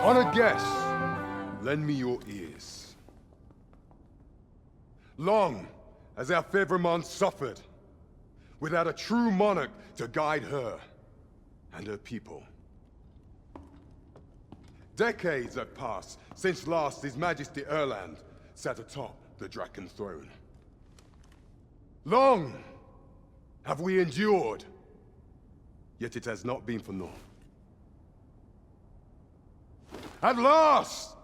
Honored guests, lend me your ears. Long has our fair Vermund suffered, without a true monarch to guide her and her people. Decades have passed since last His Majesty Erland sat atop the Draken throne. Long have we endured, yet it has not been for naught. At last,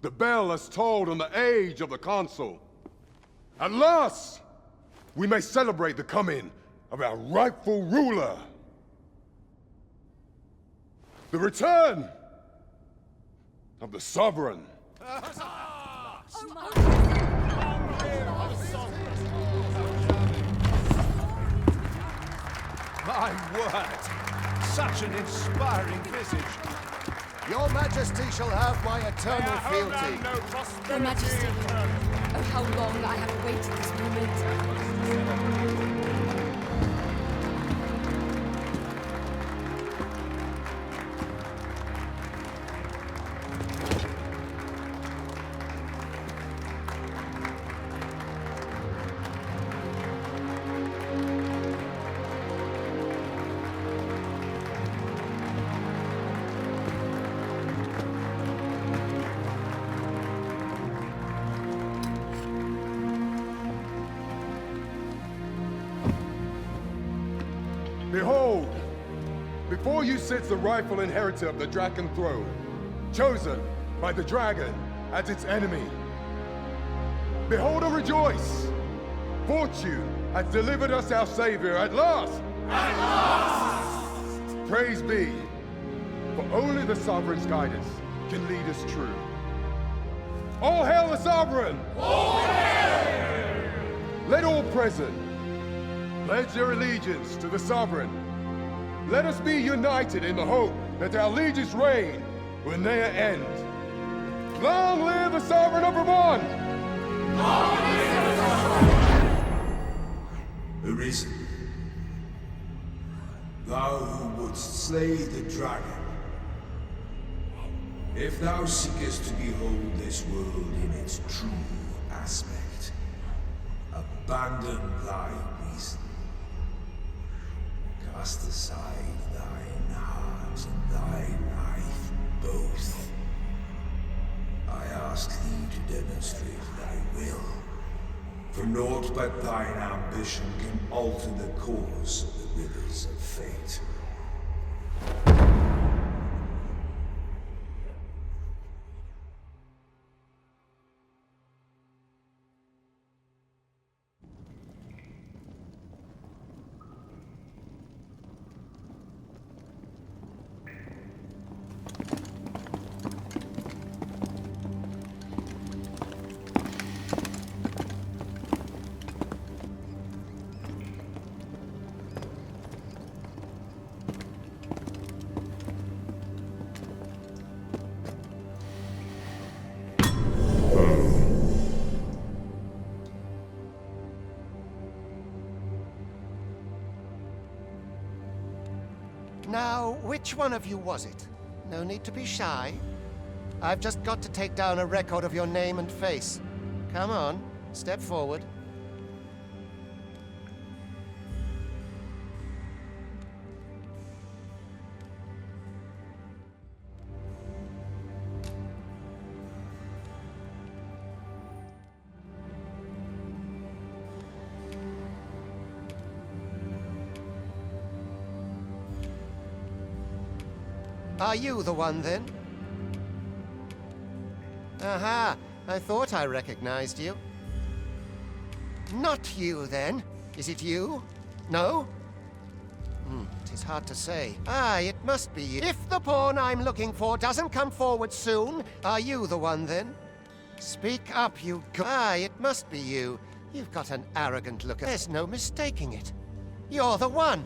the bell has tolled on the age of the Consul. At last, we may celebrate the coming of our rightful ruler. The return of the Sovereign. My word! Such an inspiring visage. Your Majesty shall have my eternal fealty. Your Majesty, oh how long I have awaited this moment. Behold, before you sits the rightful inheritor of the Draken throne, chosen by the dragon as its enemy. Behold and rejoice! Fortune has delivered us our savior at last! At last! Praise be, for only the Sovereign's guidance can lead us true. All hail the Sovereign! All hail! Let all present pledge their allegiance to the Sovereign. Let us be united in the hope that our liege's reign will ne'er end. Long live the Sovereign of Vermund! Long live the Sovereign! Arisen, thou who wouldst slay the dragon, if thou seekest to behold this world in its true aspect, abandon thy reason. Cast aside thine heart and thy life both. I ask thee to demonstrate thy will, for naught but thine ambition can alter the course of the rivers of fate. Now, which one of you was it? No need to be shy. I've just got to take down a record of your name and face. Come on, step forward. Are you the one, then? Aha! I thought I recognized you. Not you, then. Is it you? No? It is hard to say. Ah, it must be you. If the pawn I'm looking for doesn't come forward soon, are you the one, then? Speak up, you Ah, it must be you. You've got an arrogant look. There's no mistaking it. You're the one.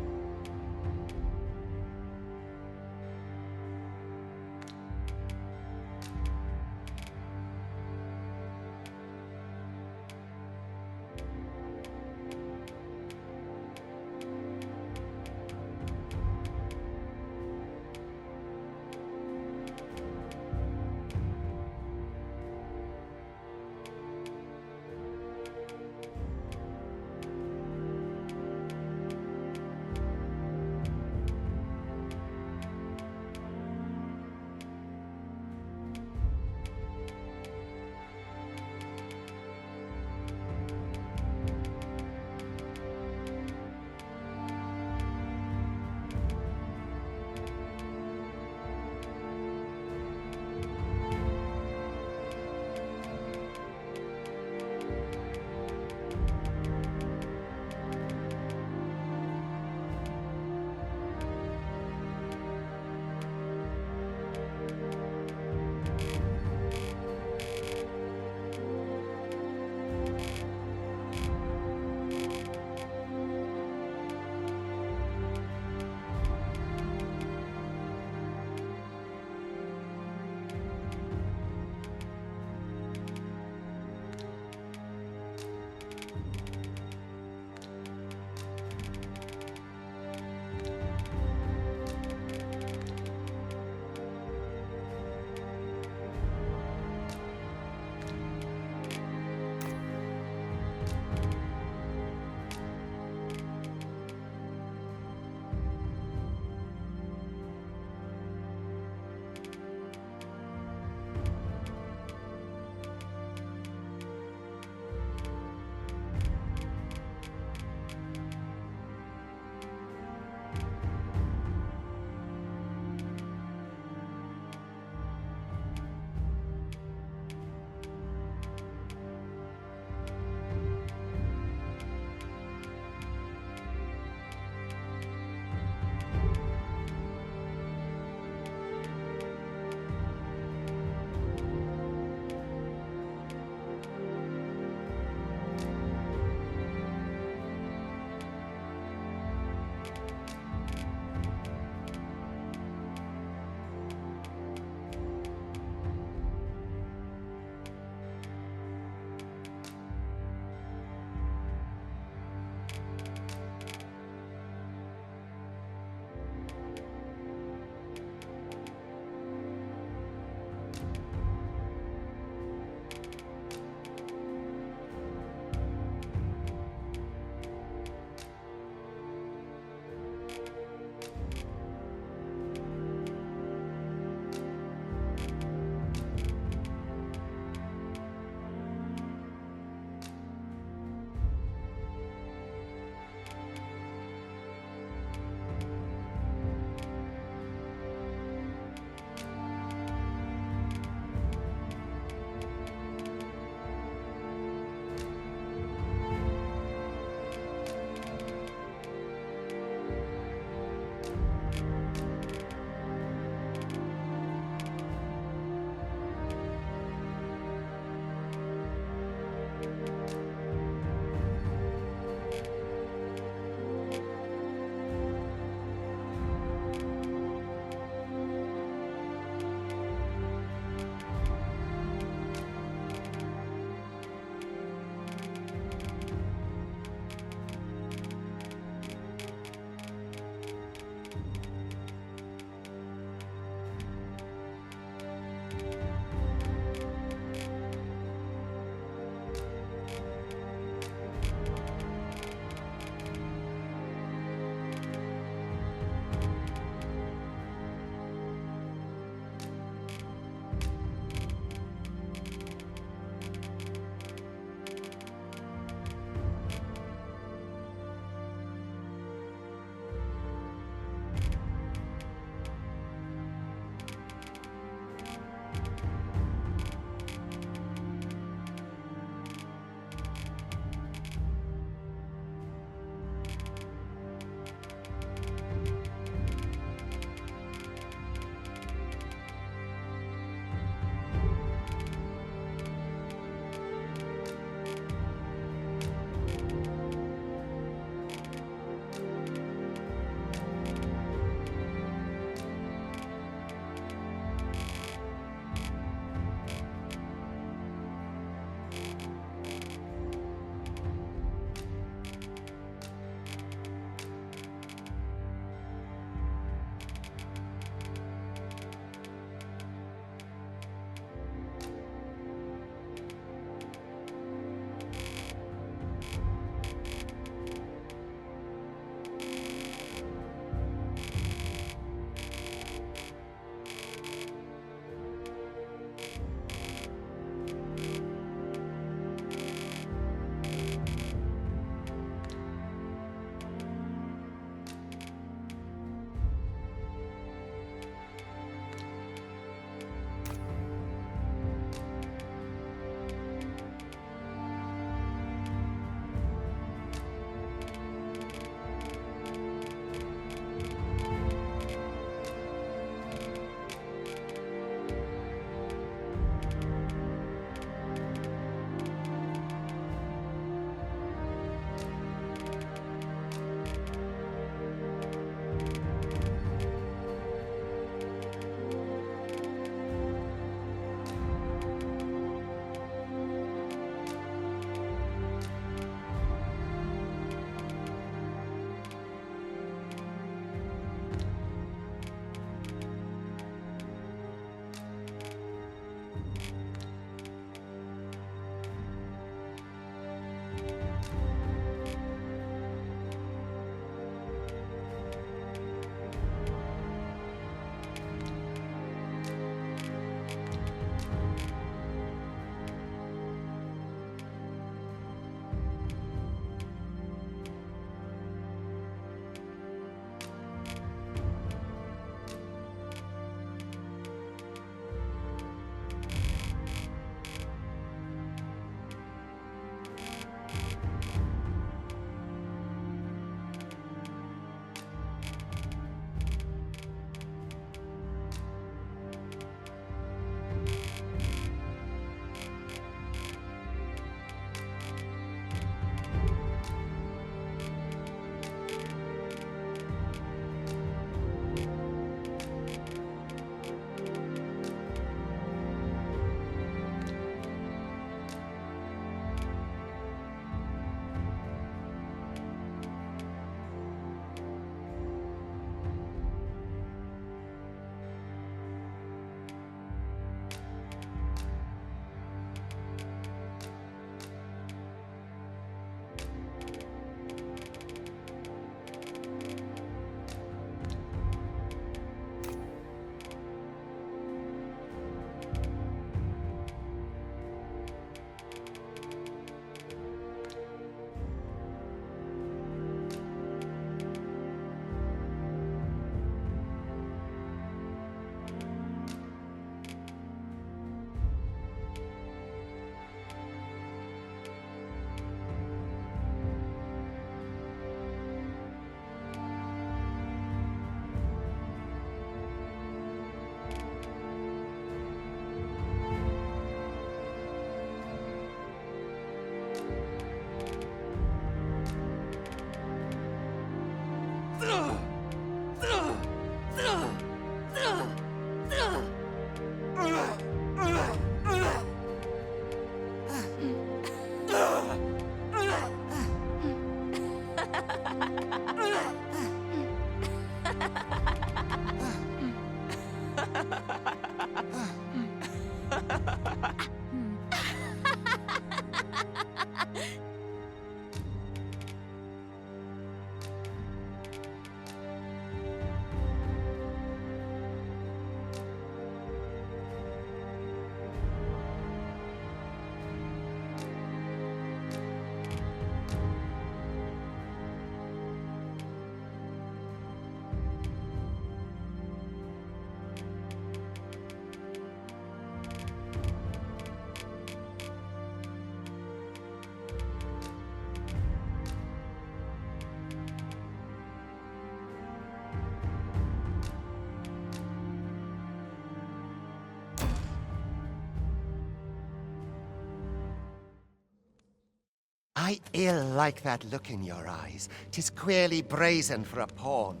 I ill like that look in your eyes. 'Tis queerly brazen for a pawn.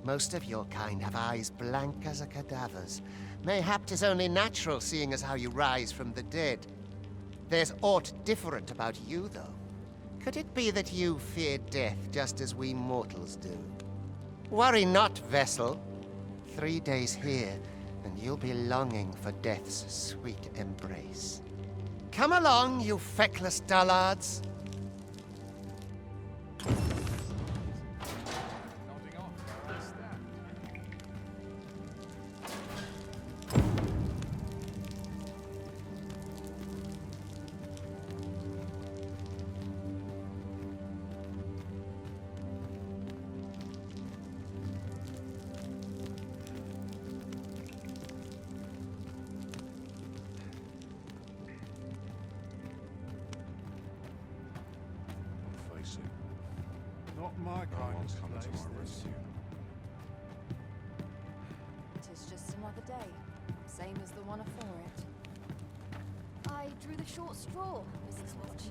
Most of your kind have eyes blank as a cadaver's. Mayhap 'tis only natural, seeing as how you rise from the dead. There's aught different about you, though. Could it be that you fear death just as we mortals do? Worry not, vessel. 3 days here, and you'll be longing for death's sweet embrace. Come along, you feckless dullards. Not my kind of place, this. Tis just another day, same as the one afore it. I drew the short straw, Mrs. Watch.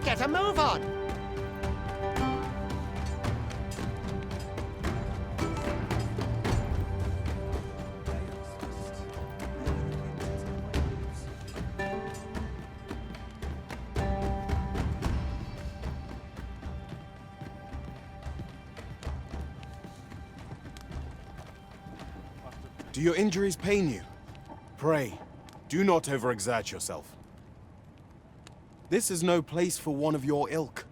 Get a move on! Do your injuries pain you? Pray, do not overexert yourself. This is no place for one of your ilk.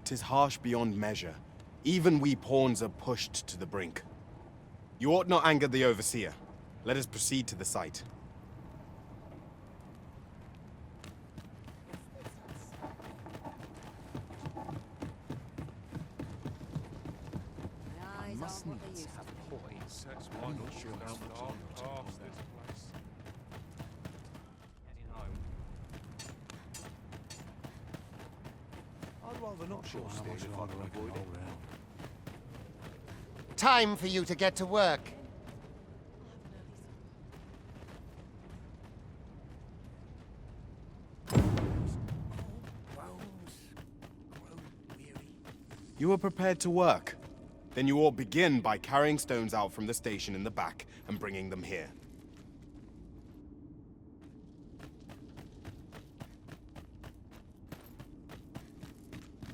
'Tis harsh beyond measure. Even we pawns are pushed to the brink. You ought not anger the overseer. Let us proceed to the site. My eyes aren't what they used to be. Sets my not sure how much past this place. Heading home. I'd rather not sure how much if I can avoid it. Time for you to get to work. You are prepared to work? Then you ought begin by carrying stones out from the station in the back and bringing them here.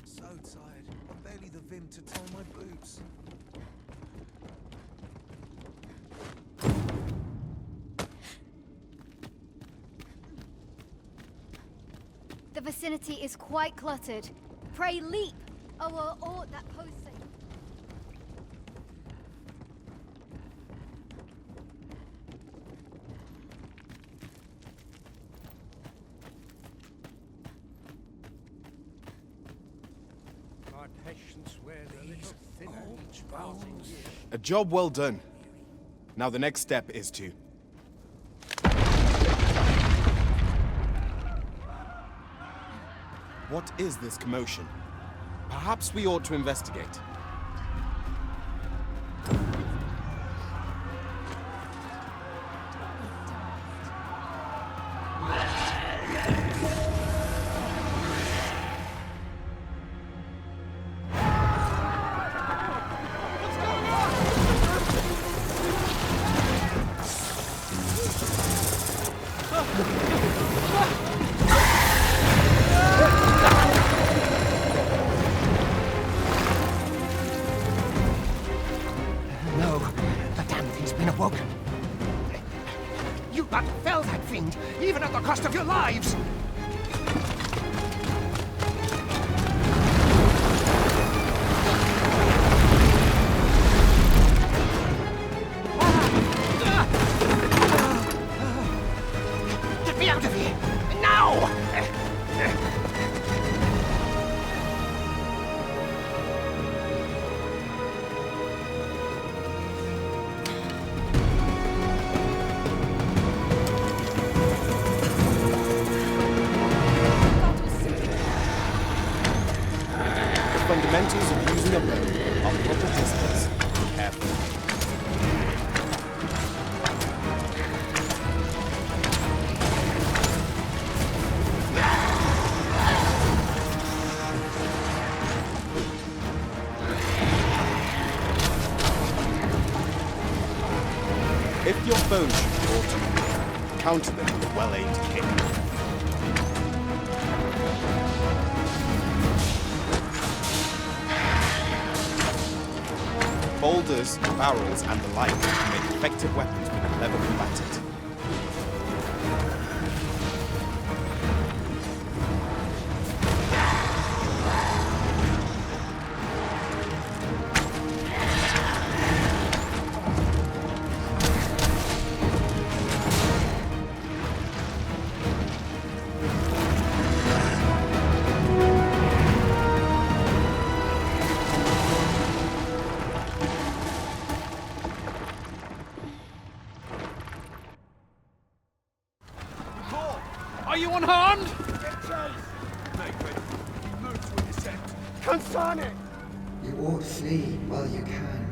So tired. I've barely the vim to tie my boots. The vicinity is quite cluttered. Pray leap, or that post say. My patience wear these thinner each passing year. A job well done. Now the next step is to... What is this commotion? Perhaps we ought to investigate. No, the damn thing's been awoken. You but fell that fiend, even at the cost of your lives! Get me out of here! Now! fundamentals of using a bow are proper distance. Be careful. If your foes shoot auto, counter them with a well-aimed kick. Boulders, barrels, and the like make effective weapons for the clever combatant. Are you unharmed? You ought flee while you can.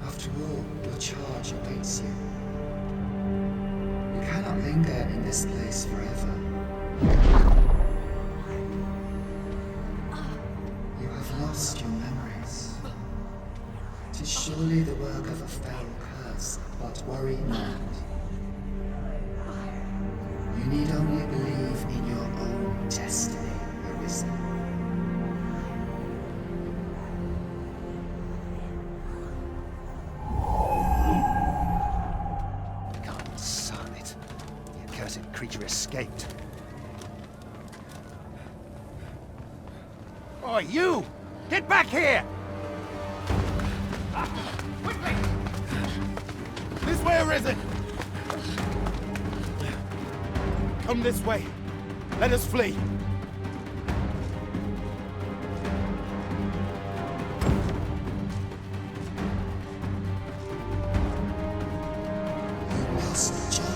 After all, your charge awaits you. You cannot linger in this place forever. You have lost your memories. 'Tis surely the work of a fell curse, but worry not. You need only believe in your own destiny, Arisen. God son it. The accursed creature escaped. Oh, you! Get back here! This way, Arisen! Come this way. Let us flee. You must jump.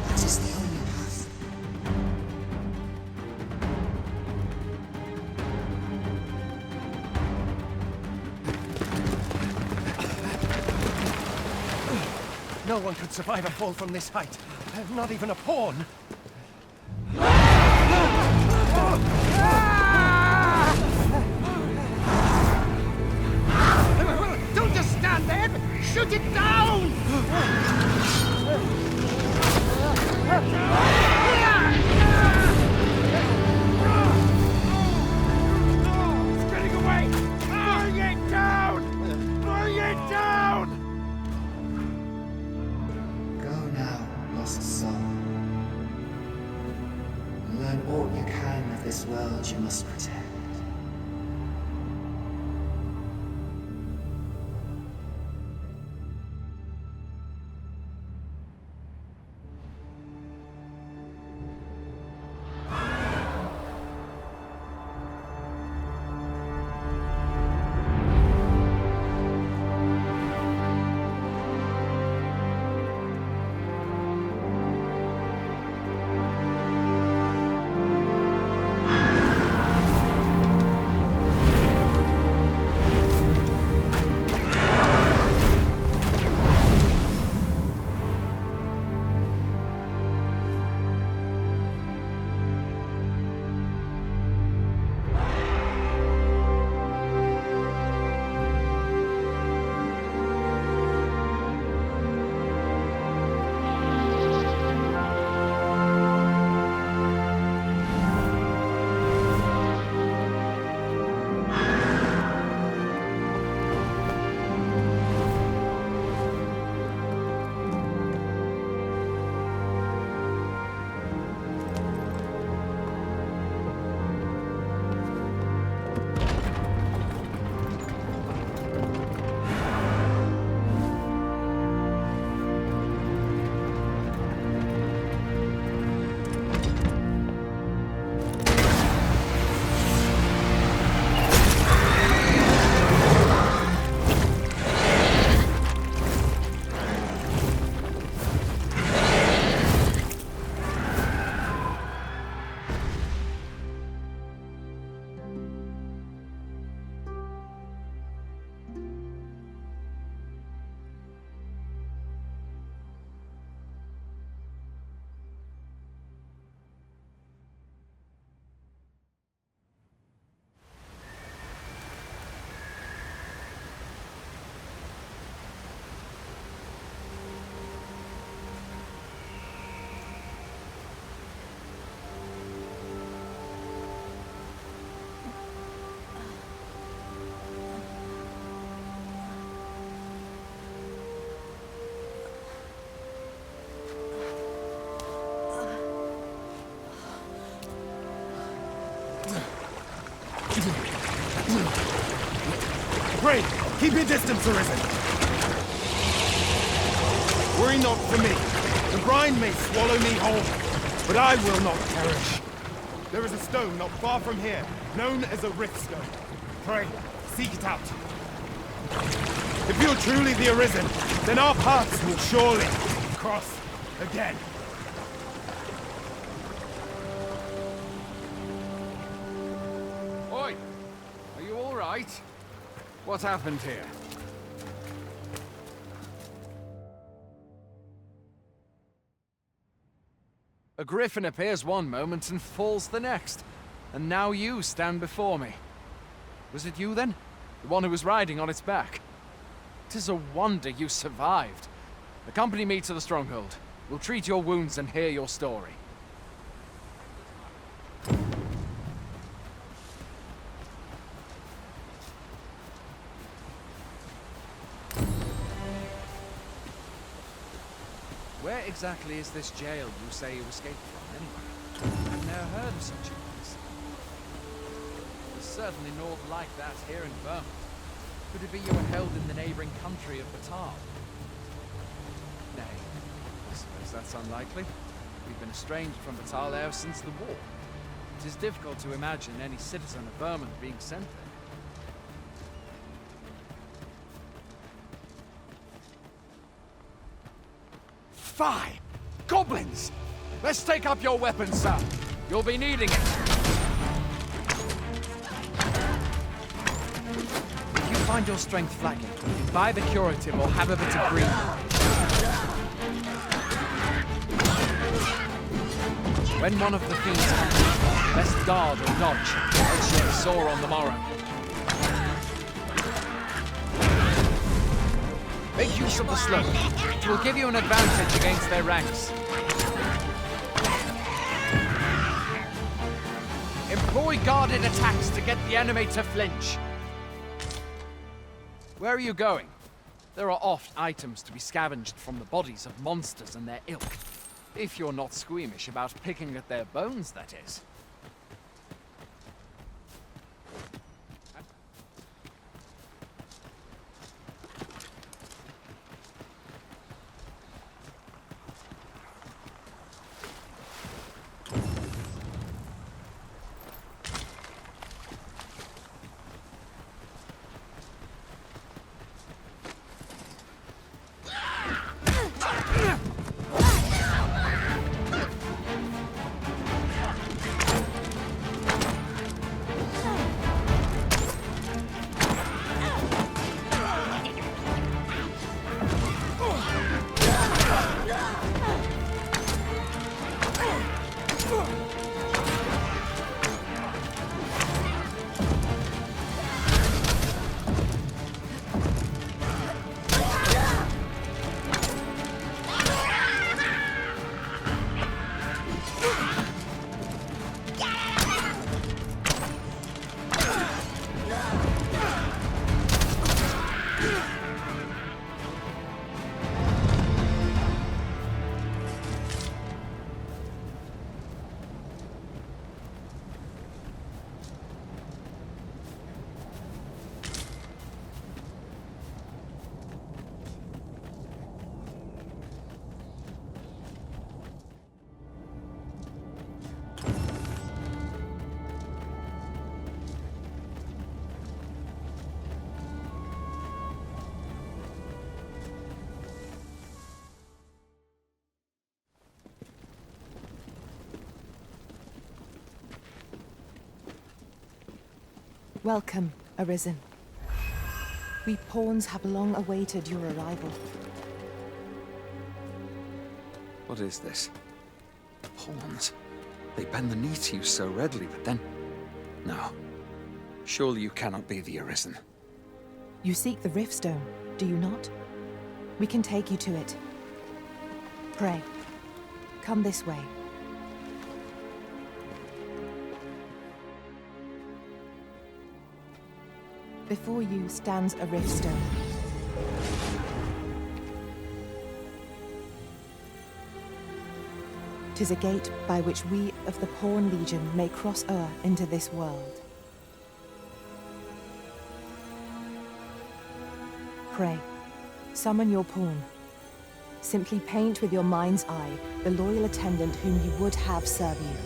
That is the only path. No one could survive a fall from this height. Not even a pawn. Don't just stand there! Shoot it down! It's getting away! Bring it down! Bring it down! Go now, lost soul. Pray, keep your distance, Arisen. Worry not for me. The brine may swallow me whole, but I will not perish. There is a stone not far from here, known as a rift stone. Pray, seek it out. If you're truly the Arisen, then our paths will surely cross again. Oi! Are you all right? What happened here? A griffin appears one moment and falls the next. And now you stand before me. Was it you then? The one who was riding on its back? 'Tis a wonder you survived. Accompany me to the stronghold. We'll treat your wounds and hear your story. Where exactly is this jail you say you escaped from, anyway? I've never heard of such a place. There's certainly naught like that here in Vermund. Could it be you were held in the neighboring country of Batal? Nay, I suppose that's unlikely. We've been estranged from Batal ever since the war. It is difficult to imagine any citizen of Vermund being sent there. Fie! Goblins! Let's take up your weapons, sir. You'll be needing it. If you find your strength flagging, buy the curative or have a bit of green. When one of the fiends comes, best guard or dodge, else you'll be sore on the morrow. Make use of the slope. It will give you an advantage against their ranks. Employ guarded attacks to get the enemy to flinch. Where are you going? There are oft items to be scavenged from the bodies of monsters and their ilk. If you're not squeamish about picking at their bones, that is. Welcome, Arisen. We pawns have long awaited your arrival. What is this? Pawns? They bend the knee to you so readily, but then... No. Surely you cannot be the Arisen. You seek the Riftstone, do you not? We can take you to it. Pray, come this way. Before you stands a Riftstone. "'Tis a gate by which we of the Pawn Legion may cross o'er into this world. Pray, summon your pawn. Simply paint with your mind's eye the loyal attendant whom you would have serve you.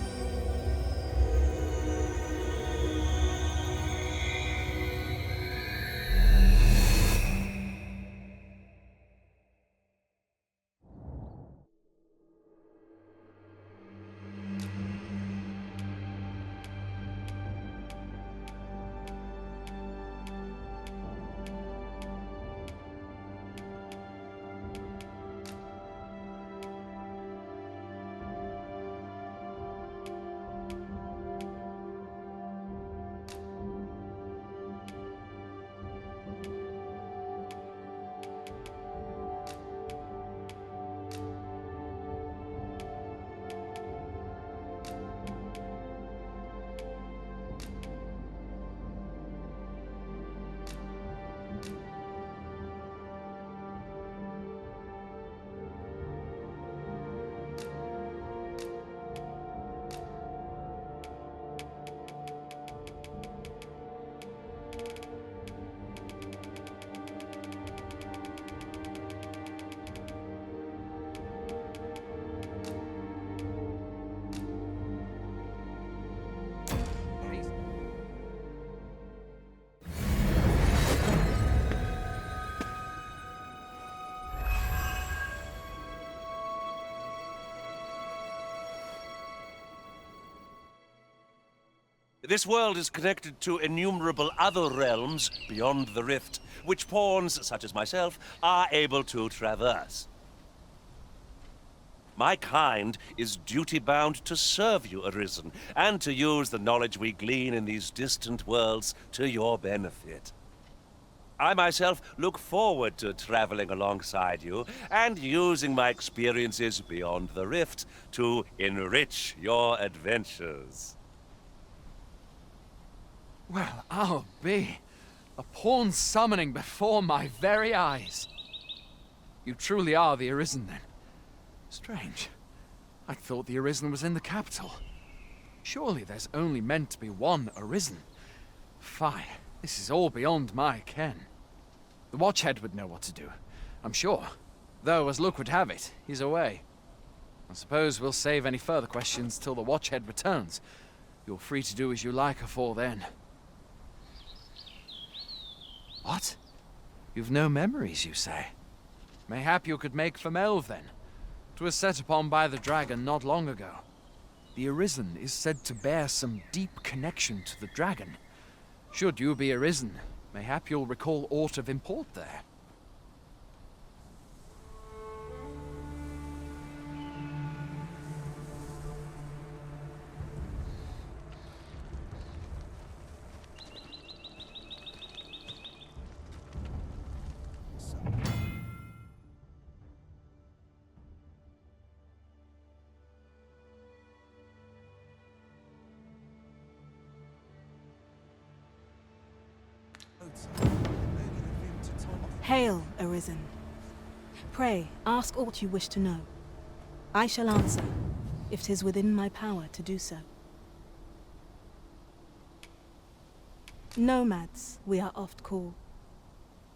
This world is connected to innumerable other realms beyond the rift, which pawns, such as myself, are able to traverse. My kind is duty-bound to serve you, Arisen, and to use the knowledge we glean in these distant worlds to your benefit. I myself look forward to traveling alongside you and using my experiences beyond the rift to enrich your adventures. Well, I'll be. A pawn summoning before my very eyes. You truly are the Arisen, then. Strange. I thought the Arisen was in the capital. Surely there's only meant to be one Arisen. Fine. This is all beyond my ken. The Watchhead would know what to do, I'm sure. Though, as luck would have it, he's away. I suppose we'll save any further questions till the Watchhead returns. You're free to do as you like afore then. What? You've no memories, you say? Mayhap you could make for Melve, then. 'Twas set upon by the dragon not long ago. The Arisen is said to bear some deep connection to the dragon. Should you be Arisen, mayhap you'll recall aught of import there. Hail, Arisen. Pray, ask aught you wish to know. I shall answer, if 'tis within my power to do so. Nomads, we are oft called.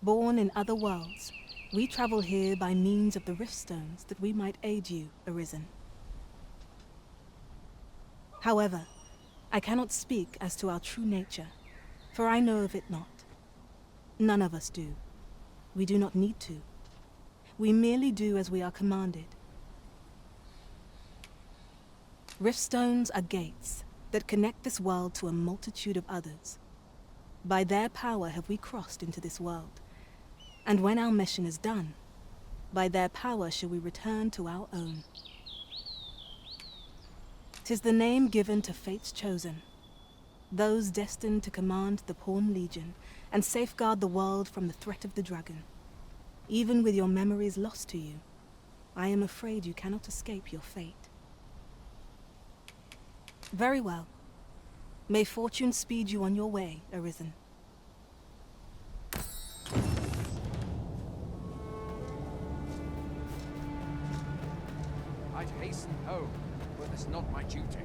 Born in other worlds, we travel here by means of the riftstones that we might aid you, Arisen. However, I cannot speak as to our true nature, for I know of it not. None of us do. We do not need to. We merely do as we are commanded. Riftstones are gates that connect this world to a multitude of others. By their power have we crossed into this world. And when our mission is done, by their power shall we return to our own. 'Tis the name given to fate's chosen, those destined to command the Pawn Legion and safeguard the world from the threat of the dragon. Even with your memories lost to you, I am afraid you cannot escape your fate. Very well. May fortune speed you on your way, Arisen. I'd hasten home, but it's not my duty.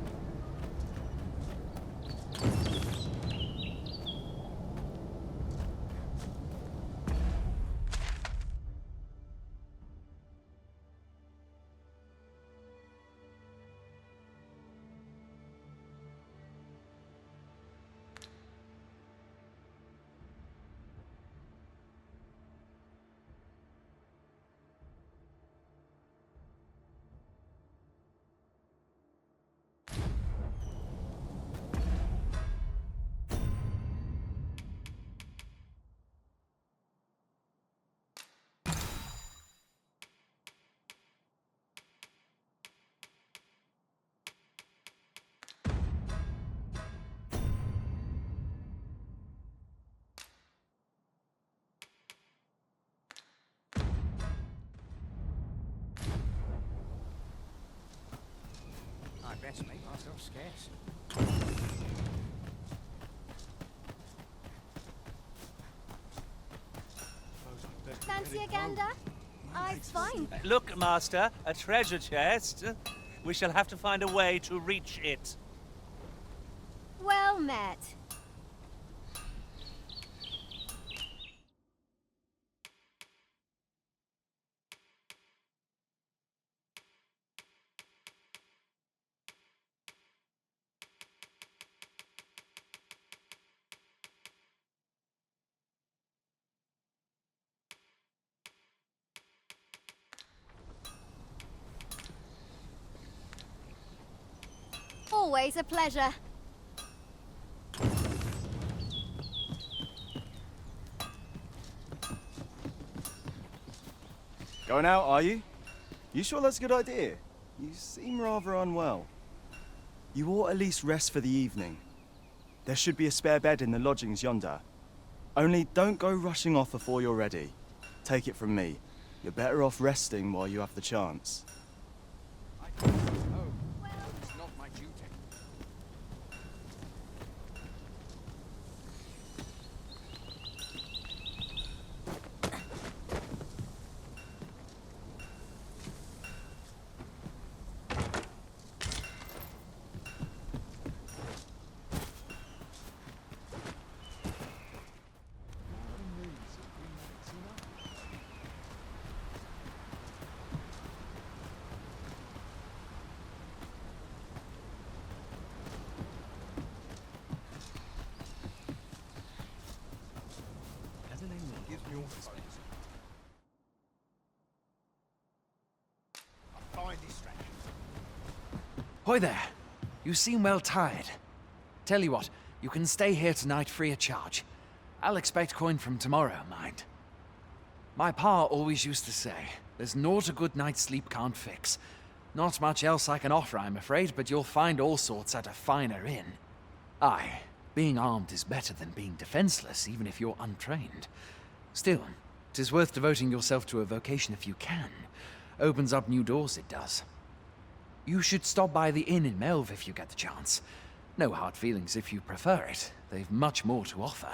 best make ourselves scarce. Fancy a gander? I find. Look, Master, a treasure chest. We shall have to find a way to reach it. Well met. Always a pleasure. Going out, are you? You sure that's a good idea? You seem rather unwell. You ought at least rest for the evening. There should be a spare bed in the lodgings yonder. Only don't go rushing off before you're ready. Take it from me. You're better off resting while you have the chance. Oh, it's not my duty. Hoy there. You seem well tired. Tell you what, you can stay here tonight free of charge. I'll expect coin from tomorrow, mind. My pa always used to say, there's naught a good night's sleep can't fix. Not much else I can offer, I'm afraid, but you'll find all sorts at a finer inn. Aye, being armed is better than being defenseless, even if you're untrained. Still, 'tis worth devoting yourself to a vocation if you can. Opens up new doors, it does. You should stop by the inn in Melve if you get the chance. No hard feelings if you prefer it. They've much more to offer.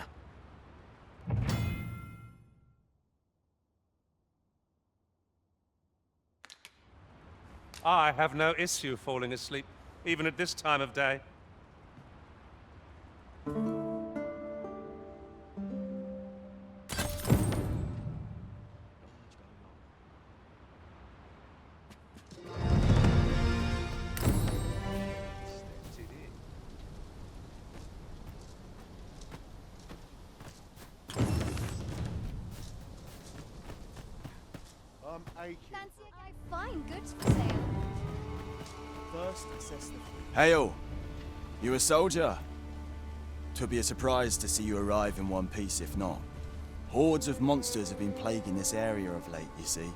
I have no issue falling asleep, even at this time of day. Fancy I find goods for sale. First, assess the... Hail! You a soldier? 'Twould be a surprise to see you arrive in one piece, if not. Hordes of monsters have been plaguing this area of late, you see.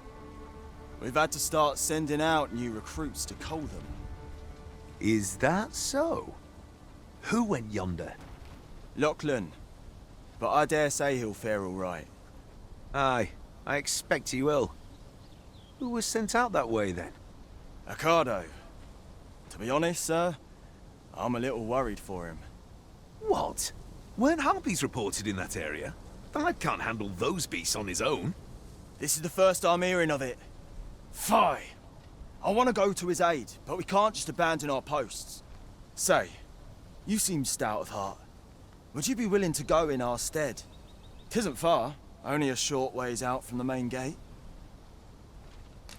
We've had to start sending out new recruits to cull them. Is that so? Who went yonder? Lachlan. But I dare say he'll fare all right. Aye, I expect he will. Who was sent out that way, then? Ocado. To be honest, sir, I'm a little worried for him. What? Weren't harpies reported in that area? The lad can't handle those beasts on his own. This is the first I'm hearing of it. Fie! I want to go to his aid, but we can't just abandon our posts. Say, you seem stout of heart. Would you be willing to go in our stead? 'Tisn't far, only a short ways out from the main gate.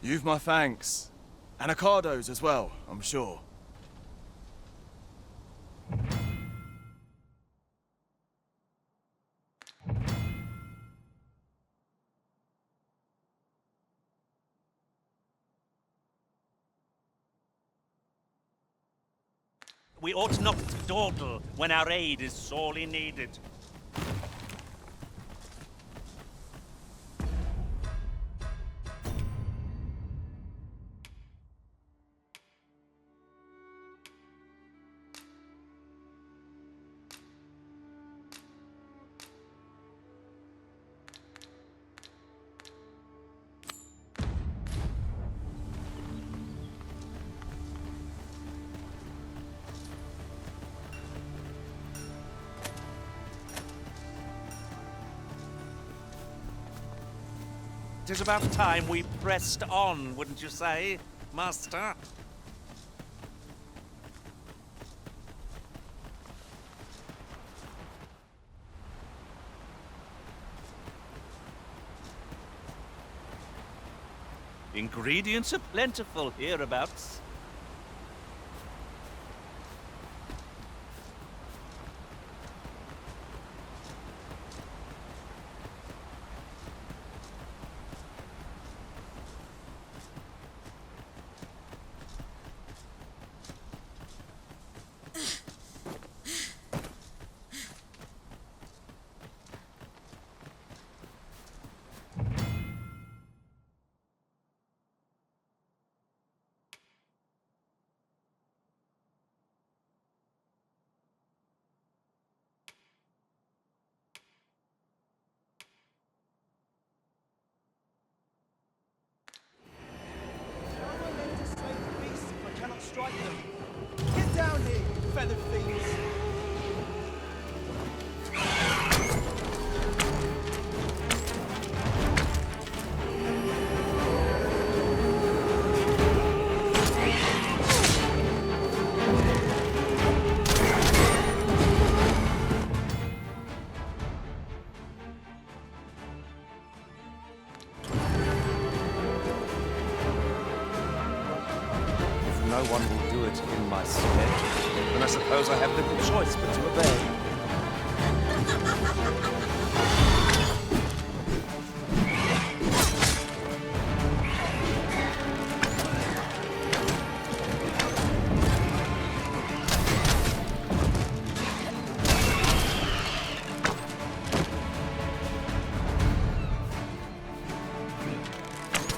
You've my thanks. And Ocado's as well, I'm sure. We ought not to dawdle when our aid is sorely needed. 'tis about time we pressed on, wouldn't you say, Master? Ingredients are plentiful hereabouts. Get down here, you feathered fiends! No one will do it in my stead, and I suppose I have little choice but to obey.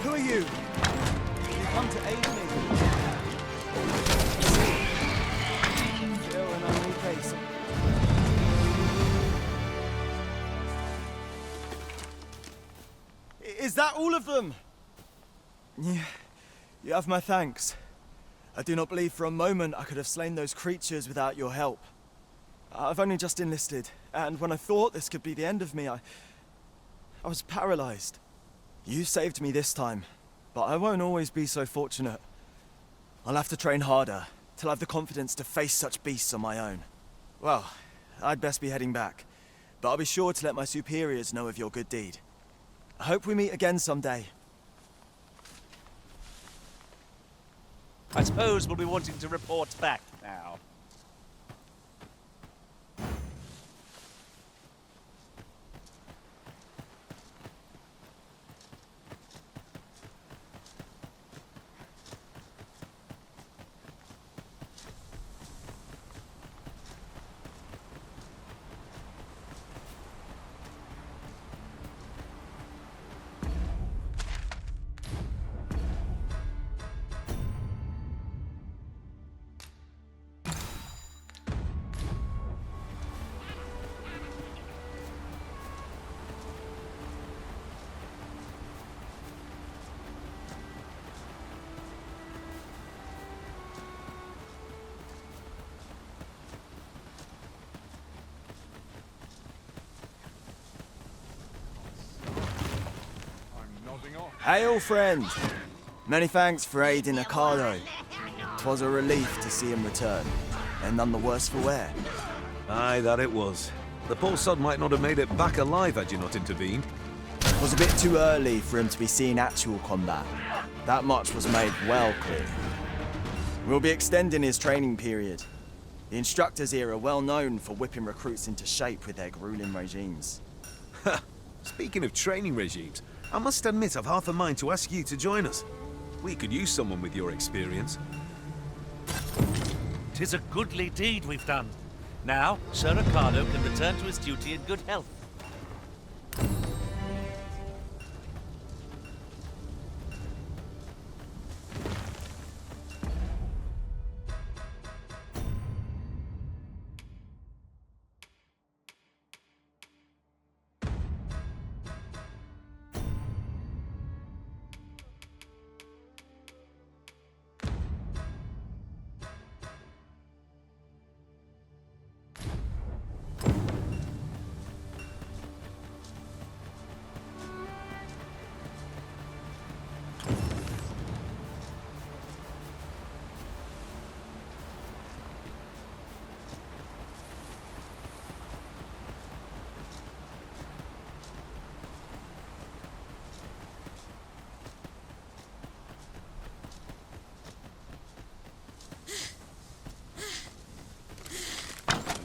Who are you? You come to aid me? Still an only case. Is that all of them? Yeah, you have my thanks. I do not believe for a moment I could have slain those creatures without your help. I've only just enlisted, and when I thought this could be the end of me, I was paralyzed. You saved me this time, but I won't always be so fortunate. I'll have to train harder, till I've the confidence to face such beasts on my own. Well, I'd best be heading back, but I'll be sure to let my superiors know of your good deed. I hope we meet again someday. I suppose we'll be wanting to report back now. Hail, friend! Many thanks for aiding Ocado. 'Twas a relief to see him return, and none the worse for wear. Aye, that it was. The poor sod might not have made it back alive had you not intervened. It was a bit too early for him to be seeing actual combat. That much was made well clear. We'll be extending his training period. The instructors here are well known for whipping recruits into shape with their grueling regimes. Speaking of training regimes, I must admit I've half a mind to ask you to join us. We could use someone with your experience. 'Tis a goodly deed we've done. Now, Sir Ricardo can return to his duty in good health.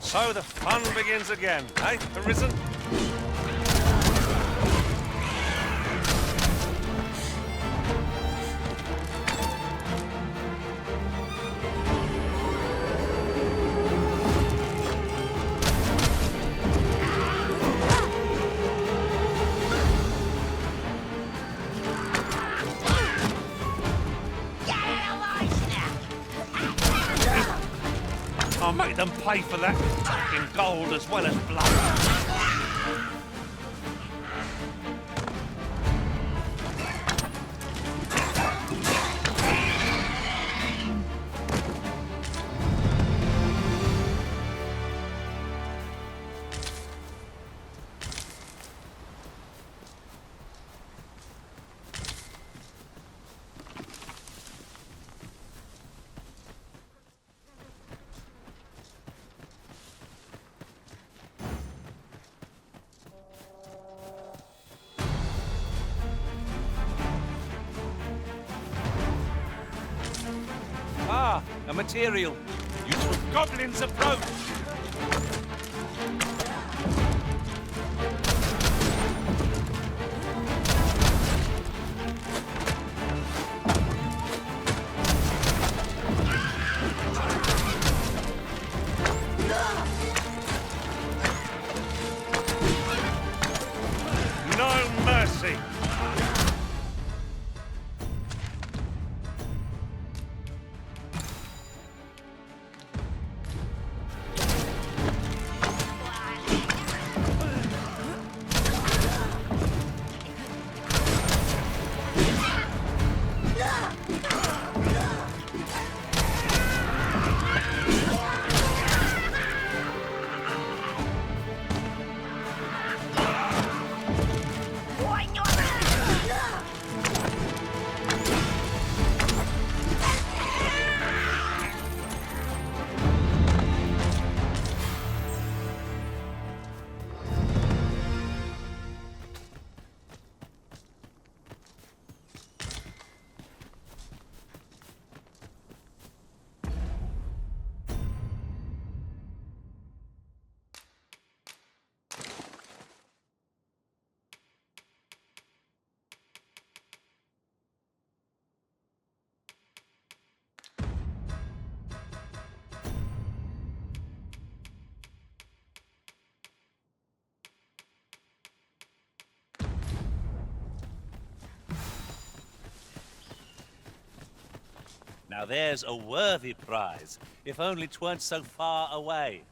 So the fun begins again, eh, Arisen? I'll make them pay for that fucking gold as well as blood. Ah, a material. Useful goblins approach. No mercy. Now there's a worthy prize, if only 'tweren't so far away.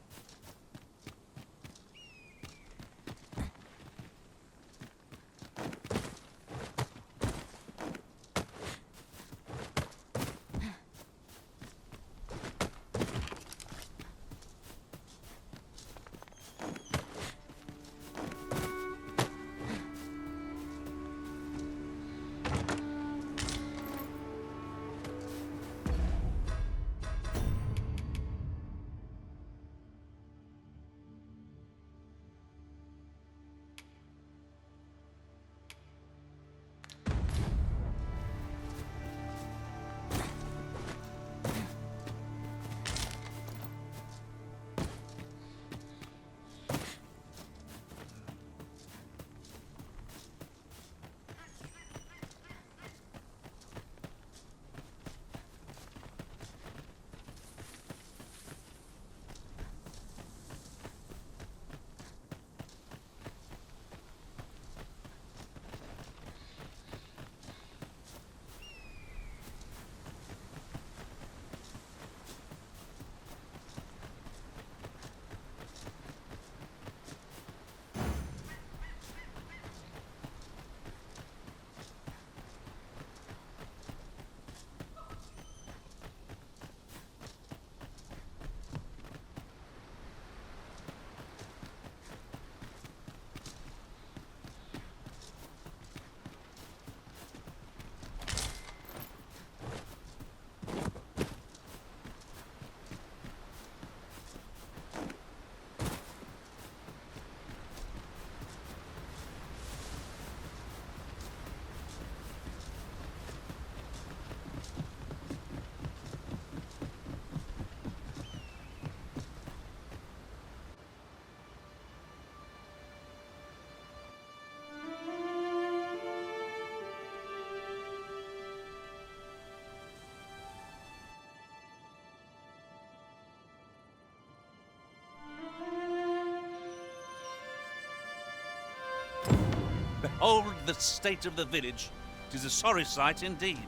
Behold the state of the village. 'Tis a sorry sight indeed.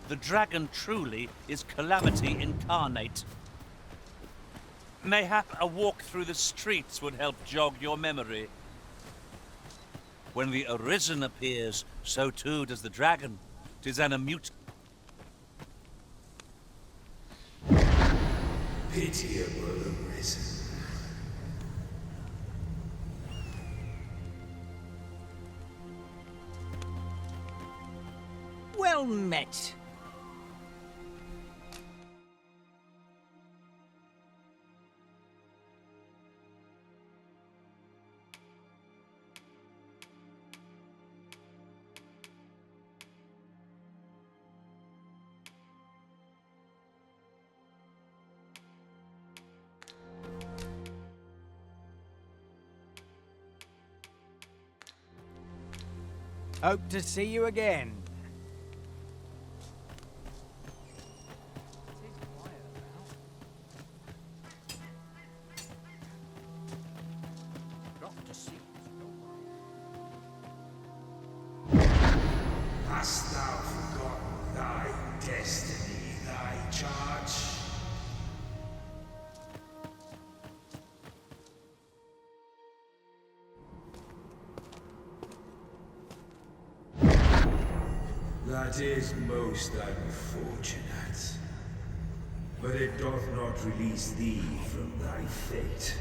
The dragon truly is calamity incarnate. Mayhap a walk through the streets would help jog your memory. When the Arisen appears, so too does the dragon. 'Tis an immutable. Pitiable Arisen. Well met. Hope to see you again. Hast thou forgotten thy destiny, thy charge? That is most unfortunate. But it doth not release thee from thy fate.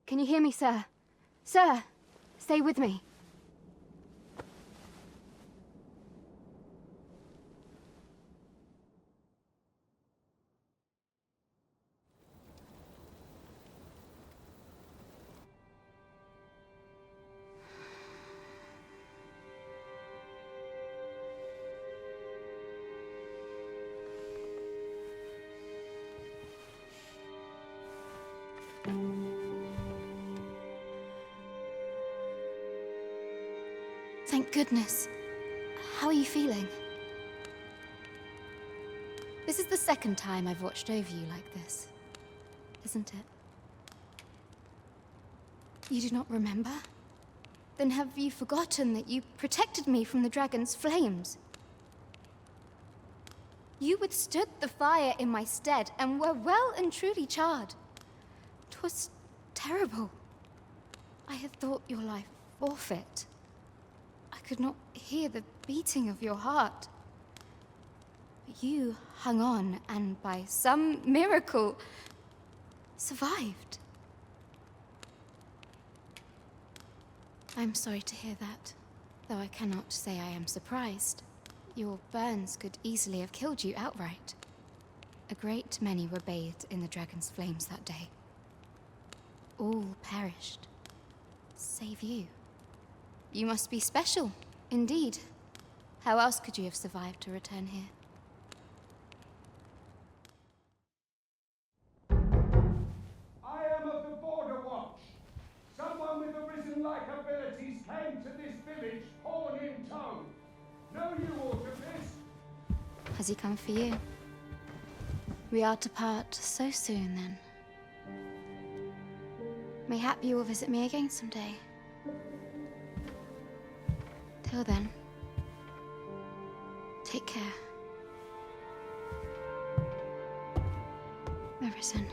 Can you hear me, sir? Sir, stay with me. Thank goodness. How are you feeling? This is the second time I've watched over you like this, isn't it? You do not remember? Then have you forgotten that you protected me from the dragon's flames? You withstood the fire in my stead and were well and truly charred. 'Twas terrible. I had thought your life forfeit. I could not hear the beating of your heart. But you hung on and by some miracle survived. I'm sorry to hear that, though I cannot say I am surprised. Your burns could easily have killed you outright. A great many were bathed in the dragon's flames that day. All perished, save you. You must be special, indeed. How else could you have survived to return here? I am of the Borderwatch. Someone with Arisen-like abilities came to this village, horn in tow. Know you aught of this? Has he come for you? We are to part so soon, then. Mayhap you will visit me again someday. Till then, take care. Arisen.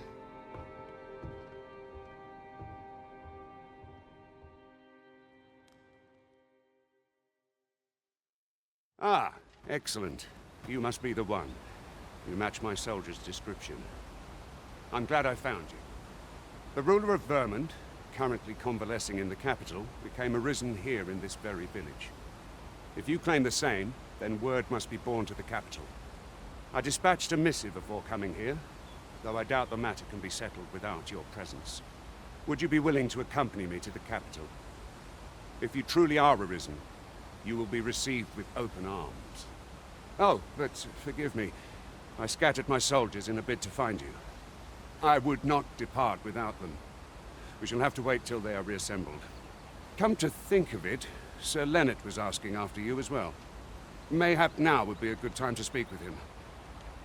Ah, excellent. You must be the one. You match my soldier's description. I'm glad I found you. The ruler of Vermund, currently convalescing in the capital, became arisen here in this very village. If you claim the same, then word must be borne to the capital. I dispatched a missive before coming here, though I doubt the matter can be settled without your presence. Would you be willing to accompany me to the capital? If you truly are arisen, you will be received with open arms. Oh, but forgive me. I scattered my soldiers in a bid to find you. I would not depart without them. We shall have to wait till they are reassembled. Come to think of it, Sir Leonard was asking after you as well. Mayhap now would be a good time to speak with him.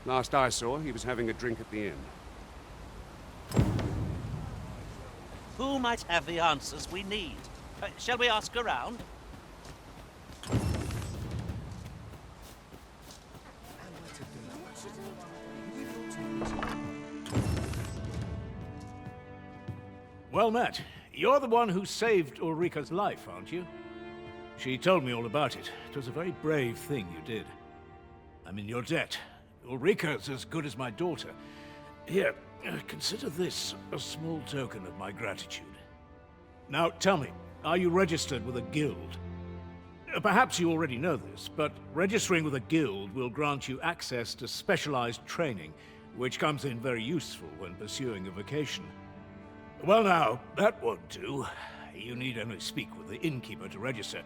Last I saw, he was having a drink at the inn. Who might have the answers we need? Shall we ask around? Well met. You're the one who saved Ulrika's life, aren't you? She told me all about it. It was a very brave thing you did. I'm in your debt. Ulrika's as good as my daughter. Here, consider this a small token of my gratitude. Now, tell me, are you registered with a guild? Perhaps you already know this, but registering with a guild will grant you access to specialized training, which comes in very useful when pursuing a vocation. Well now, that won't do. You need only speak with the innkeeper to register.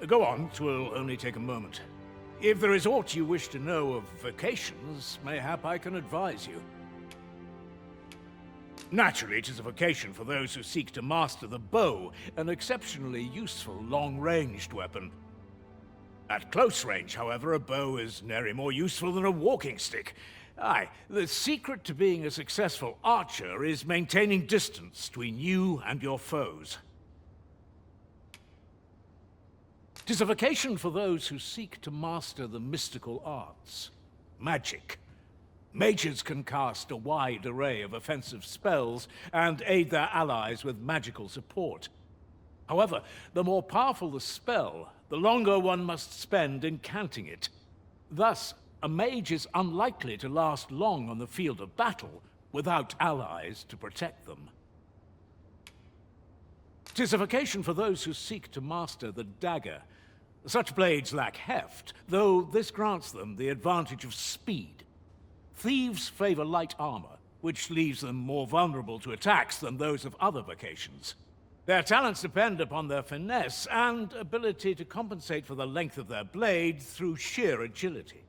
Go on, 'twill only take a moment. If there is aught you wish to know of vocations, mayhap I can advise you. Naturally, it is a vocation for those who seek to master the bow, an exceptionally useful long-ranged weapon. At close range, however, a bow is nary more useful than a walking stick. Aye, the secret to being a successful archer is maintaining distance between you and your foes. 'Tis a vocation for those who seek to master the mystical arts. Magic. Mages can cast a wide array of offensive spells and aid their allies with magical support. However, the more powerful the spell, the longer one must spend in counting it. Thus, a mage is unlikely to last long on the field of battle without allies to protect them. 'Tis a vocation for those who seek to master the dagger. Such blades lack heft, though this grants them the advantage of speed. Thieves favor light armor, which leaves them more vulnerable to attacks than those of other vocations. Their talents depend upon their finesse and ability to compensate for the length of their blade through sheer agility.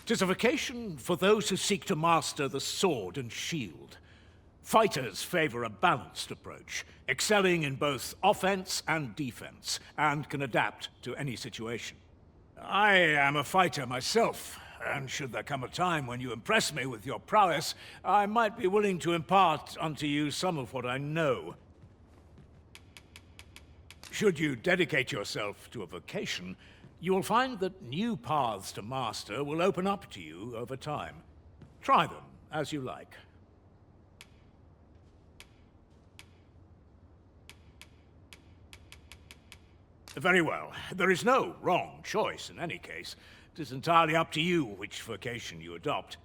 'Tis a vocation for those who seek to master the sword and shield. Fighters favor a balanced approach, excelling in both offense and defense, and can adapt to any situation. I am a fighter myself, and should there come a time when you impress me with your prowess, I might be willing to impart unto you some of what I know. Should you dedicate yourself to a vocation, you will find that new paths to master will open up to you over time. Try them as you like. Very well. There is no wrong choice in any case. It is entirely up to you which vocation you adopt.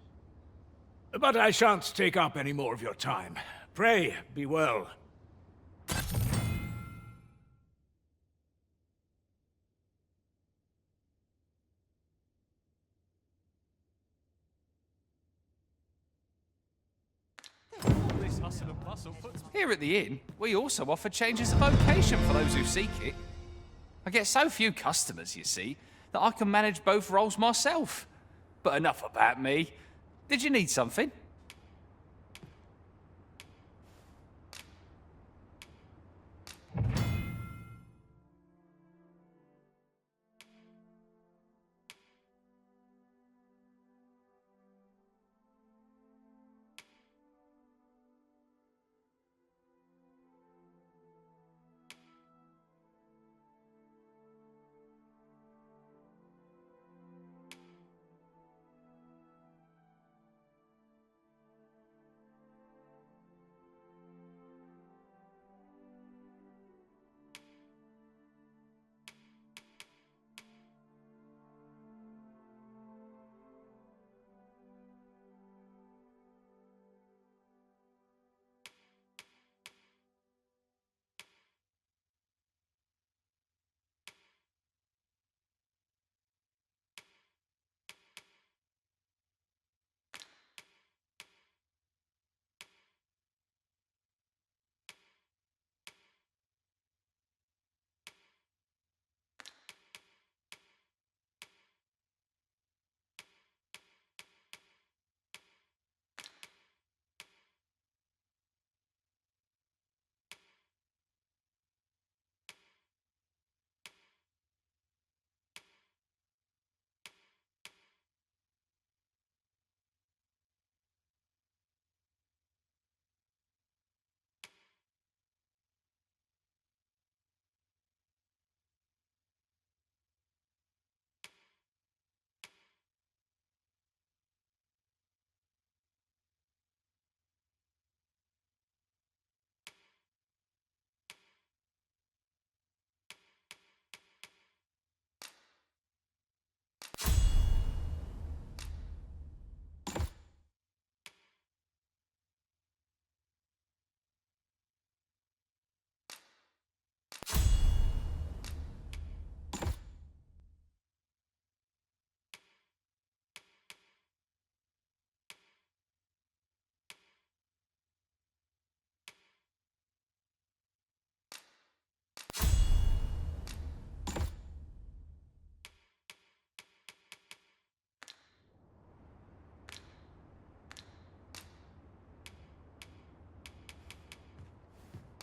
But I shan't take up any more of your time. Pray, be well. Here at the inn, we also offer changes of vocation for those who seek it. I get so few customers, you see, that I can manage both roles myself. But enough about me. Did you need something?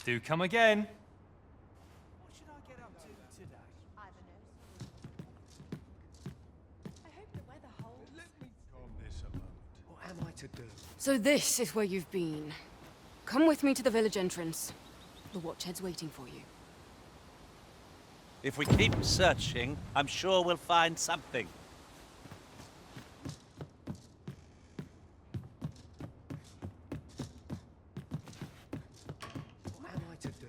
Do come again. What should I get up to today? I don't know. I hope the weather holds. Let me calm this a moment. What am I to do? So this is where you've been. Come with me to the village entrance. The Watchhead's waiting for you. If we keep searching, I'm sure we'll find something. What am I to do?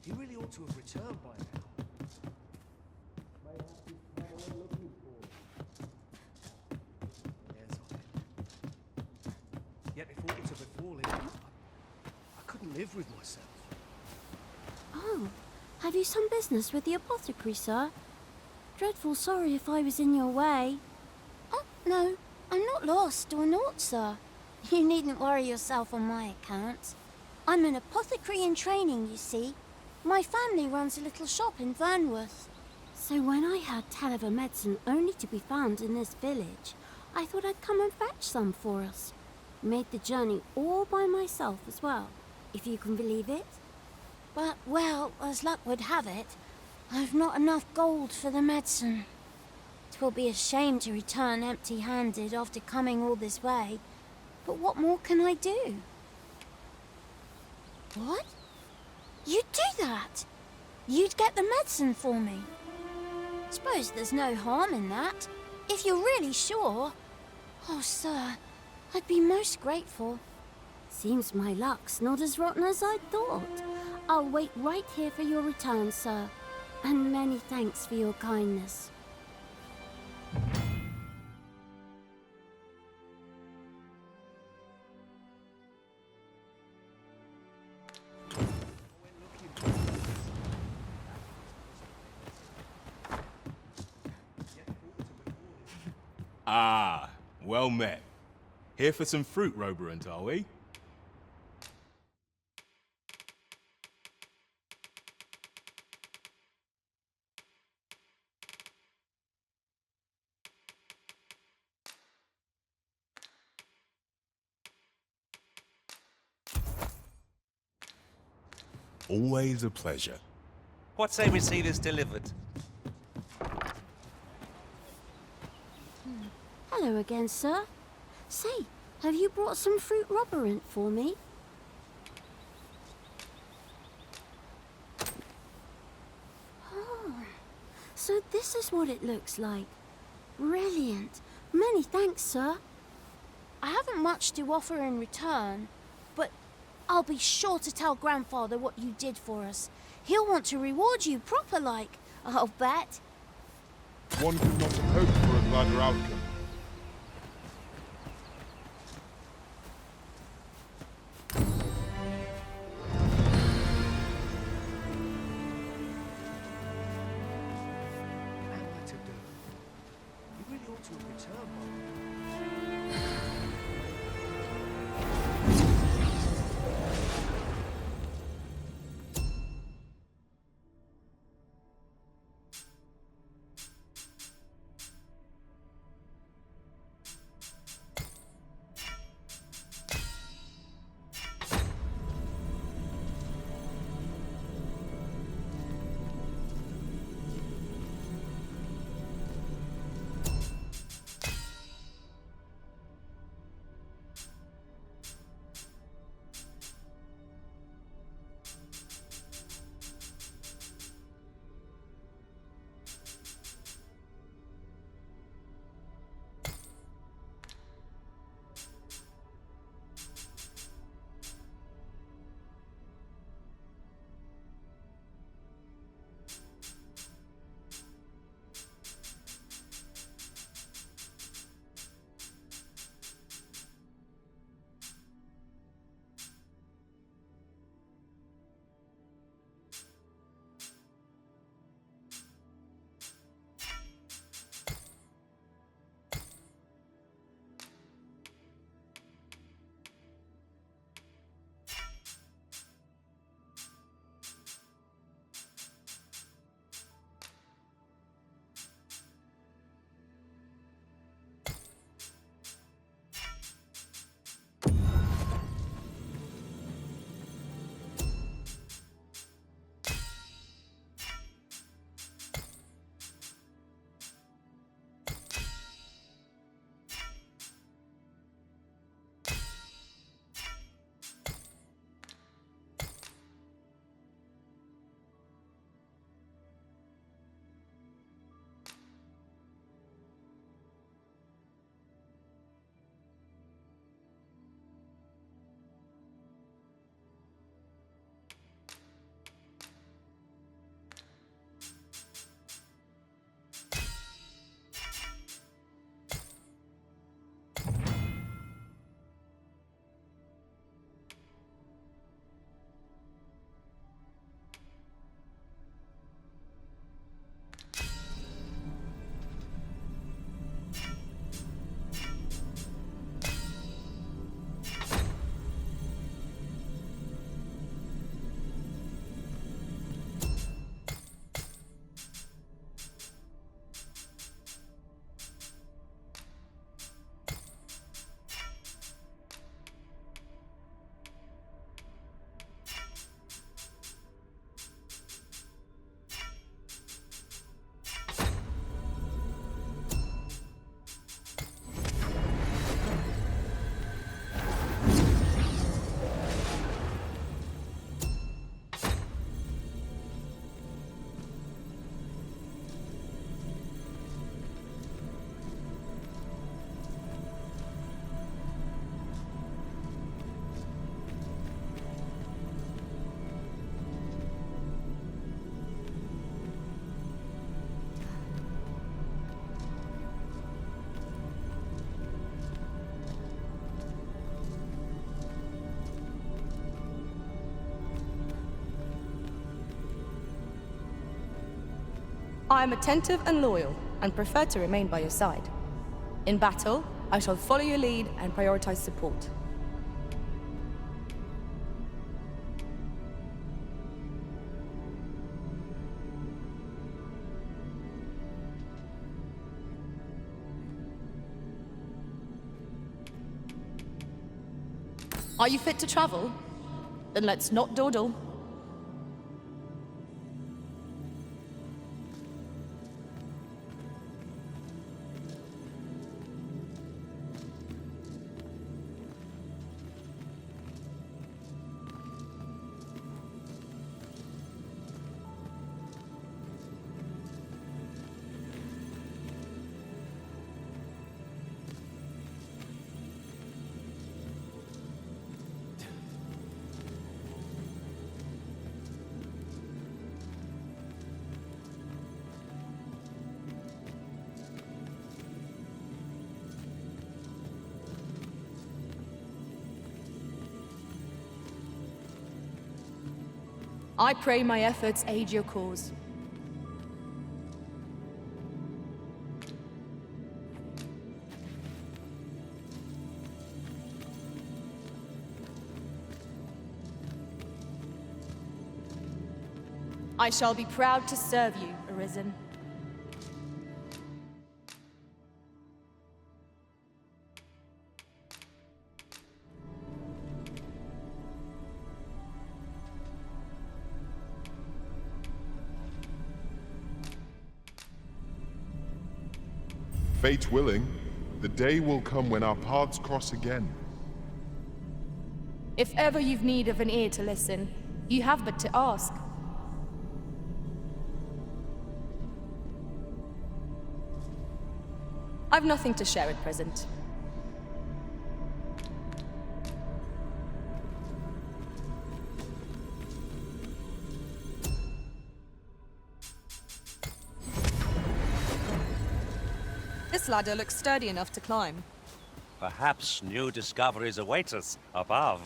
He really ought to have returned by now. Mayhaps he's found what we're looking for. Yes, I am. Yet if aught to befall him, I couldn't can't live with myself. Oh, have you some business with the apothecary, sir? Dreadful sorry if I was in your way. Oh, no, I'm not lost or naught, sir. You needn't worry yourself on my account. I'm an apothecary in training, you see. My family runs a little shop in Vernworth. So when I heard tell of a medicine only to be found in this village, I thought I'd come and fetch some for us. Made the journey all by myself as well, if you can believe it. But, well, as luck would have it, I've not enough gold for the medicine. 'Twill be a shame to return empty-handed after coming all this way, but what more can I do? What? You'd do that? You'd get the medicine for me? Suppose there's no harm in that, if you're really sure. Oh, sir, I'd be most grateful. Seems my luck's not as rotten as I thought. I'll wait right here for your return, sir. And many thanks for your kindness. Ah, well met. Here for some fruit, Roberant, are we? Always a pleasure. What say we see this delivered? Hello again, sir. Say, have you brought some fruit roberant for me? Oh, so this is what it looks like. Brilliant. Many thanks, sir. I haven't much to offer in return, but I'll be sure to tell Grandfather what you did for us. He'll want to reward you proper-like, I'll bet. One could not have hoped for a gladder outcome. You really ought to have returned. I am attentive and loyal, and prefer to remain by your side. In battle, I shall follow your lead and prioritize support. Are you fit to travel? Then let's not dawdle. I pray my efforts aid your cause. I shall be proud to serve you, Arisen. Fate willing, the day will come when our paths cross again. If ever you've need of an ear to listen, you have but to ask. I've nothing to share at present. This ladder looks sturdy enough to climb. Perhaps new discoveries await us above.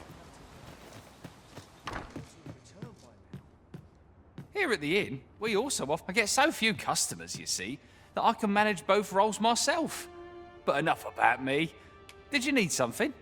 Here at the inn, we also often get so few customers, you see, that I can manage both roles myself. But enough about me. Did you need something?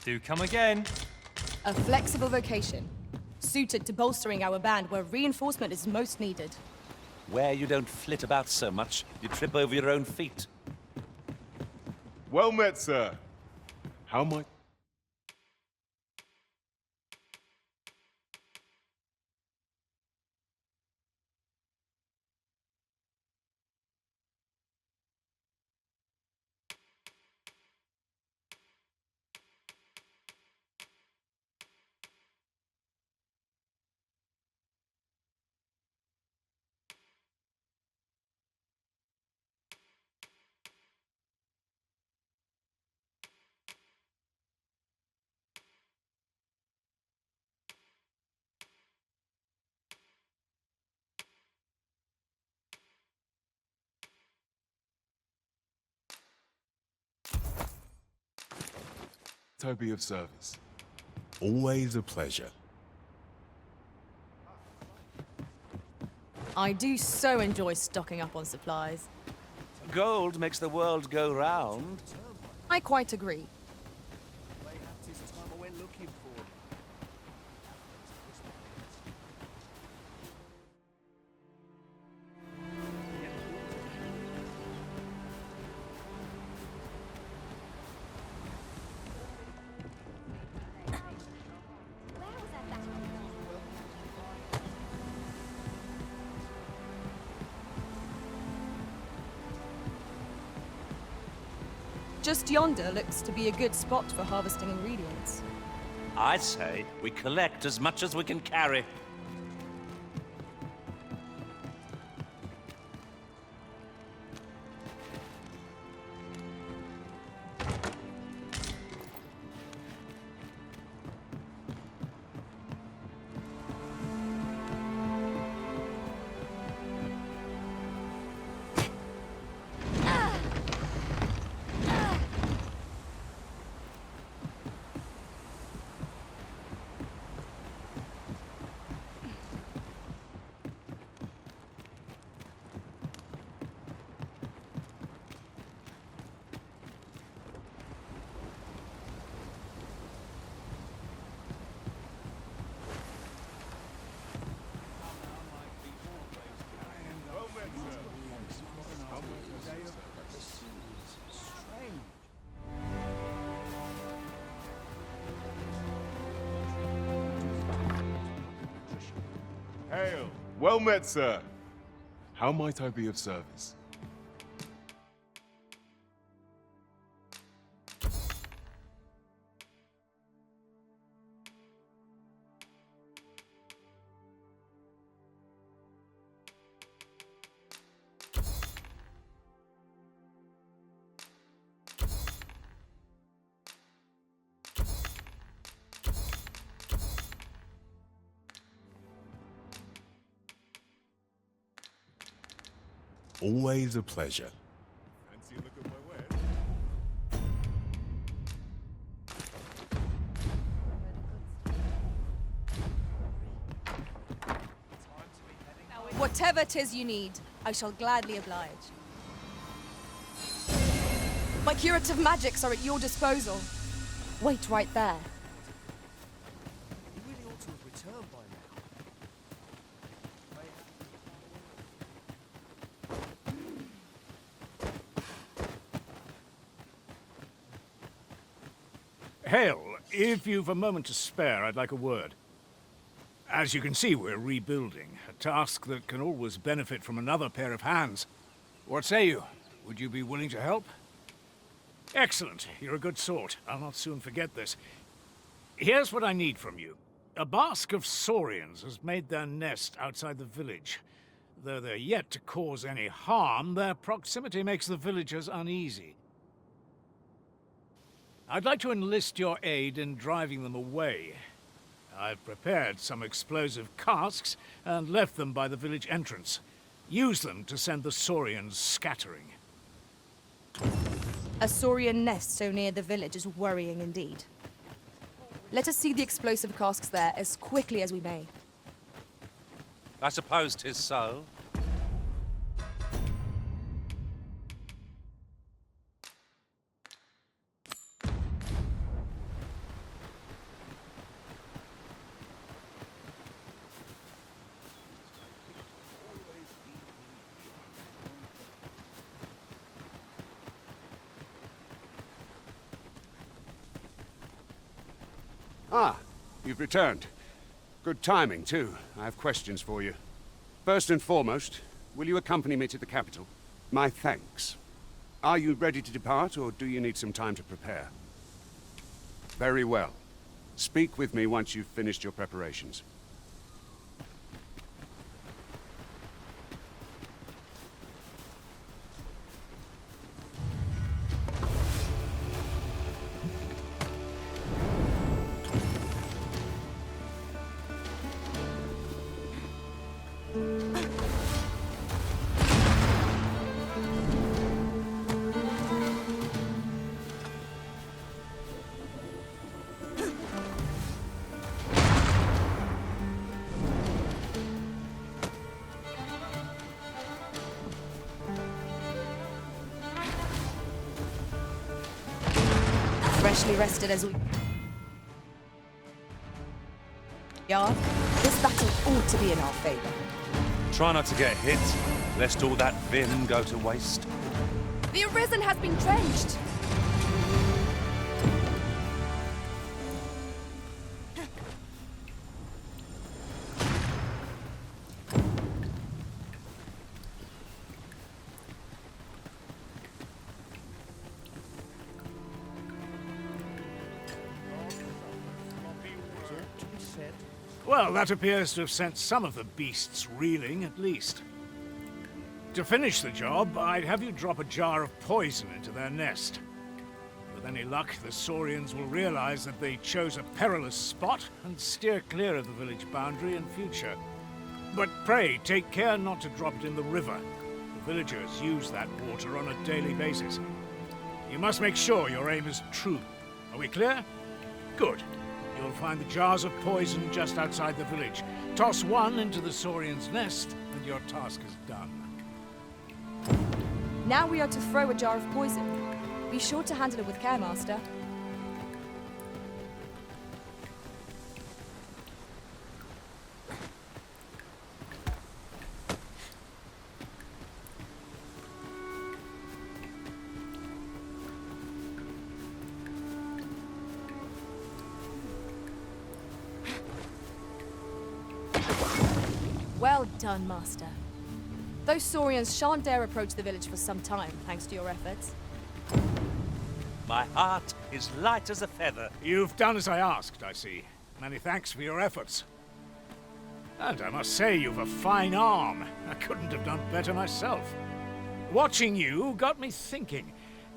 Do come again. A flexible vocation, suited to bolstering our band where reinforcement is most needed. Where you don't flit about so much, you trip over your own feet. Well met, sir. How much? might I be of service? Always a pleasure. I do so enjoy stocking up on supplies. Gold makes the world go round. I quite agree. Just yonder looks to be a good spot for harvesting ingredients. I say we collect as much as we can carry. Hail! Well met, sir. How might I be of service? Always a pleasure. Fancy a look at my wares? Whatever 'tis you need, I shall gladly oblige. My curative magics are at your disposal. Wait right there. He really ought to have returned by now. Hail, if you've a moment to spare, I'd like a word. As you can see, we're rebuilding, a task that can always benefit from another pair of hands. What say you? Would you be willing to help? Excellent, you're a good sort. I'll not soon forget this. Here's what I need from you. A bask of saurians has made their nest outside the village. Though they're yet to cause any harm, their proximity makes the villagers uneasy. I'd like to enlist your aid in driving them away. I've prepared some explosive casks and left them by the village entrance. Use them to send the saurians scattering. A saurian nest so near the village is worrying indeed. Let us see the explosive casks there as quickly as we may. I suppose 'tis so. Ah, you've returned. Good timing, too. I have questions for you. First and foremost, will you accompany me to the capital? My thanks. Are you ready to depart, or do you need some time to prepare? Very well. Speak with me once you've finished your preparations. especially rested as we are, this battle ought to be in our favor. Try not to get hit, lest all that vim go to waste. The Arisen has been drenched! Well, that appears to have sent some of the beasts reeling, at least. To finish the job, I'd have you drop a jar of poison into their nest. With any luck, the Saurians will realize that they chose a perilous spot and steer clear of the village boundary in future. But pray, take care not to drop it in the river. The villagers use that water on a daily basis. You must make sure your aim is true. Are we clear? Good. You'll find the jars of poison just outside the village. Toss one into the Saurian's nest, and your task is done. Now we are to throw a jar of poison. Be sure to handle it with care, Master. Well done, Master. Those Saurians shan't dare approach the village for some time, thanks to your efforts. My heart is light as a feather. You've done as I asked, I see. Many thanks for your efforts. And I must say, you've a fine arm. I couldn't have done better myself. Watching you got me thinking.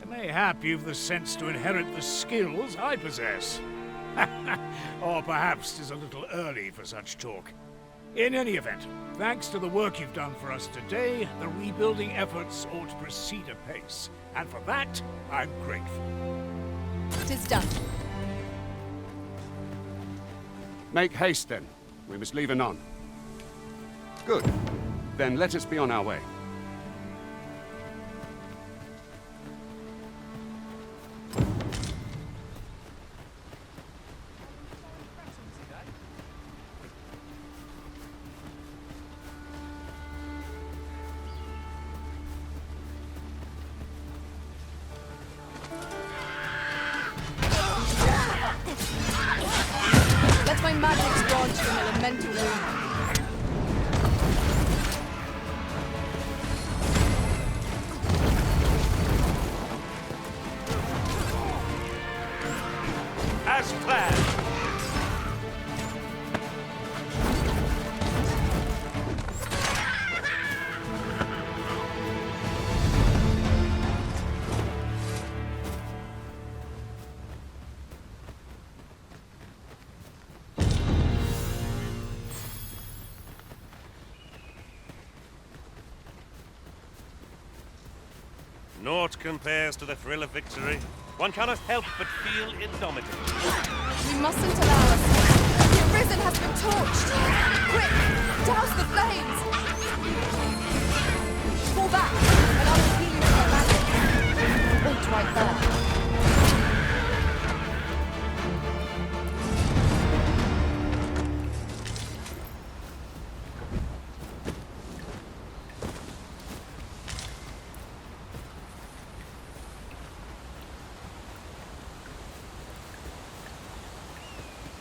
Mayhap you've the sense to inherit the skills I possess. Or perhaps 'tis a little early for such talk. In any event, thanks to the work you've done for us today, the rebuilding efforts ought to proceed apace. And for that, I'm grateful. 'Tis done. Make haste, then. We must leave anon. Good. Then let us be on our way. Let my magic launch from elemental room. As planned. Naught compares to the thrill of victory. One cannot help but feel indomitable. We mustn't allow us. The Arisen has been torched. Quick, douse the flames. Fall back, and I will heal you with my magic. Wait right there.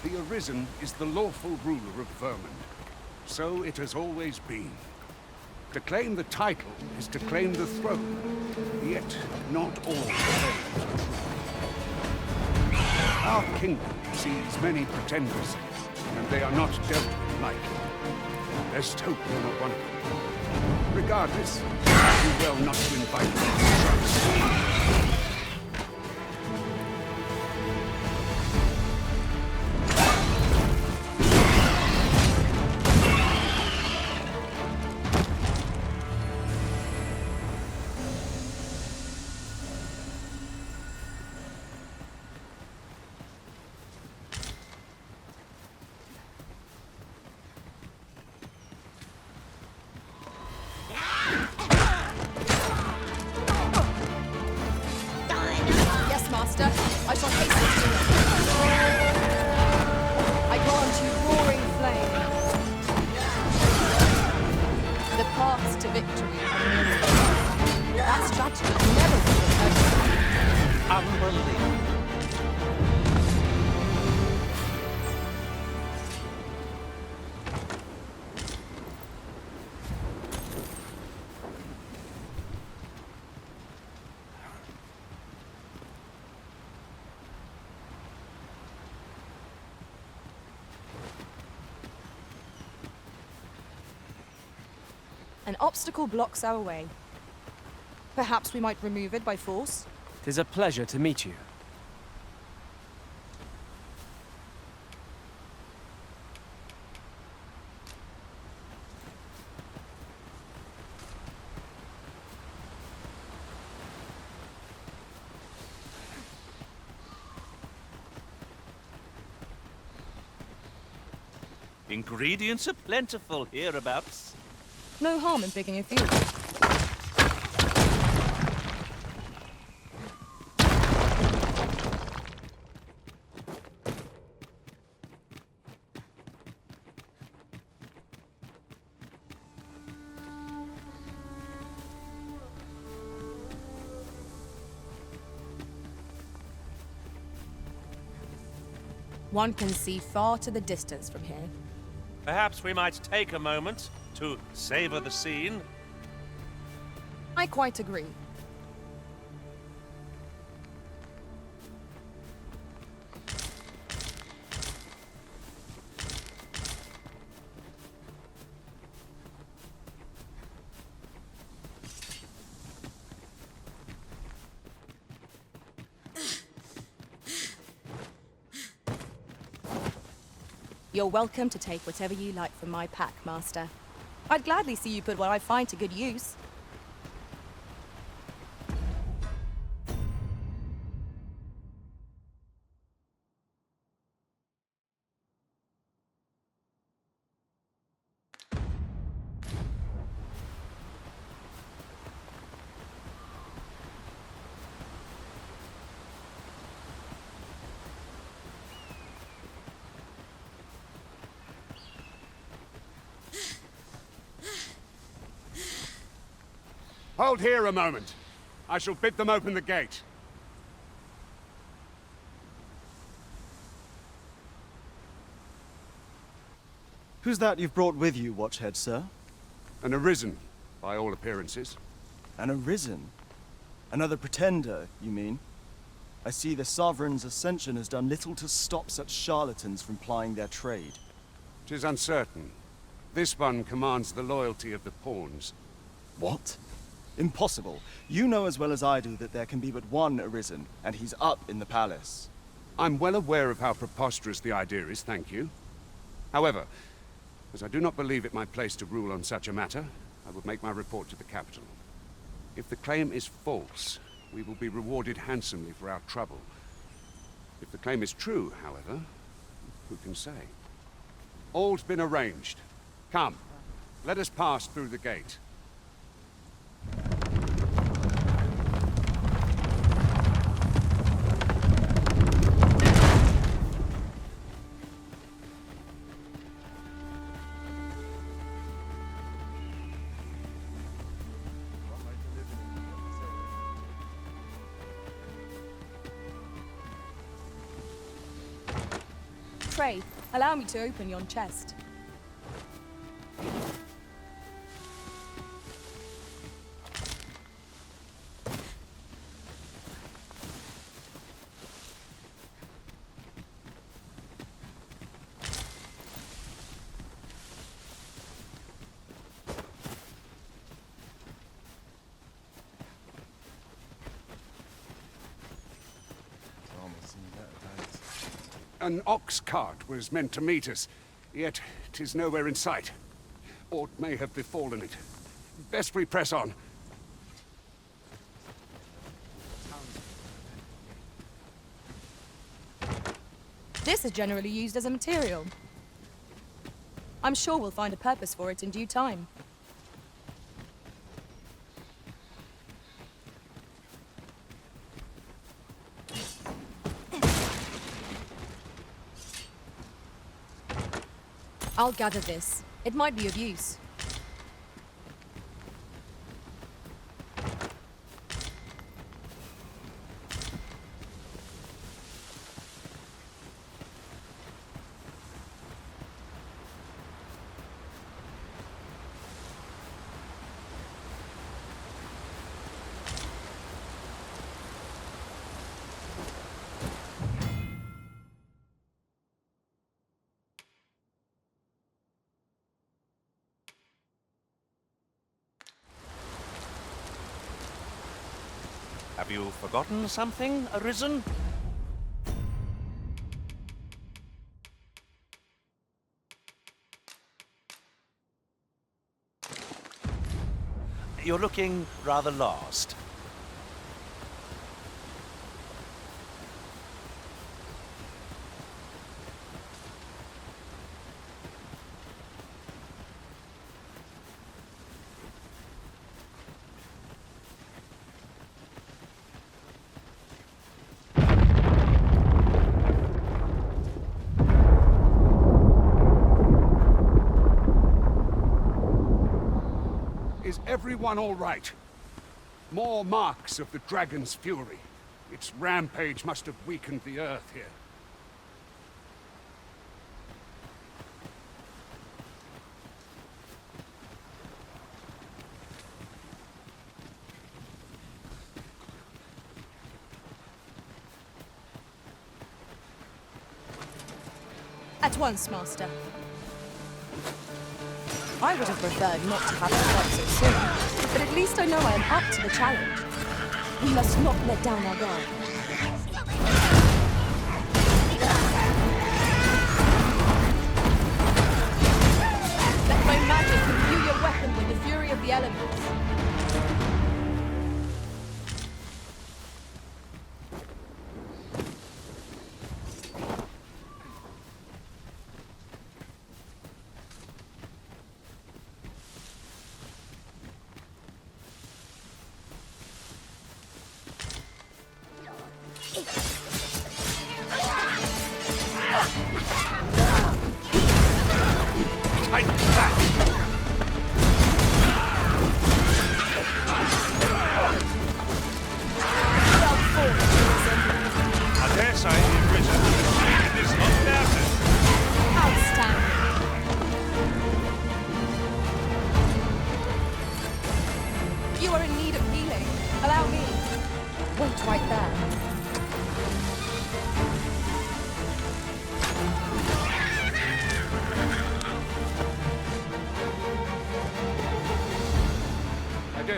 The Arisen is the lawful ruler of Vermund. So it has always been. To claim the title is to claim the throne, yet not all claims are true. Our kingdom sees many pretenders, and they are not dealt with lightly. Best hope you're not one of them. Regardless, do well not to invite me to trust. An obstacle blocks our way. Perhaps we might remove it by force? 'Tis a pleasure to meet you. Ingredients are plentiful hereabouts. No harm in picking a few. One can see far to the distance from here. Perhaps we might take a moment to savor the scene. I quite agree. You're welcome to take whatever you like from my pack, Master. I'd gladly see you put what I find to good use. Hold here a moment. I shall bid them open the gate. Who's that you've brought with you, Watchhead, sir? An Arisen, by all appearances. An Arisen? Another pretender, you mean? I see the Sovereign's ascension has done little to stop such charlatans from plying their trade. 'Tis uncertain. This one commands the loyalty of the pawns. What? Impossible. You know as well as I do that there can be but one Arisen, and he's up in the palace. I'm well aware of how preposterous the idea is, thank you. However, as I do not believe it my place to rule on such a matter, I will make my report to the capital. If the claim is false, we will be rewarded handsomely for our trouble. If the claim is true, however, who can say? All's been arranged. Come, let us pass through the gate. Pray, allow me to open yon chest. An ox cart was meant to meet us, yet 'tis nowhere in sight. Aught may have befallen it. Best we press on. This is generally used as a material. I'm sure we'll find a purpose for it in due time. I'll gather this. It might be of use. Have you forgotten something, Arisen? You're looking rather lost. Is everyone all right? More marks of the dragon's fury. Its rampage must have weakened the earth here. At once, Master. I would have preferred not to have it quite so soon, but at least I know I am up to the challenge. We must not let down our guard. Let my magic imbue your weapon with the fury of the elements.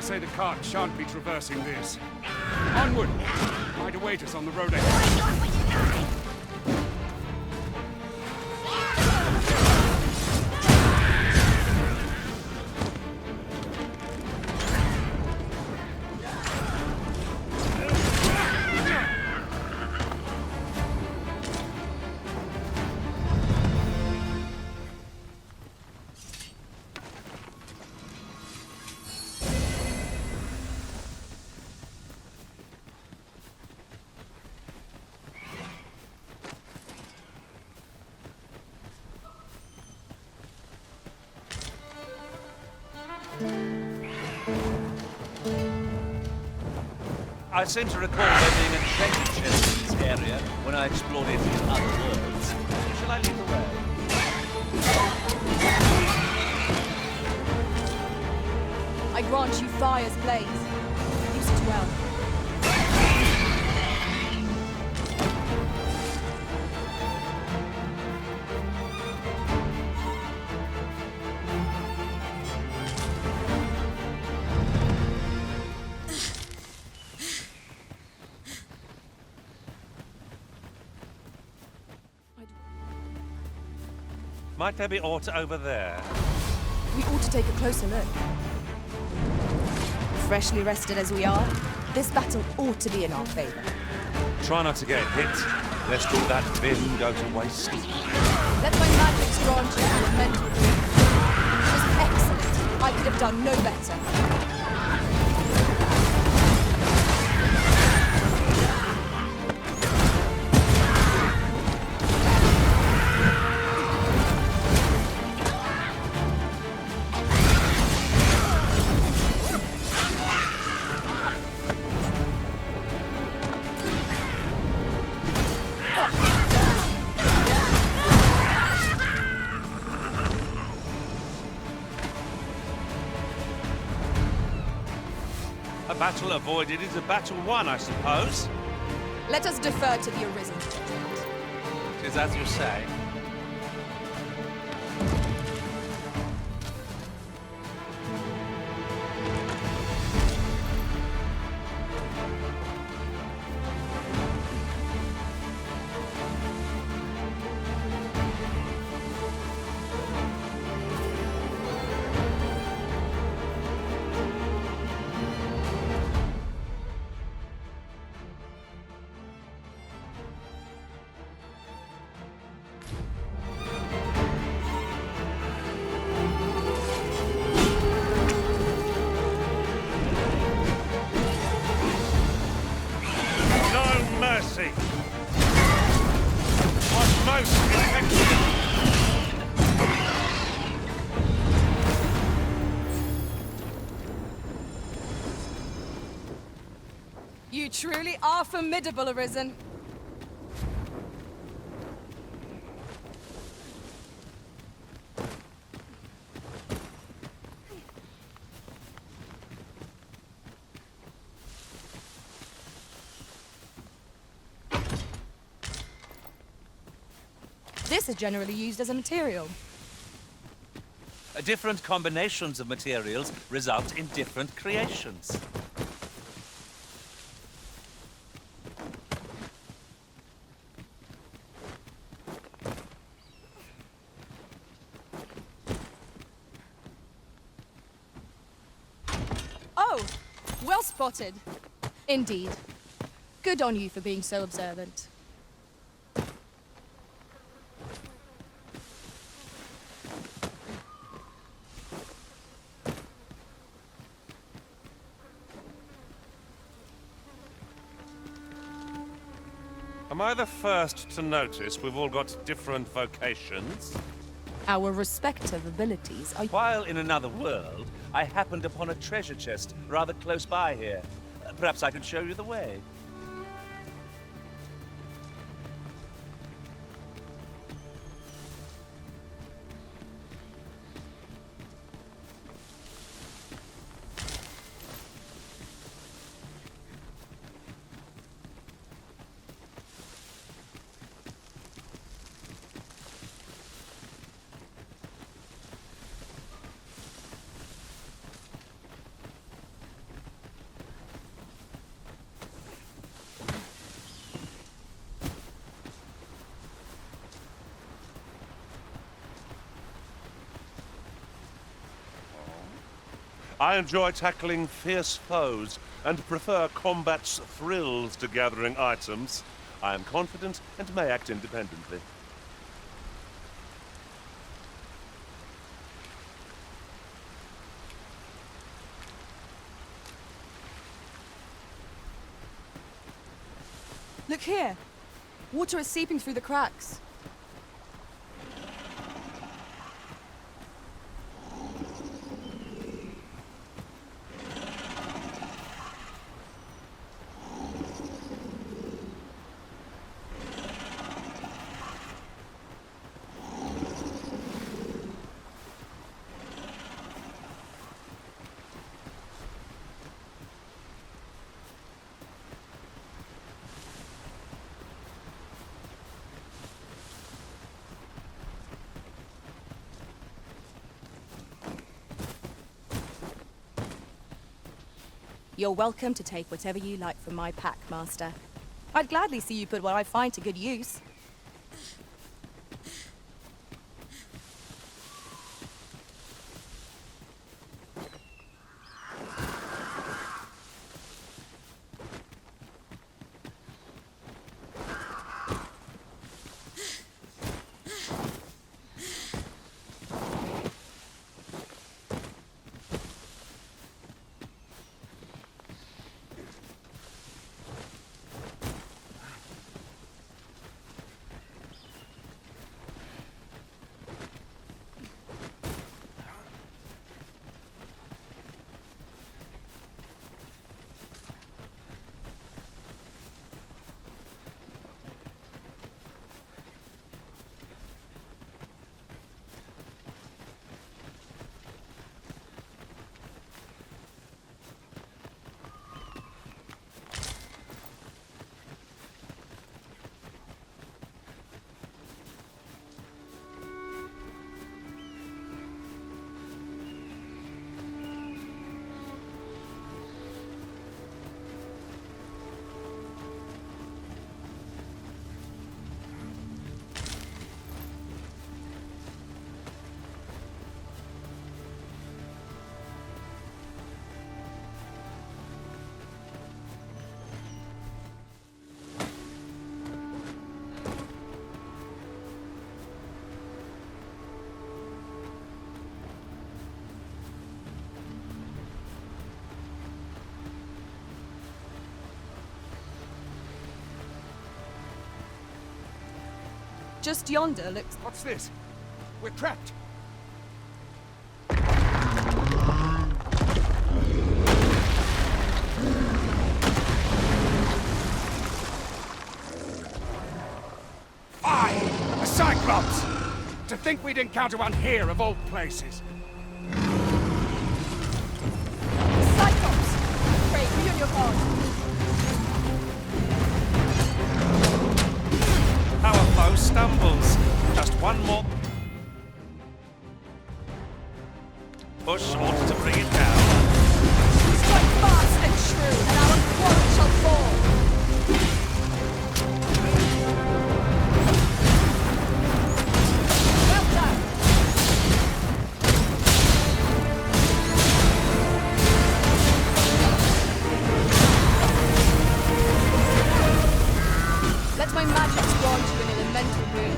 Say the cart shan't be traversing this. Onward! Might await us on the road ahead. I seem to recall there being a treasure chest in this area when I explored it in other worlds. Shall I lead the way? I grant you fire's blaze. Use it well. Might there be aught over there? We ought to take a closer look. Freshly rested as we are, this battle ought to be in our favor. Try not to get hit, lest all that vim go to waste. Let my magic grant you elemental. It was excellent. I could have done no better. A battle avoided is a battle won, I suppose. Let us defer to the Arisen. 'Tis as you say. truly are formidable, Arisen. This is generally used as a material. Different combinations of materials result in different creations. Oh, well spotted. Indeed. Good on you for being so observant. Am I the first to notice we've all got different vocations? Our respective abilities are... While in another world, I happened upon a treasure chest rather close by here. Perhaps I could show you the way. I enjoy tackling fierce foes and prefer combat's thrills to gathering items. I am confident and may act independently. Look here. Water is seeping through the cracks. You're welcome to take whatever you like from my pack, Master. I'd gladly see you put what I find to good use. Just yonder looks... What's this? We're trapped. think we'd encounter one here, of all places? Cyclops! Pray, be on your guard. Our foe stumbles. Just one more push ought to bring it down. Strike fast and true, and our quarry shall fall. Well done. Let my magic grant you an elemental boon.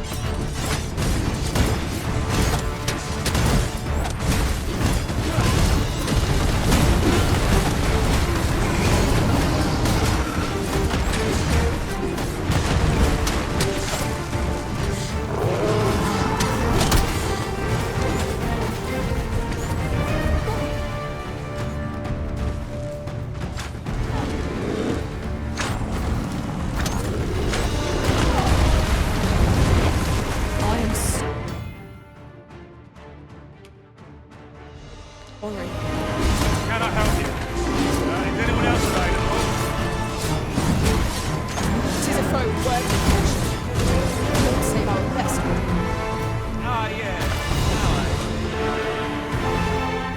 Can I help you? Is anyone else available? Tis a foe worthy of caution. Don't save our best one. Ah, yes.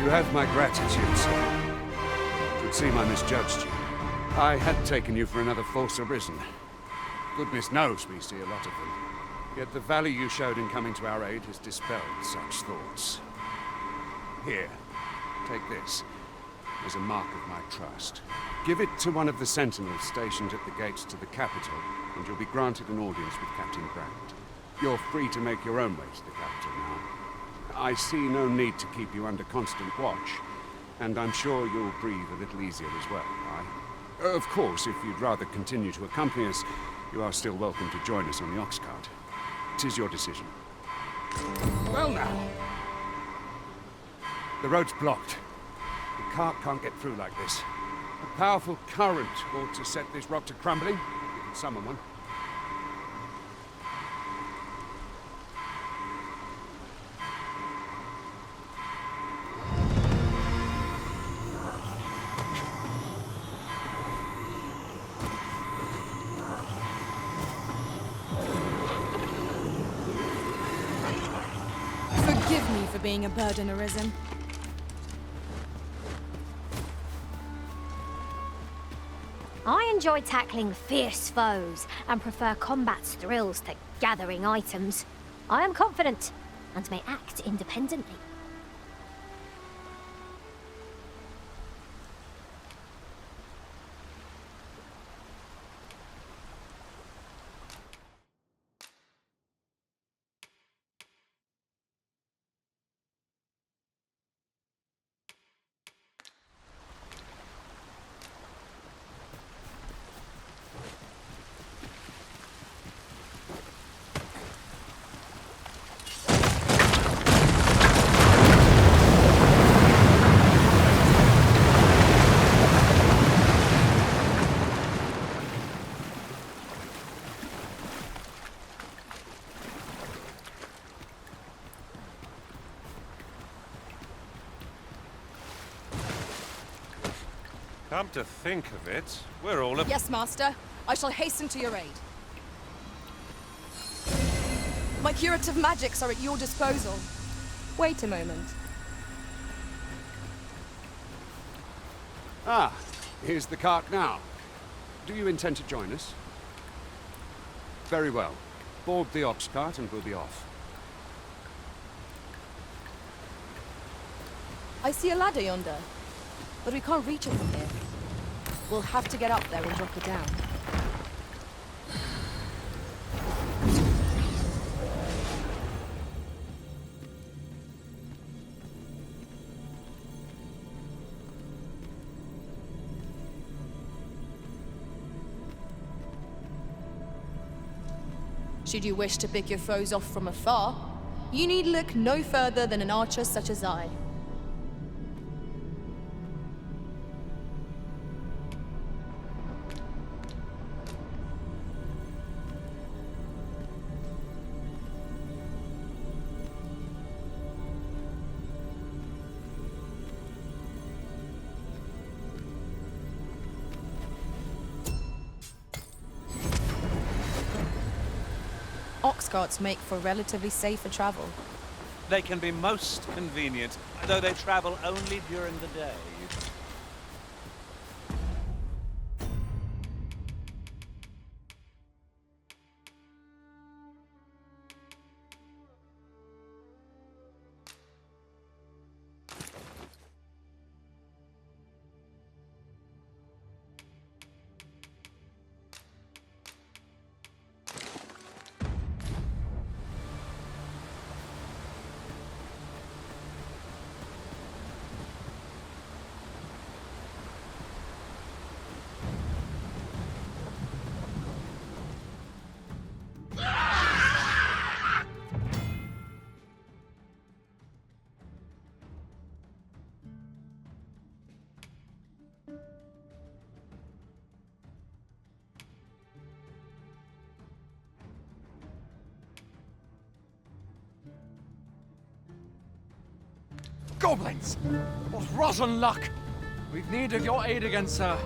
You have my gratitude, sir. It would seem I misjudged you. I had taken you for another false Arisen. Goodness knows we see a lot of them. Yet the value you showed in coming to our aid has dispelled such thoughts. Here, take this as a mark of my trust. Give it to one of the sentinels stationed at the gates to the capital, and you'll be granted an audience with Captain Brand. You're free to make your own way to the capital now. I see no need to keep you under constant watch, and I'm sure you'll breathe a little easier as well, aye? Of course, if you'd rather continue to accompany us, you are still welcome to join us on the ox cart. 'Tis your decision. Well now. The road's blocked. The cart can't get through like this. A powerful current ought to set this rock to crumbling. We can summon one. Forgive me for being a burden, Arisen. I enjoy tackling fierce foes and prefer combat's thrills to gathering items. I am confident and may act independently. Come to think of it, we're all a... Yes, Master. I shall hasten to your aid. My curative magics are at your disposal. Wait a moment. Ah, here's the cart now. Do you intend to join us? Very well. Board the ox cart and we'll be off. I see a ladder yonder, but we can't reach it from here. We'll have to get up there and drop it down. Should you wish to pick your foes off from afar, you need look no further than an archer such as I. carts make for relatively safer travel. They can be most convenient, though they travel only during the day. Goblins! What rotten luck! We've need of your aid again, sir.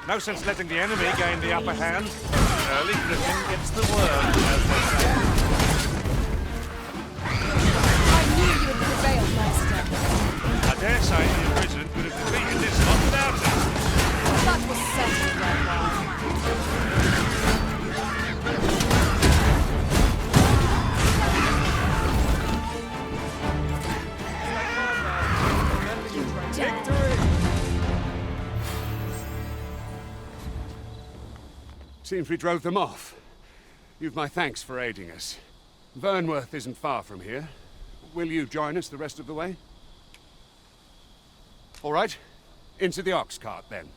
No sense letting the enemy gain the upper hand. Early Griffin gets the worm, as they say. I knew you would prevail, Master. I dare say the Arisen could have defeated this lot without us. That was certainly worthwhile. Seems we drove them off. You've my thanks for aiding us. Vernworth isn't far from here. Will you join us the rest of the way? All right. Into the ox cart, then.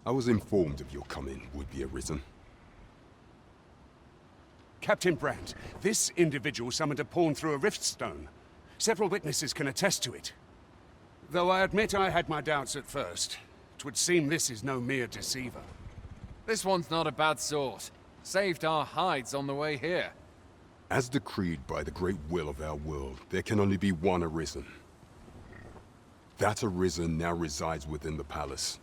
I was informed of your coming, would-be Arisen. Captain Brandt, this individual summoned a pawn through a rift stone. Several witnesses can attest to it. Though I admit I had my doubts at first. 'Twould seem this is no mere deceiver. This one's not a bad sort. Saved our hides on the way here. As decreed by the great will of our world, there can only be one Arisen. That Arisen now resides within the palace.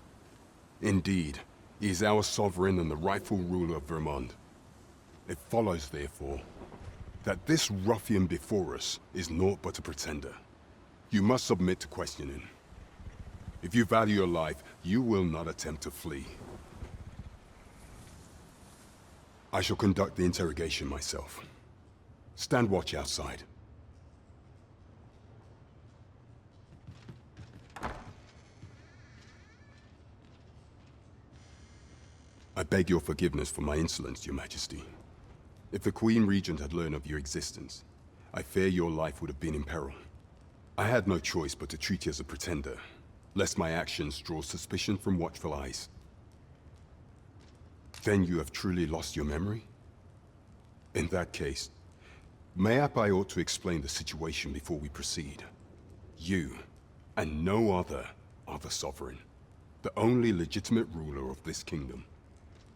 Indeed, he is our sovereign and the rightful ruler of Vermund. It follows, therefore, that this ruffian before us is naught but a pretender. You must submit to questioning. If you value your life, you will not attempt to flee. I shall conduct the interrogation myself. Stand watch outside. I beg your forgiveness for my insolence, Your Majesty. If the Queen Regent had learned of your existence, I fear your life would have been in peril. I had no choice but to treat you as a pretender, lest my actions draw suspicion from watchful eyes. Then you have truly lost your memory? In that case, mayhap I ought to explain the situation before we proceed. You, and no other, are the sovereign, the only legitimate ruler of this kingdom.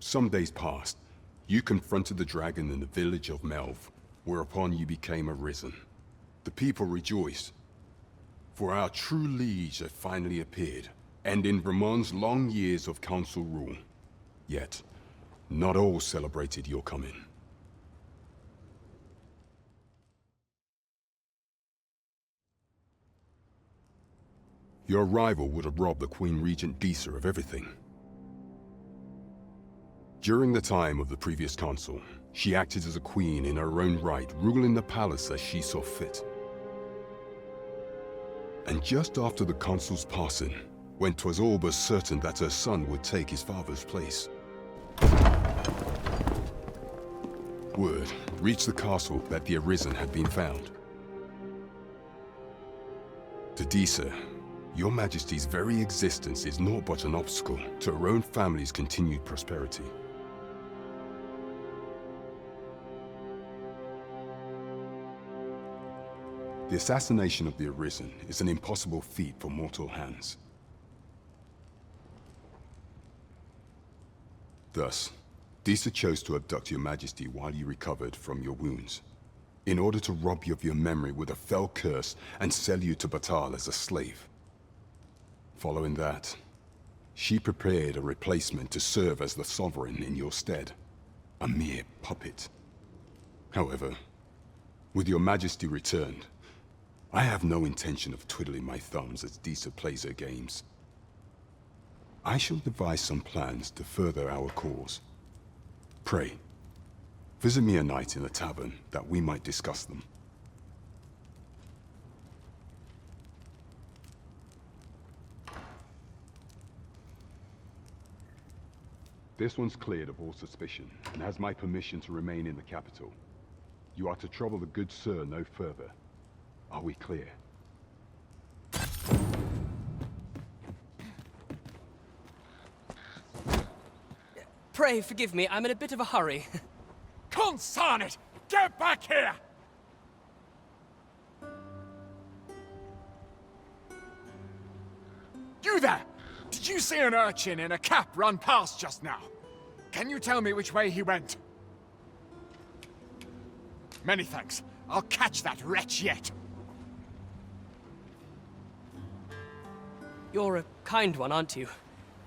Some days past, you confronted the dragon in the village of Melv, whereupon you became Arisen. The people rejoiced, for our true liege had finally appeared, and in Vermund's long years of council rule. Yet, not all celebrated your coming. Your arrival would have robbed the Queen Regent Disa of everything. During the time of the previous consul, she acted as a queen in her own right, ruling the palace as she saw fit. And just after the consul's passing, when 'twas all but certain that her son would take his father's place, word reached the castle that the Arisen had been found. To Disa, your Majesty's very existence is naught but an obstacle to her own family's continued prosperity. The assassination of the Arisen is an impossible feat for mortal hands. Thus, Disa chose to abduct your Majesty while you recovered from your wounds, in order to rob you of your memory with a fell curse and sell you to Batal as a slave. Following that, she prepared a replacement to serve as the sovereign in your stead, a mere puppet. However, with your Majesty returned, I have no intention of twiddling my thumbs as Disa plays her games. I shall devise some plans to further our cause. Pray, visit me a night in the tavern that we might discuss them. This one's cleared of all suspicion and has my permission to remain in the capital. You are to trouble the good sir no further. Are we clear? Pray forgive me, I'm in a bit of a hurry. Consign it! Get back here! You there! Did you see an urchin in a cap run past just now? Can you tell me which way he went? Many thanks. I'll catch that wretch yet. You're a kind one, aren't you?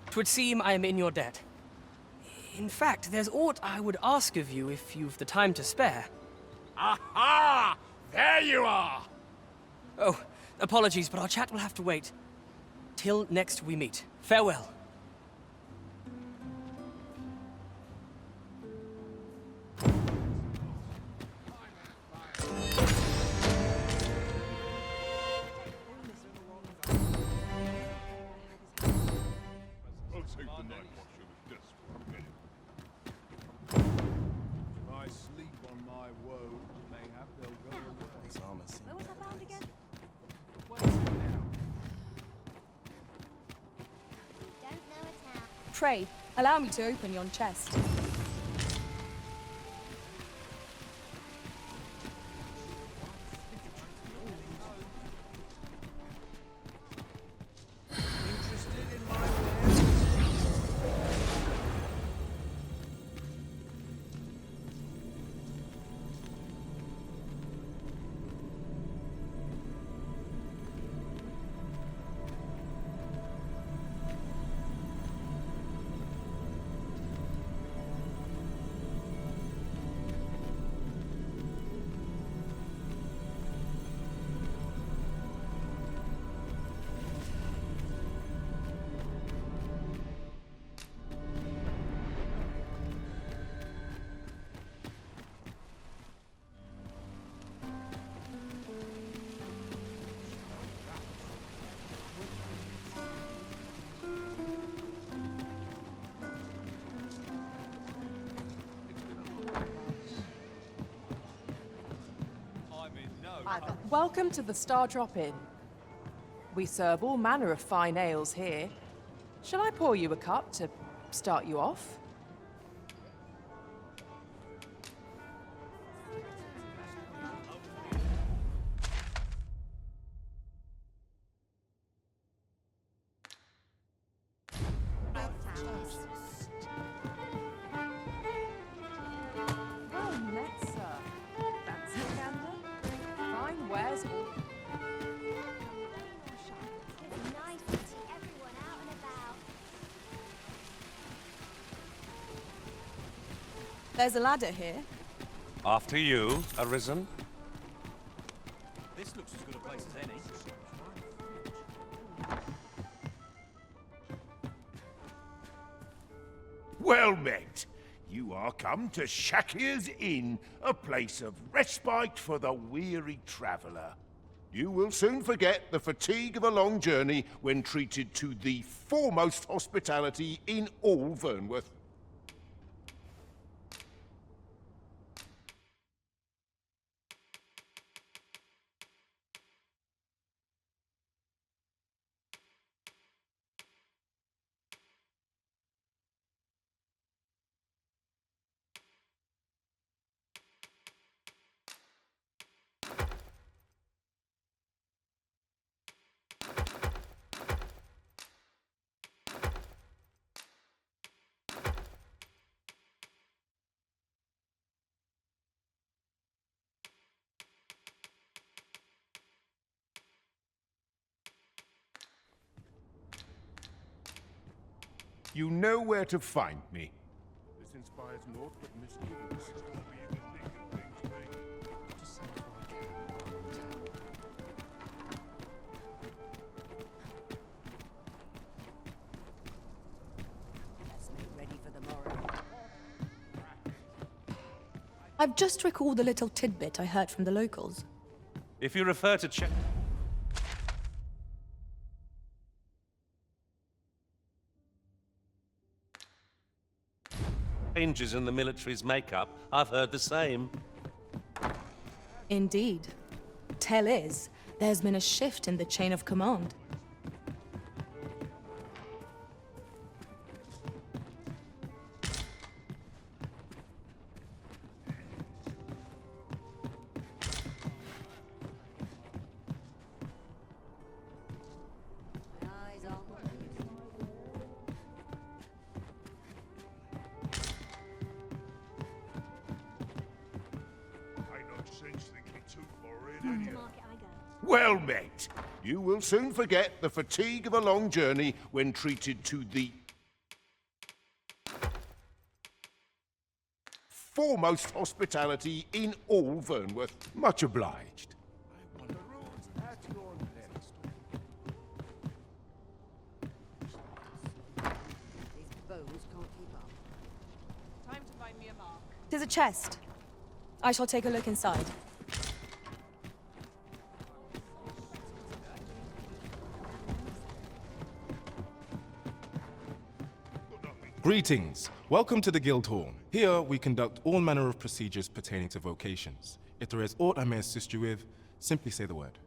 'Twould seem I am in your debt. In fact, there's aught I would ask of you if you've the time to spare. Aha! There you are! Oh, apologies, but our chat will have to wait. Till next we meet. Farewell. Pray, allow me to open yon chest. Welcome to the Star Drop Inn. We serve all manner of fine ales here. Shall I pour you a cup to start you off? Well met, sir. Fancy a gander? Fine wares all. There's a ladder here. After you, Arisen. This looks as good a place as any. Well met. You are come to Shakir's Inn, a place of respite for the weary traveller. You will soon forget the fatigue of a long journey when treated to the foremost hospitality in all Vernworth. You know where to find me. This inspires naught but misgivings. I've just recalled a little tidbit I heard from the locals. If you refer to changes in the military's makeup, I've heard the same. Indeed. Tell is, there's been a shift in the chain of command. Well met. You will soon forget the fatigue of a long journey when treated to the foremost hospitality in all Vernworth. Much obliged. Time to find me a mark. There's a chest. I shall take a look inside. Greetings. Welcome to the Guild Hall. Here, we conduct all manner of procedures pertaining to vocations. If there is aught I may assist you with, simply say the word.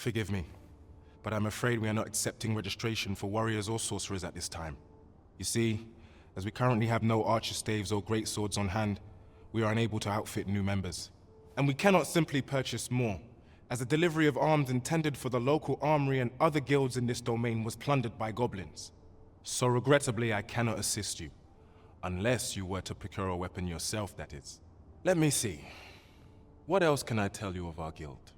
Forgive me, but I'm afraid we are not accepting registration for warriors or sorcerers at this time. You see, as we currently have no archer staves or greatswords on hand, we are unable to outfit new members. And we cannot simply purchase more, as the delivery of arms intended for the local armory and other guilds in this domain was plundered by goblins. So regrettably, I cannot assist you. Unless you were to procure a weapon yourself, that is. Let me see. What else can I tell you of our guild?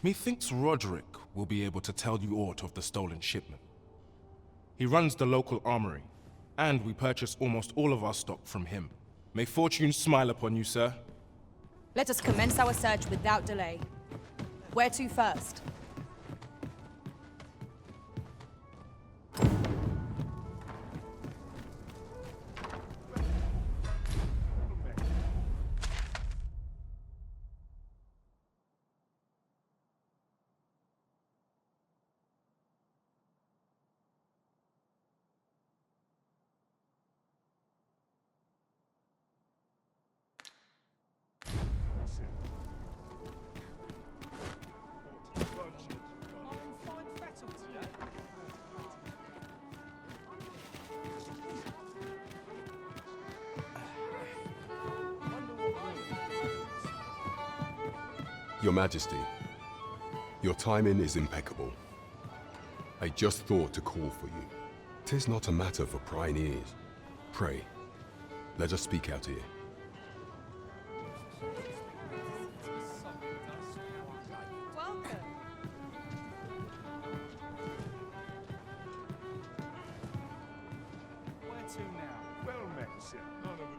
Methinks Roderick will be able to tell you aught of the stolen shipment. He runs the local armory, and we purchase almost all of our stock from him. May fortune smile upon you, sir. Let us commence our search without delay. Where to first? Your Majesty, your timing is impeccable. I just thought to call for you. 'Tis not a matter for prying ears. Pray, let us speak out here.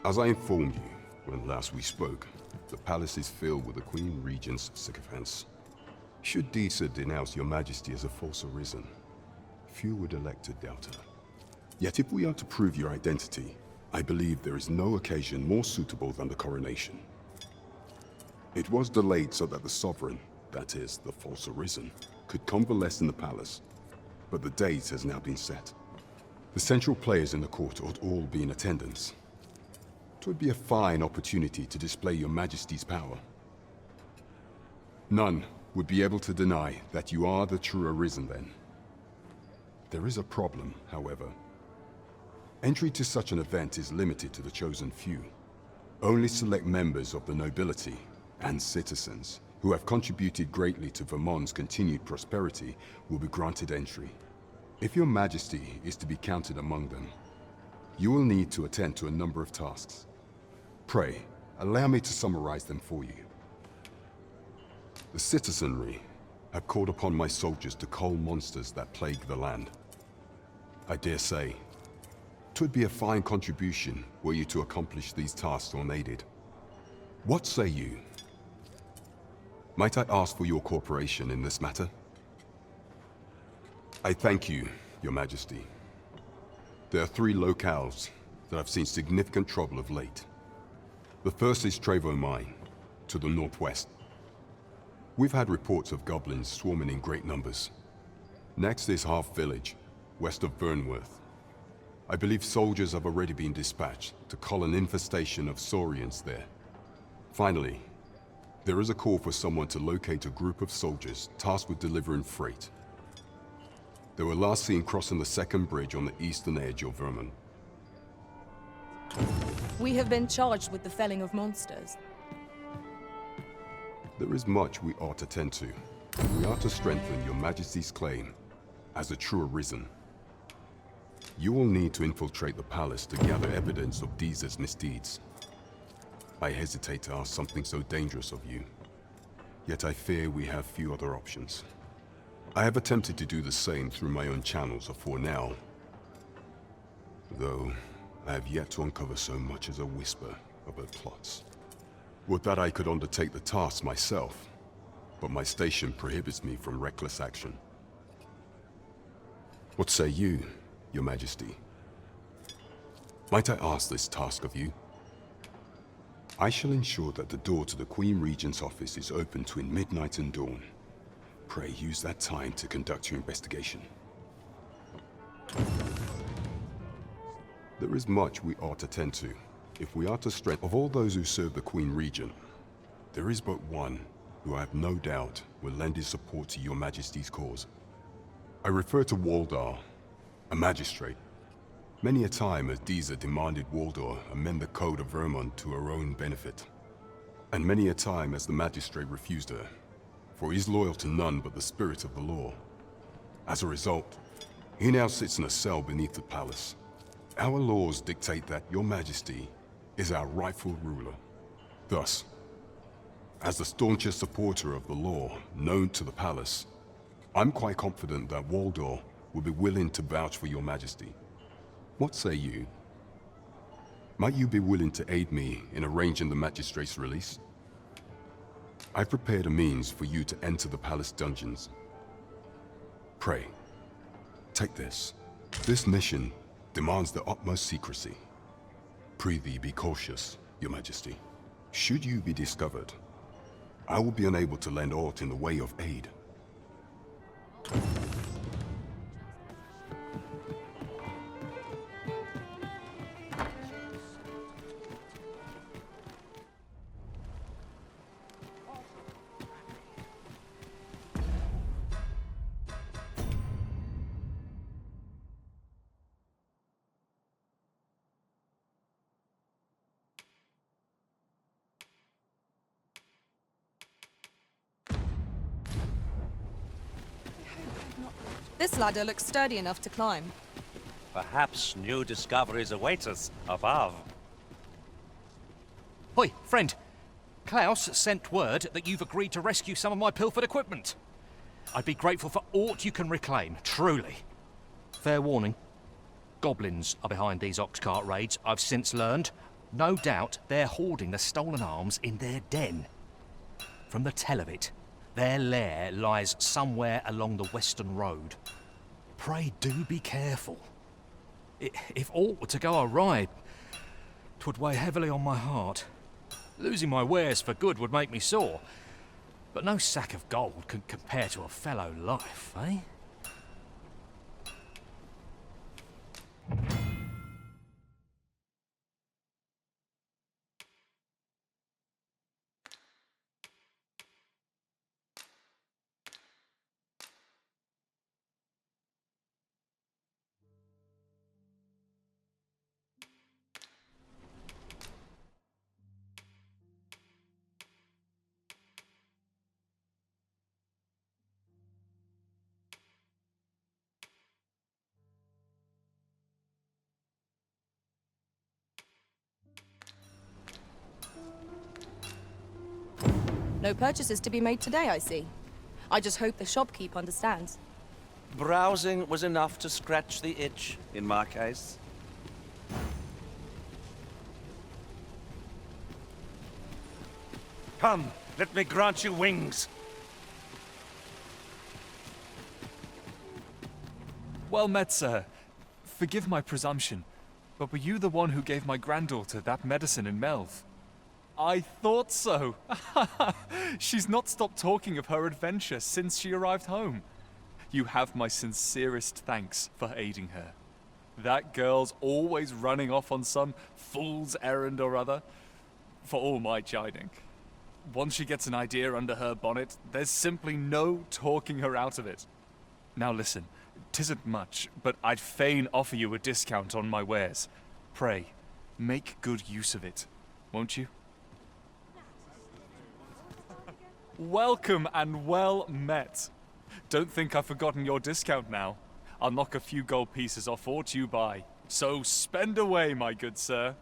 As I informed you when last we spoke, the palace is filled with the Queen Regent's sycophants. Should Disa denounce your Majesty as a false Arisen, few would elect to doubt her. Yet if we are to prove your identity, I believe there is no occasion more suitable than the coronation. It was delayed so that the sovereign, that is, the false Arisen, could convalesce in the palace, but the date has now been set. The central players in the court ought all be in attendance. It would be a fine opportunity to display your Majesty's power. None would be able to deny that you are the true Arisen then. There is a problem, however. Entry to such an event is limited to the chosen few. Only select members of the nobility and citizens who have contributed greatly to Vermund's continued prosperity will be granted entry. If your Majesty is to be counted among them, you will need to attend to a number of tasks. Pray, allow me to summarize them for you. The citizenry have called upon my soldiers to cull monsters that plague the land. I dare say, 'twould be a fine contribution were you to accomplish these tasks unaided. What say you? Might I ask for your cooperation in this matter? I thank you, Your Majesty. There are 3 locales that have seen significant trouble of late. The first is Trevo Mine, to the northwest. We've had reports of goblins swarming in great numbers. Next is Half Village, west of Burnworth. I believe soldiers have already been dispatched to cull an infestation of saurians there. Finally, there is a call for someone to locate a group of soldiers tasked with delivering freight. They were last seen crossing the second bridge on the eastern edge of Vermund. We have been charged with the felling of monsters. There is much we ought to tend to. We are to strengthen your Majesty's claim as a true Arisen. You will need to infiltrate the palace to gather evidence of Disa's misdeeds. I hesitate to ask something so dangerous of you, yet I fear we have few other options. I have attempted to do the same through my own channels afore now, though I have yet to uncover so much as a whisper of her plots. Would that I could undertake the task myself, but my station prohibits me from reckless action. What say you, Your Majesty? Might I ask this task of you? I shall ensure that the door to the Queen Regent's office is open between midnight and dawn. Pray use that time to conduct your investigation. There is much we ought to tend to. If we are to strengthen of all those who serve the Queen Regent, there is but one who I have no doubt will lend his support to your Majesty's cause. I refer to Waldar, a magistrate. Many a time has Disa demanded Waldar amend the code of Vermund to her own benefit. And many a time has the magistrate refused her, for he is loyal to none but the spirit of the law. As a result, he now sits in a cell beneath the palace. Our laws dictate that your Majesty is our rightful ruler. Thus, as the staunchest supporter of the law known to the palace, I'm quite confident that Waldor will be willing to vouch for your Majesty. What say you? Might you be willing to aid me in arranging the magistrate's release? I've prepared a means for you to enter the palace dungeons. Pray, take this. This mission demands the utmost secrecy. Prithee be cautious, your Majesty. Should you be discovered, I will be unable to lend aught in the way of aid. This ladder looks sturdy enough to climb. Perhaps new discoveries await us above. Hoi, friend. Klaus sent word that you've agreed to rescue some of my pilfered equipment. I'd be grateful for aught you can reclaim, truly. Fair warning. Goblins are behind these ox cart raids, I've since learned. No doubt they're hoarding the stolen arms in their den. From the tell of it, their lair lies somewhere along the Western Road. Pray do be careful. If aught were to go awry, 'twould weigh heavily on my heart. Losing my wares for good would make me sore, but no sack of gold can compare to a fellow life, eh? No purchases to be made today, I see. I just hope the shopkeep understands. Browsing was enough to scratch the itch, in my case. Come, let me grant you wings. Well met, sir. Forgive my presumption, but were you the one who gave my granddaughter that medicine in Melv? I thought so. She's not stopped talking of her adventure since she arrived home. You have my sincerest thanks for aiding her. That girl's always running off on some fool's errand or other, for all my chiding. Once she gets an idea under her bonnet, there's simply no talking her out of it. Now listen, 'tisn't much, but I'd fain offer you a discount on my wares. Pray, make good use of it, won't you? Welcome and well met. Don't think I've forgotten your discount now. I'll knock a few gold pieces off aught you buy. So spend away, my good sir.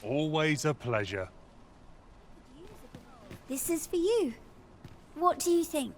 Always a pleasure. This is for you. What do you think?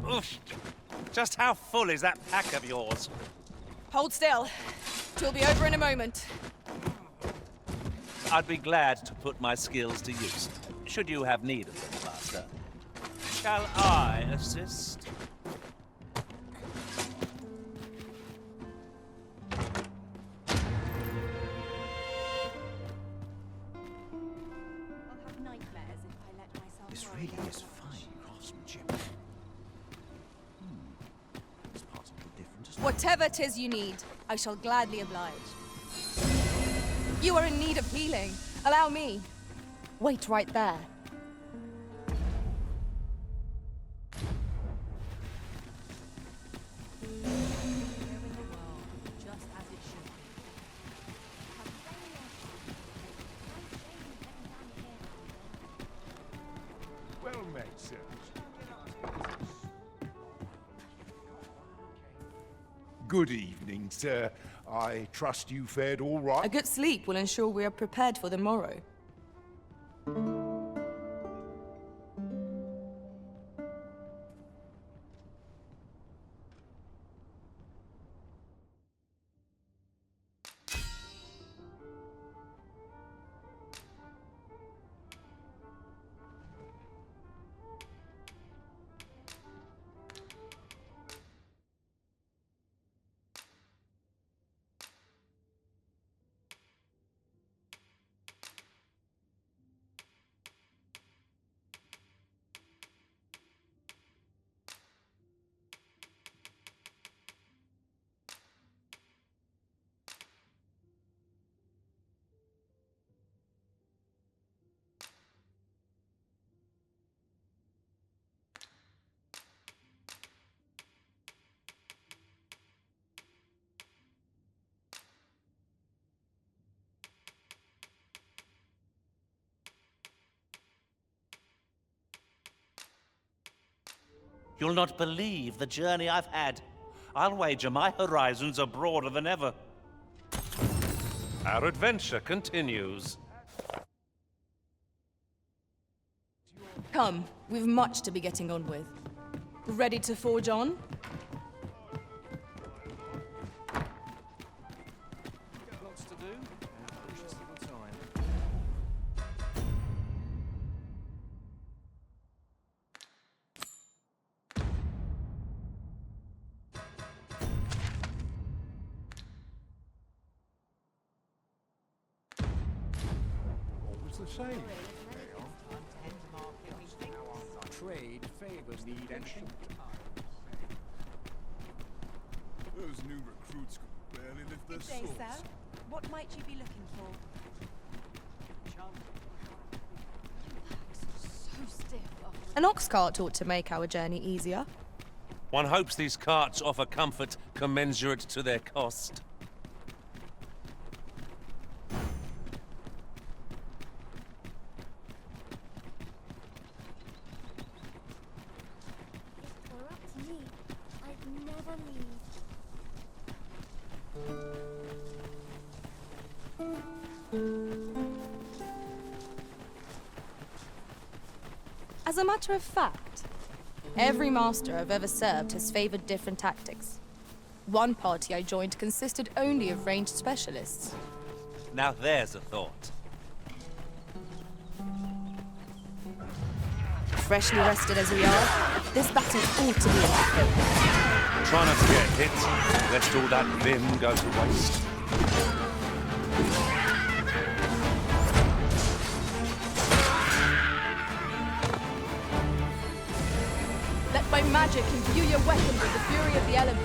Oof. Just how full is that pack of yours? Hold still. It'll be over in a moment. I'd be glad to put my skills to use, should you have need of them, Master. Shall I assist? This really is fine craftsmanship. This part's a little different as well. Whatever 'tis you need, I shall gladly oblige. You are in need of healing. Allow me. Wait right there. Well met, sir. Good evening, sir. I trust you fared all right? A good sleep will ensure we are prepared for the morrow. You'll not believe the journey I've had. I'll wager my horizons are broader than ever. Our adventure continues. Come, we've much to be getting on with. Ready to forge on? Lots to do, and precious little time. Always the same. Trade favors the ancient. Those new recruits could barely lift their Good day, swords. sir. What might you be looking for? So stiff. An ox cart ought to make our journey easier. One hopes these carts offer comfort commensurate to their cost. If it were up to me, I'd never leave. As a matter of fact, every master I've ever served has favored different tactics. One party I joined consisted only of ranged specialists. Now there's a thought. Freshly rested as we are, this battle ought to be epic. Try not to get hit, lest all that vim go to waste. by magic, imbue your weapon with the fury of the elements.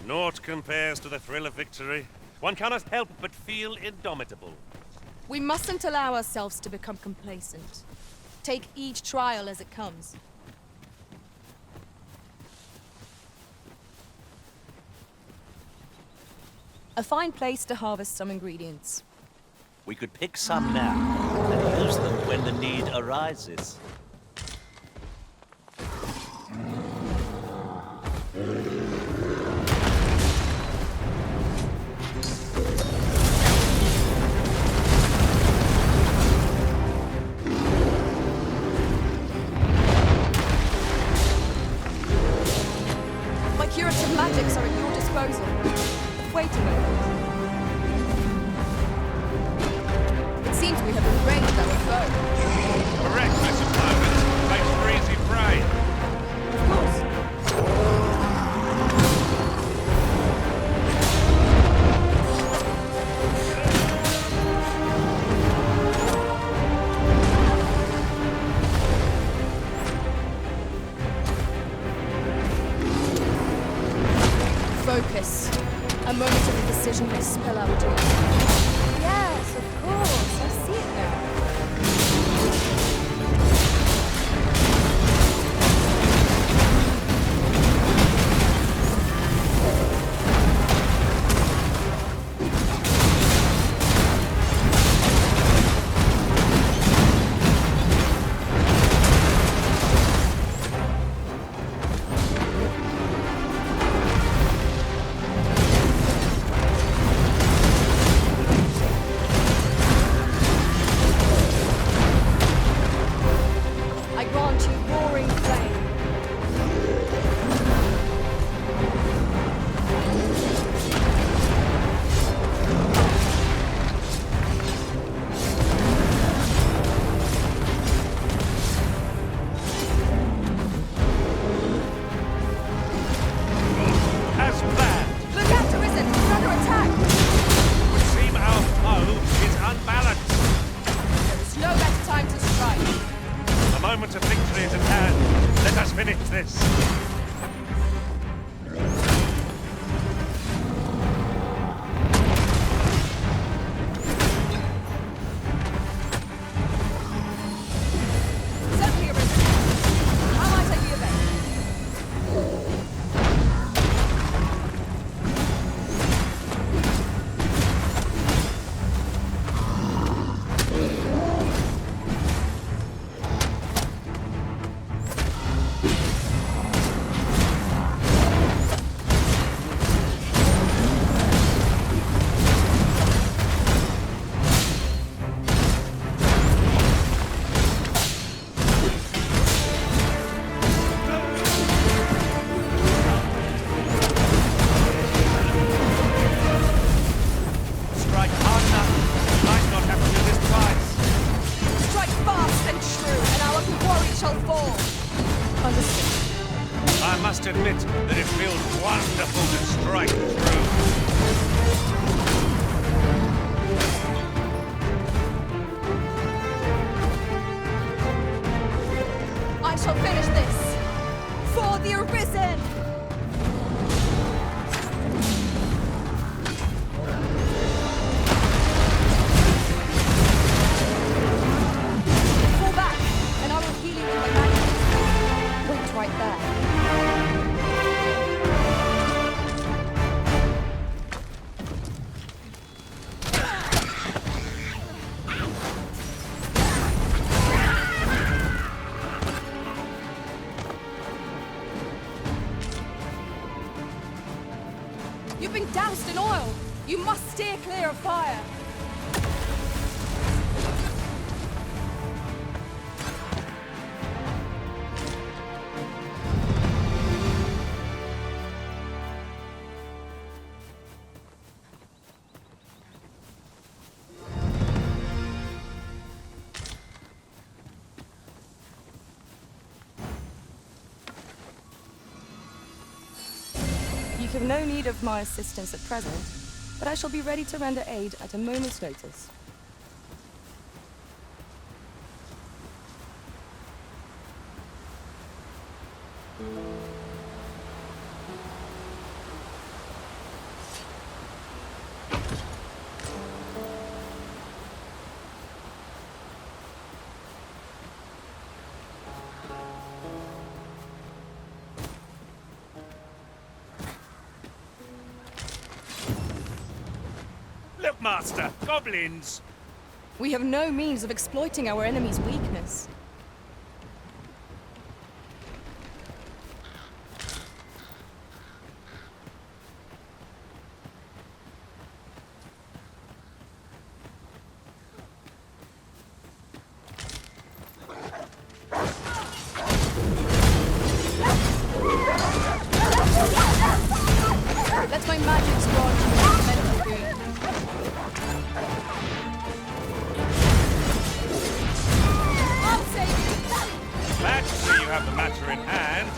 Naught compares to the thrill of victory. One cannot help but feel indomitable. We mustn't allow ourselves to become complacent. Take each trial as it comes. A fine place to harvest some ingredients. We could pick some now and use them when the need arises. My curative magics are at your disposal. Wait a moment. It seems we have enraged our foe. Correct, I suppose. Place for easy prey. Of course. Focus. A moment of indecision may spell our doom. Yes, of course. I see it now. I grant you roaring flame. As planned, Look out, Arisen! He's under attack! it would seem our foe is unbalanced. There is no better time to strike. The moment of victory is at hand. Let us finish this. Certainly, Arisen. How might I be of aid? Strike hard enough. You might not have to do this twice. Strike fast and true, and our quarry shall fall. Understood. I must admit that it feels wonderful to strike true. I shall finish this. For the Arisen! Fall back, and I will heal you with my magic. Wait right there. You've been doused in oil. You must steer clear of fire. You have no need of my assistance at present, but I shall be ready to render aid at a moment's notice. Look, Master! Goblins! We have no means of exploiting our enemy's weakness. Let my magic grant you a mental boon. I'll save you! Glad to see you have the matter in hand.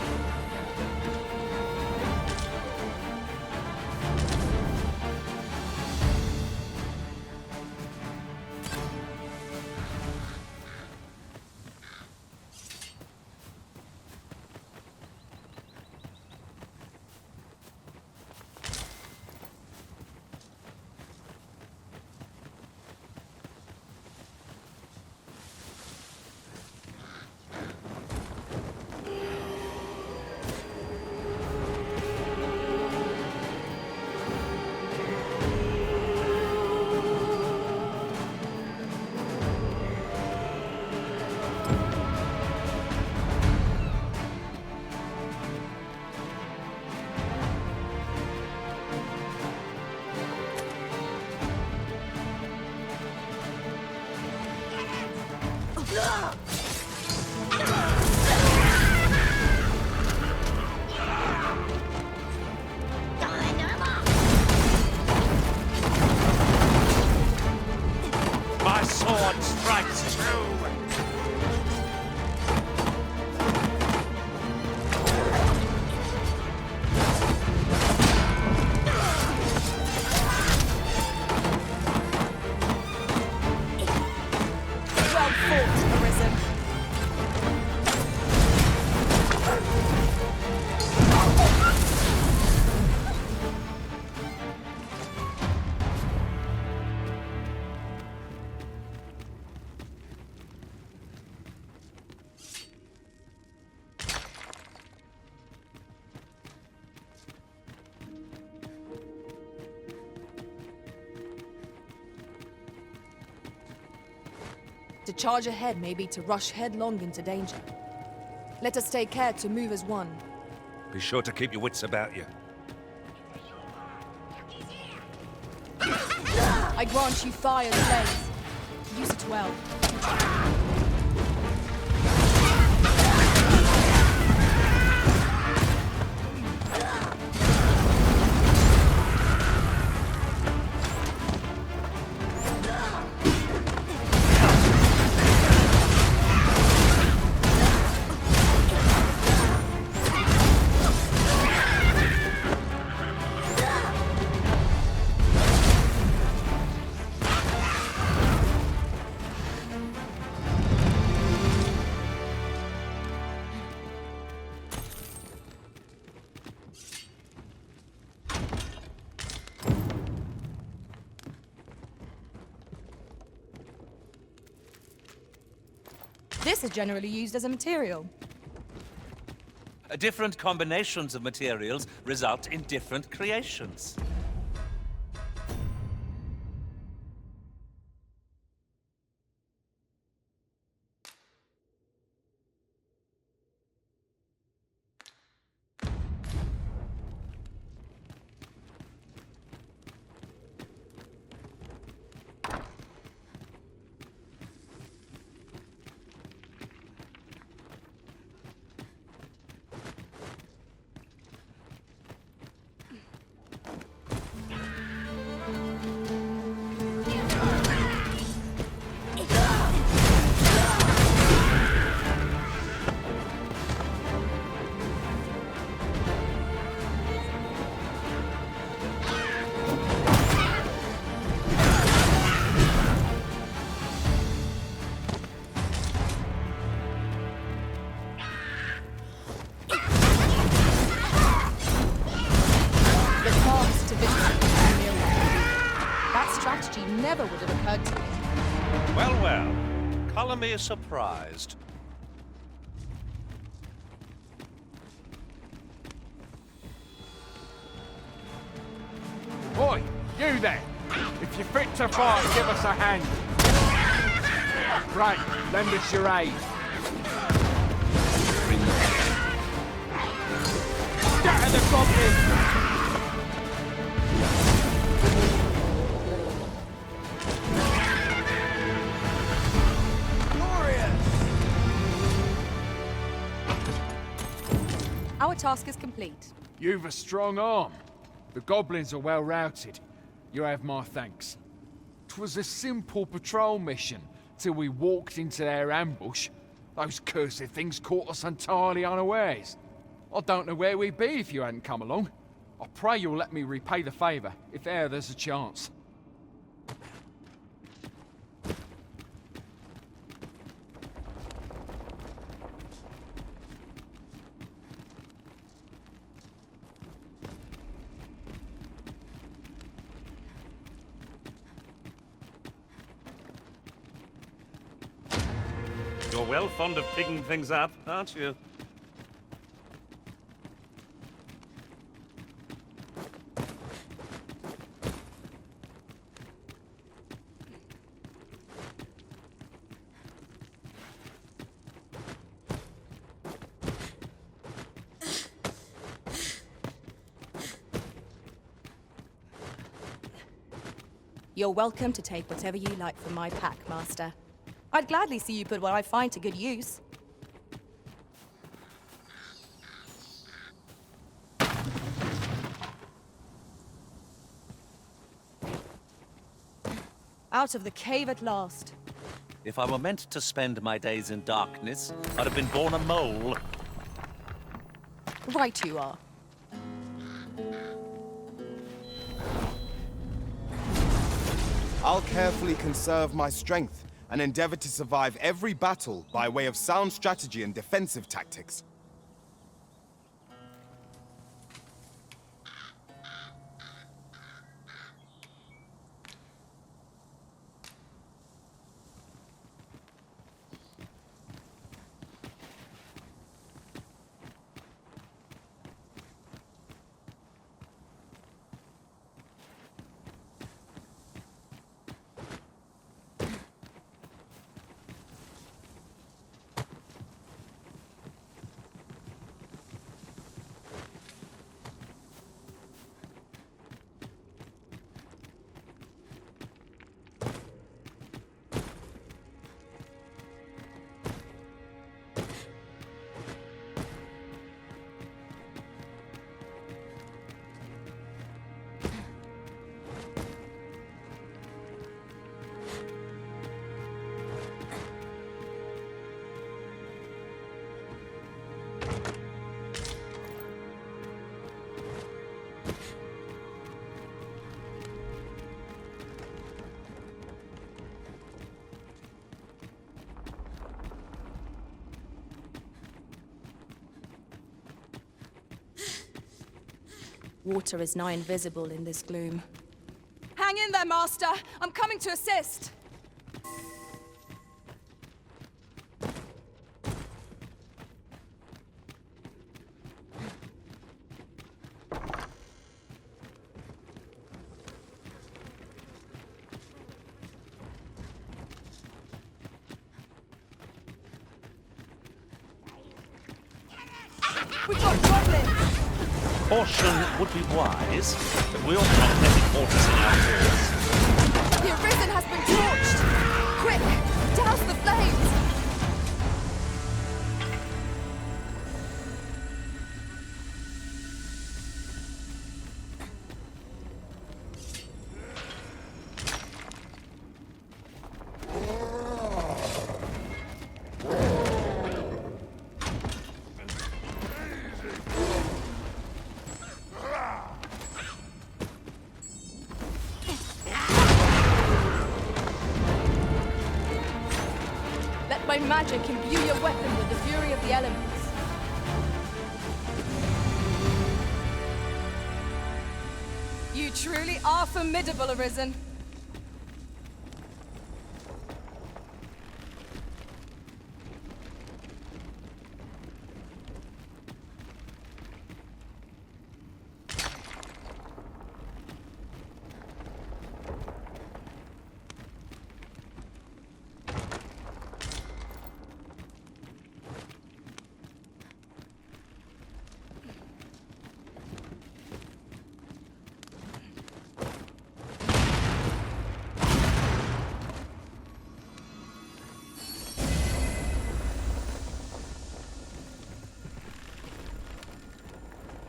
My sword strikes true! Well fought, Arisen. To charge ahead may be to rush headlong into danger. Let us take care to move as one. Be sure to keep your wits about you. I grant you fire's blaze. Use it well. This is generally used as a material. Different combinations of materials result in different creations. That strategy never would have occurred to me. Well, well. Color me surprised. Oi, you there! If you're fit to fight, give us a hand. Great, lend us your aid. Scatter the goblins! Our task is complete. You've a strong arm. The goblins are well routed. You have my thanks. 'Twas a simple patrol mission, till we walked into their ambush. Those cursed things caught us entirely unawares. I don't know where we'd be if you hadn't come along. I pray you'll let me repay the favour, if e'er there's a chance. You're well fond of picking things up, aren't you? You're welcome to take whatever you like from my pack, Master. I'd gladly see you put what I find to good use. Out of the cave at last. If I were meant to spend my days in darkness, I'd have been born a mole. Right you are. I'll carefully conserve my strength and endeavor to survive every battle by way of sound strategy and defensive tactics. Water is nigh invisible in this gloom. Hang in there, Master! I'm coming to assist! We've got goblins! Caution would be wise, but we'll not let it halt us in our course. The Arisen has been torched! Quick! Douse the flames! My magic imbue your weapon with the fury of the elements. You truly are formidable, Arisen.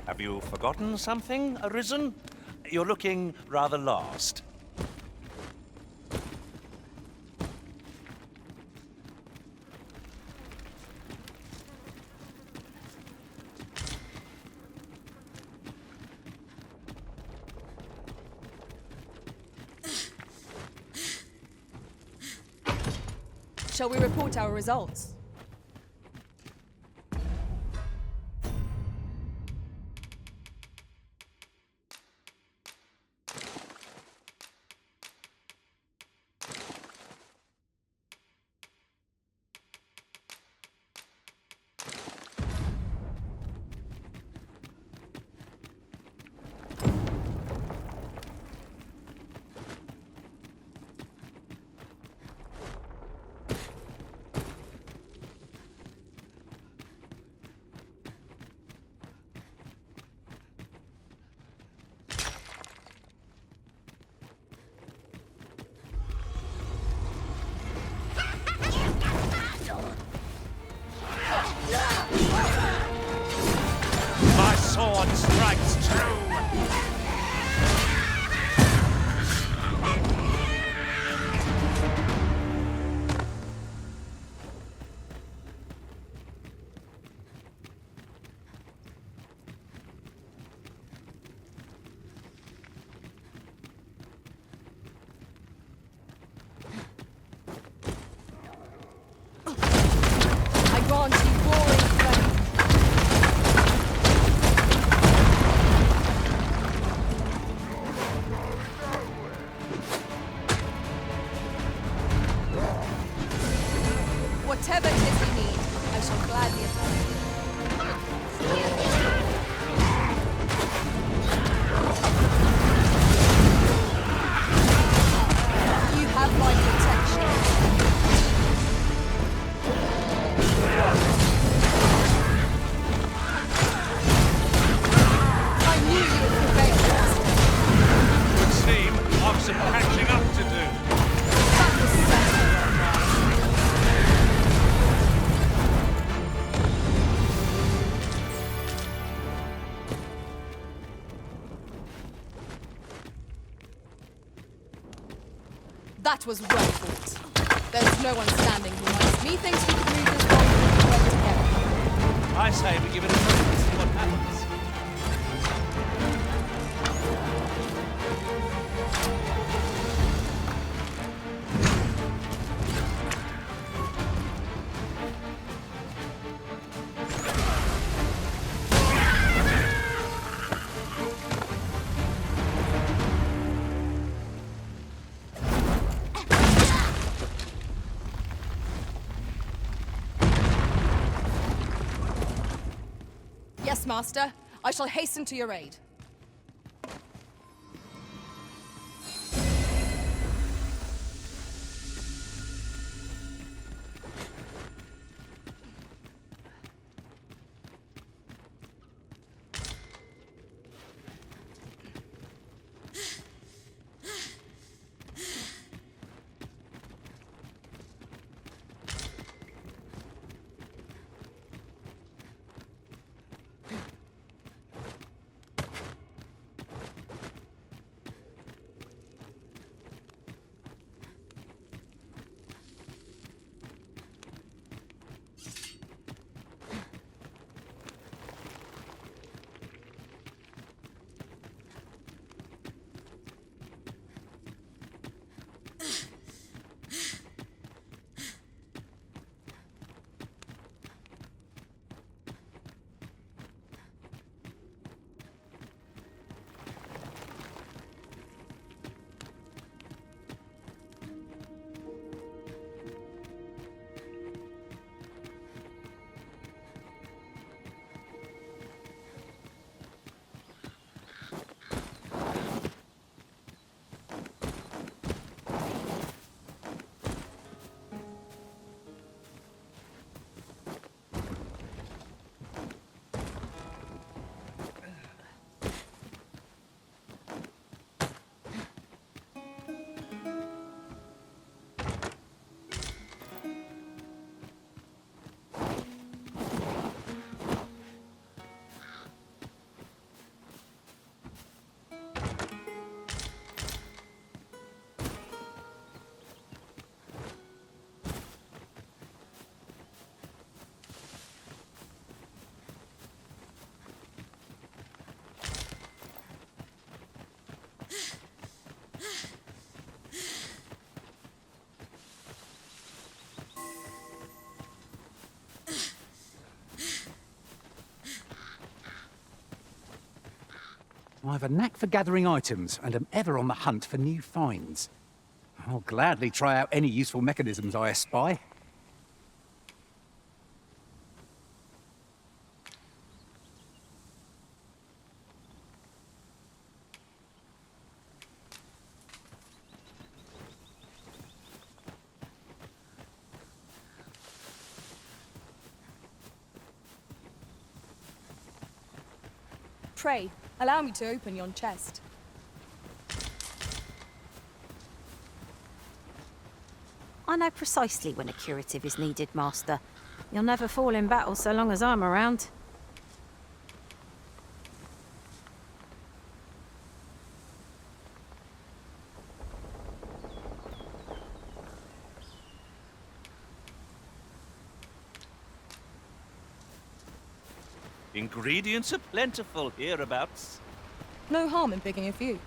Have you forgotten something, Arisen? You're looking rather lost. Shall we report our results? My sword strikes true! I grant you roaring flame. Whatever it is we need, I shall gladly oblige. You have my protection. I knew you would prevail, Master. Would seem I've some catching up to do. That was certain. That was well fought. There's no one standing who might. Methinks we could move this body and work together. I say we give it a look and see what happens. Yes, Master. I shall hasten to your aid. I have a knack for gathering items and am ever on the hunt for new finds. I'll gladly try out any useful mechanisms I espy. Pray, allow me to open yon chest. I know precisely when a curative is needed, Master. You'll never fall in battle so long as I'm around. Ingredients are plentiful hereabouts. No harm in picking a few.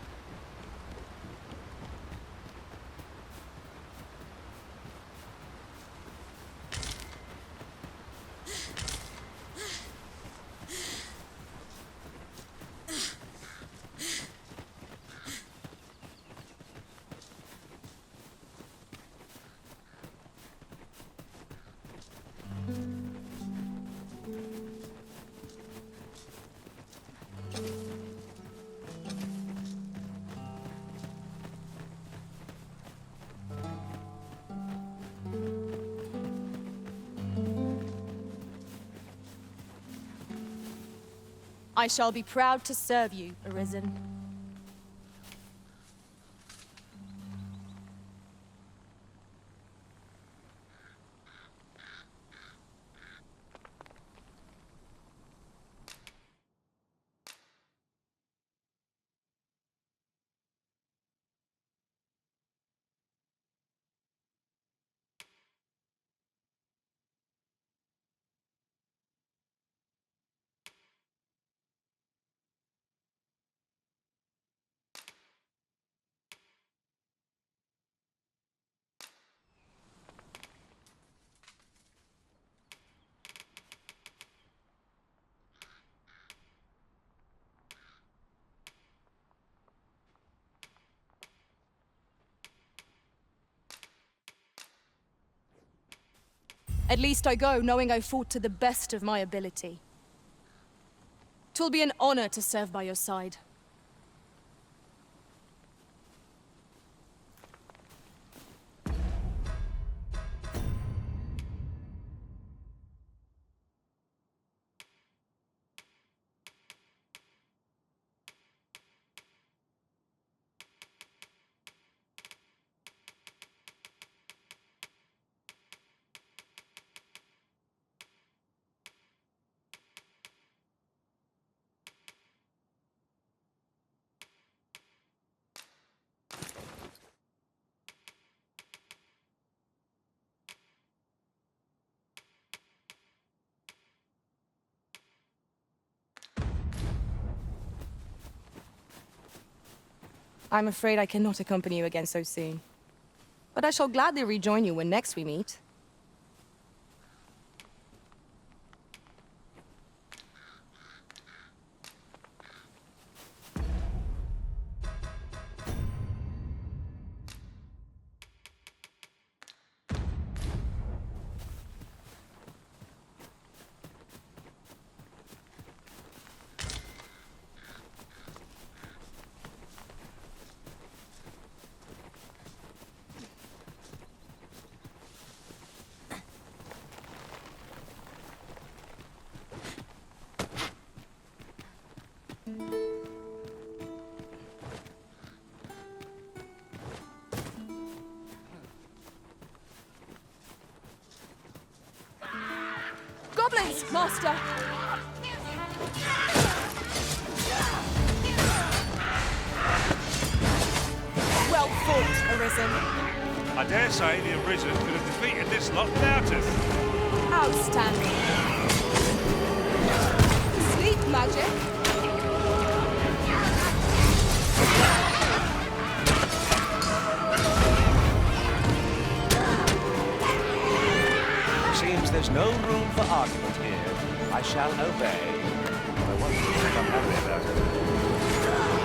I shall be proud to serve you, Arisen. At least I go knowing I fought to the best of my ability. 'Twill be an honor to serve by your side. I'm afraid I cannot accompany you again so soon. But I shall gladly rejoin you when next we meet. Goblins, Master! Well fought, Arisen. I dare say the Arisen could have defeated this lot without us. Outstanding. Sleep magic? Seems there's no room for argument here. I shall obey. I wonder if I'm happy about it.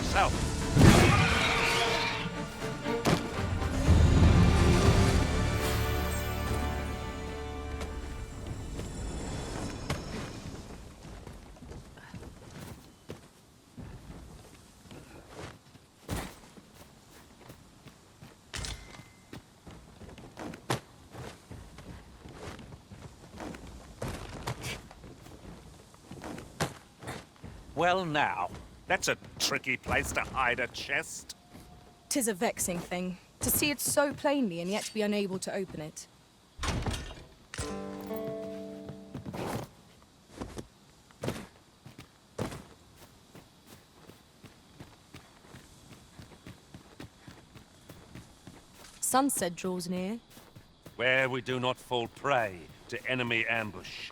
yourself. Well now, that's a tricky place to hide a chest. 'Tis a vexing thing, to see it so plainly and yet be unable to open it. Sunset draws near. Where we do not fall prey to enemy ambush.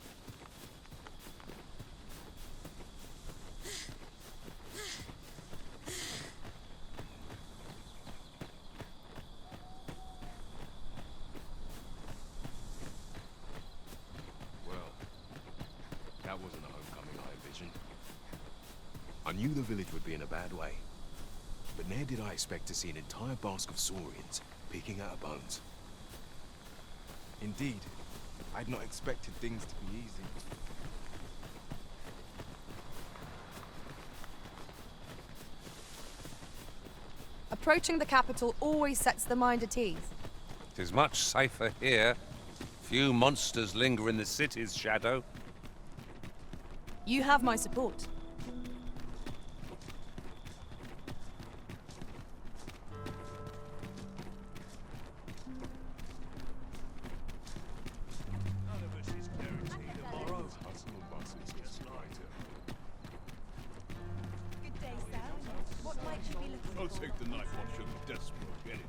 That wasn't a homecoming I envisioned. I knew the village would be in a bad way, but ne'er did I expect to see an entire basque of saurians peeking out of bones. Indeed. I'd not expected things to be easy. Approaching the capital always sets the mind at ease. 'Tis much safer here. Few monsters linger in the city's shadow. You have my support. Good day, sir. What might you be looking for? I'll take the night watch and the desk will get it.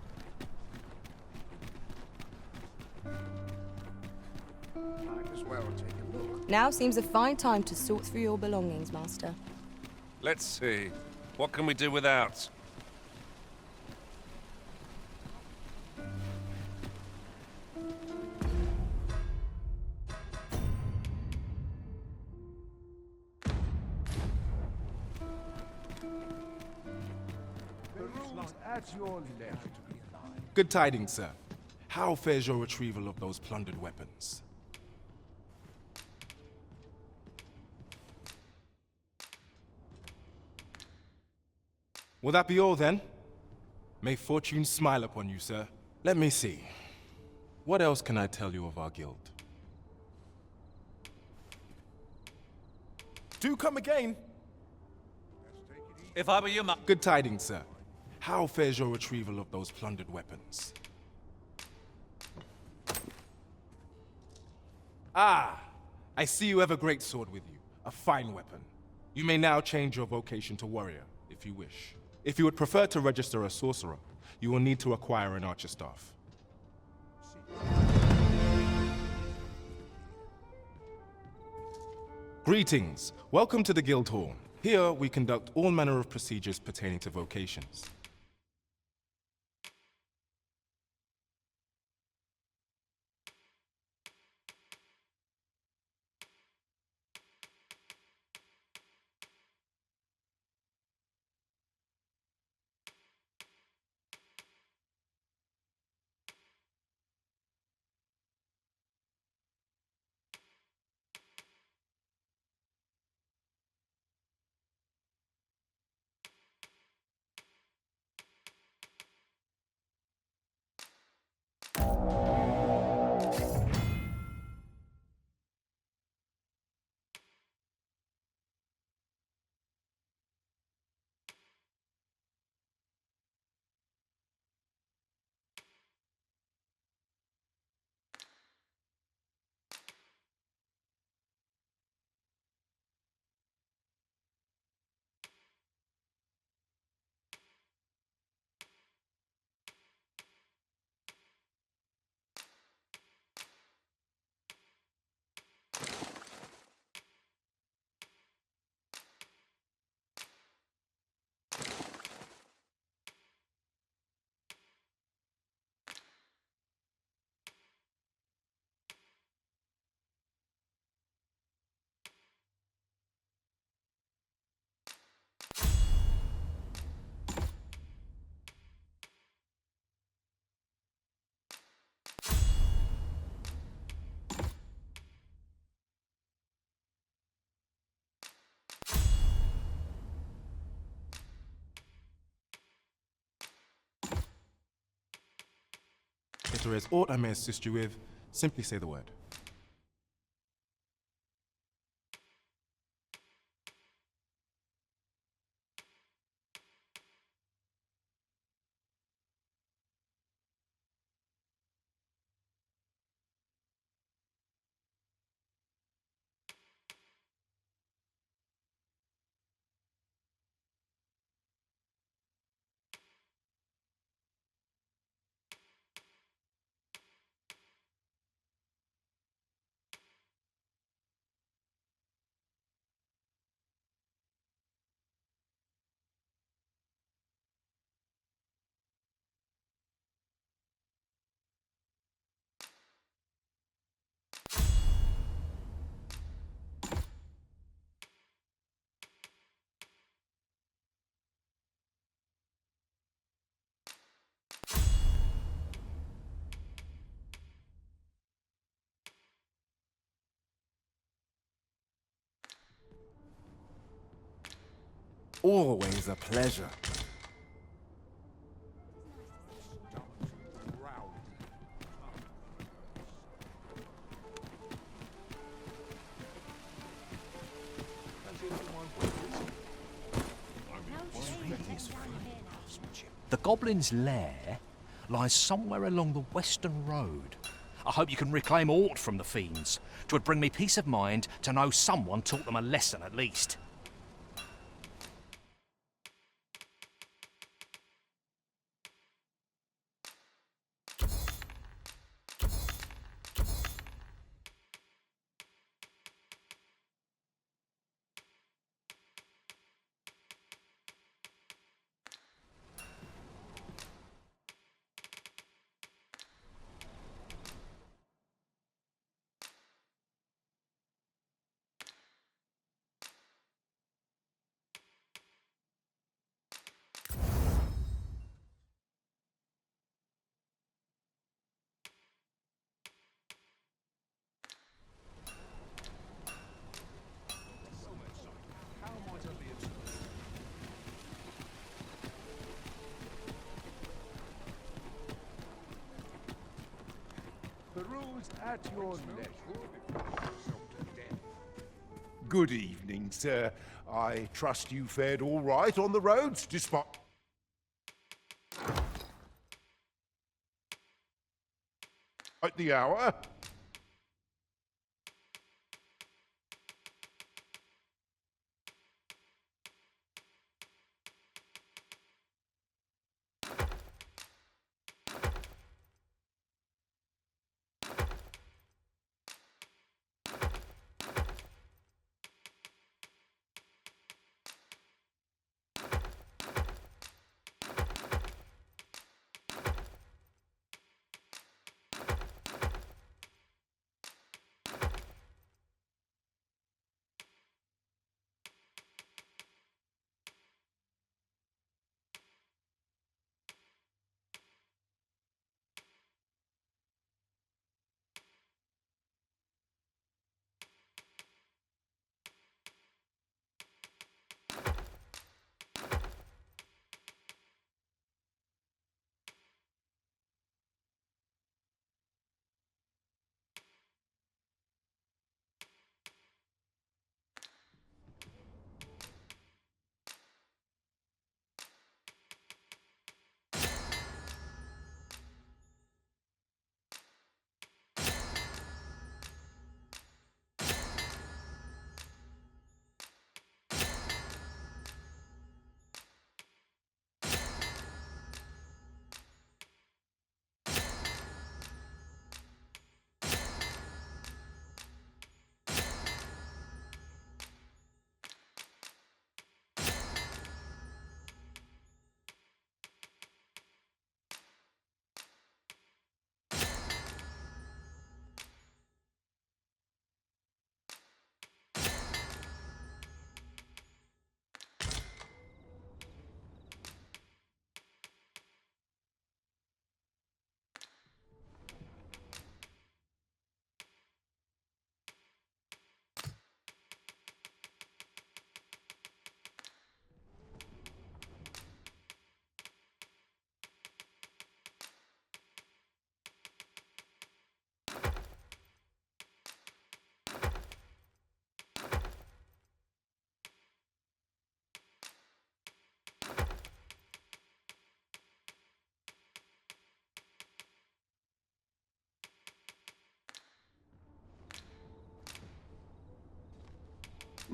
Might as well take a look. Now seems a fine time to sort through your belongings, Master. Let's see. What can we do without? At your leisure. Good tidings, sir. How fares your retrieval of those plundered weapons? Will that be all, then? May fortune smile upon you, sir. Let me see. What else can I tell you of our guild? Do come again! If I were you, Good tidings, sir. How fares your retrieval of those plundered weapons? Ah! I see you have a great sword with you. A fine weapon. You may now change your vocation to warrior, if you wish. If you would prefer to register a sorcerer, you will need to acquire an archer staff. Greetings. Welcome to the Guild Hall. Here, we conduct all manner of procedures pertaining to vocations. If there is aught I may assist you with, simply say the word. Always a pleasure. The Goblin's lair lies somewhere along the western road. I hope you can reclaim aught from the fiends. 'Twould bring me peace of mind to know someone taught them a lesson at least. At your leisure. Good evening, sir. I trust you fared all right on the roads, despite the hour.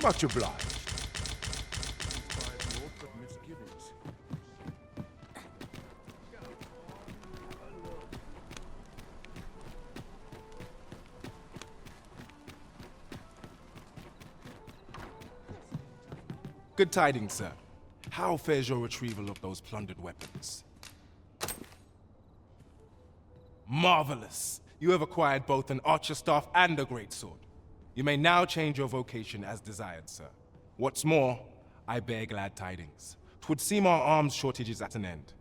Much obliged. Good tidings, sir. How fares your retrieval of those plundered weapons? Marvelous! You have acquired both an archer staff and a greatsword. You may now change your vocation as desired, sir. What's more, I bear glad tidings. 'Twould seem our arms shortage is at an end.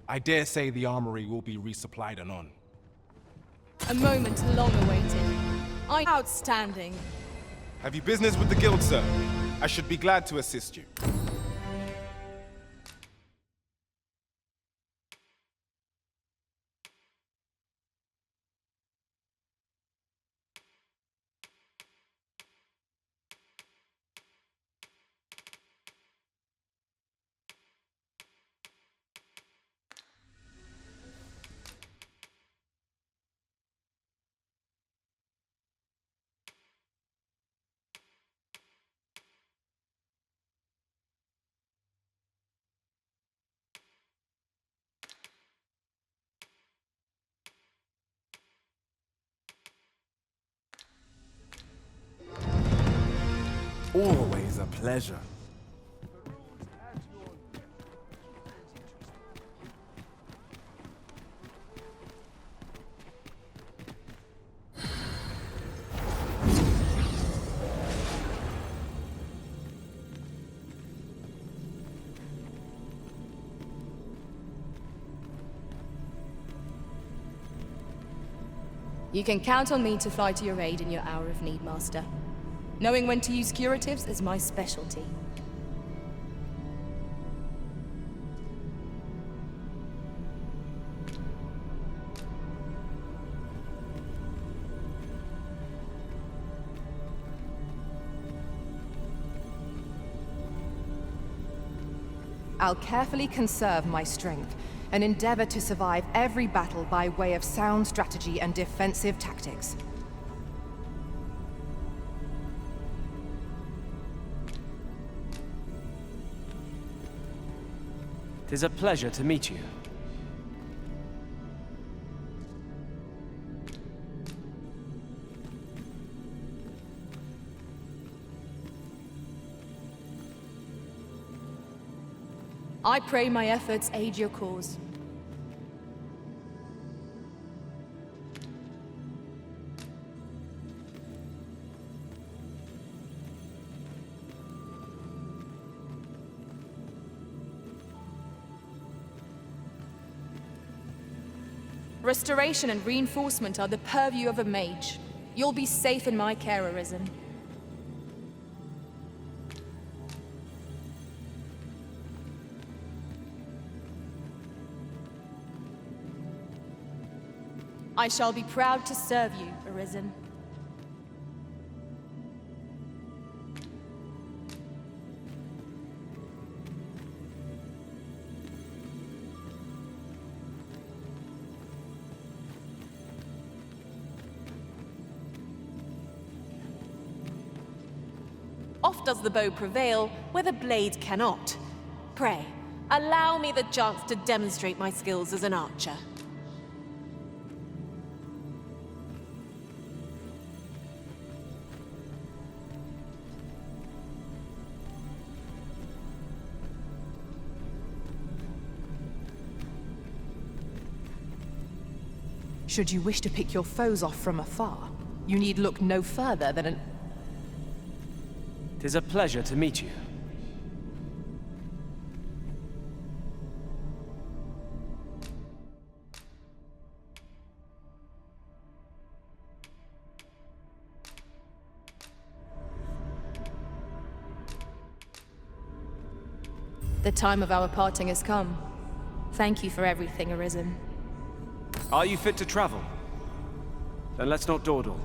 I dare say the armory will be resupplied anon. A moment long awaited. Outstanding. Have you business with the guild, sir? I should be glad to assist you. Always a pleasure. You can count on me to fly to your aid in your hour of need, Master. Knowing when to use curatives is my specialty. I'll carefully conserve my strength and endeavor to survive every battle by way of sound strategy and defensive tactics. Tis a pleasure to meet you. I pray my efforts aid your cause. Restoration and reinforcement are the purview of a mage. You'll be safe in my care, Arisen. I shall be proud to serve you, Arisen. Oft does the bow prevail where the blade cannot. Pray, allow me the chance to demonstrate my skills as an archer. Should you wish to pick your foes off from afar, you need look no further than an... Tis a pleasure to meet you. The time of our parting has come. Thank you for everything, Arisen. Are you fit to travel? Then let's not dawdle.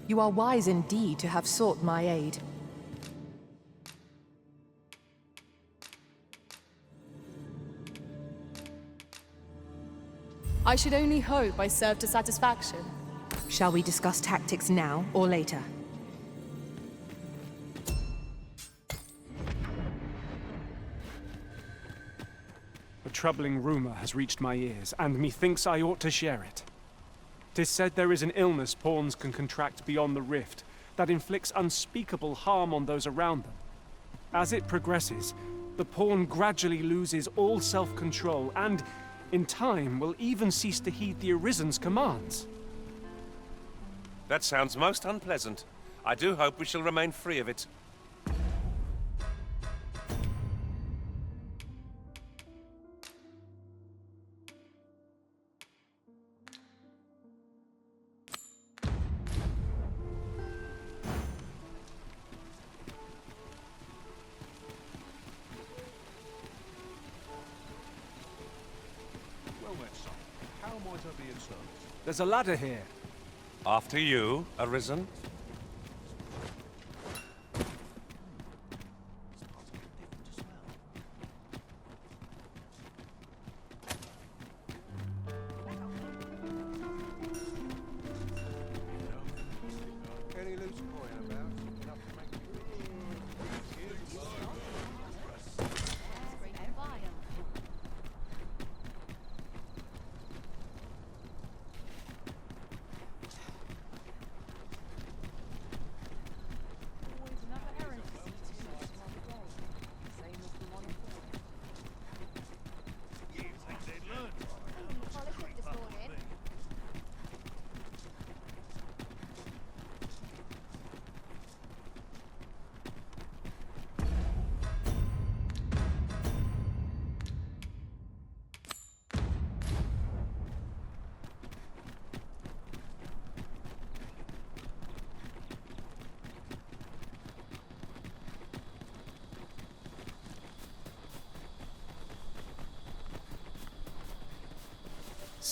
You are wise indeed to have sought my aid. I should only hope I served to satisfaction. Shall we discuss tactics now or later? A troubling rumor has reached my ears, and methinks I ought to share it. 'Tis said there is an illness pawns can contract beyond the rift that inflicts unspeakable harm on those around them. As it progresses, the pawn gradually loses all self-control and, in time, will even cease to heed the Arisen's commands. That sounds most unpleasant. I do hope we shall remain free of it. Well met, son. How might I be of service? There's a ladder here. After you, Arisen. Any loose coin about? Enough to make you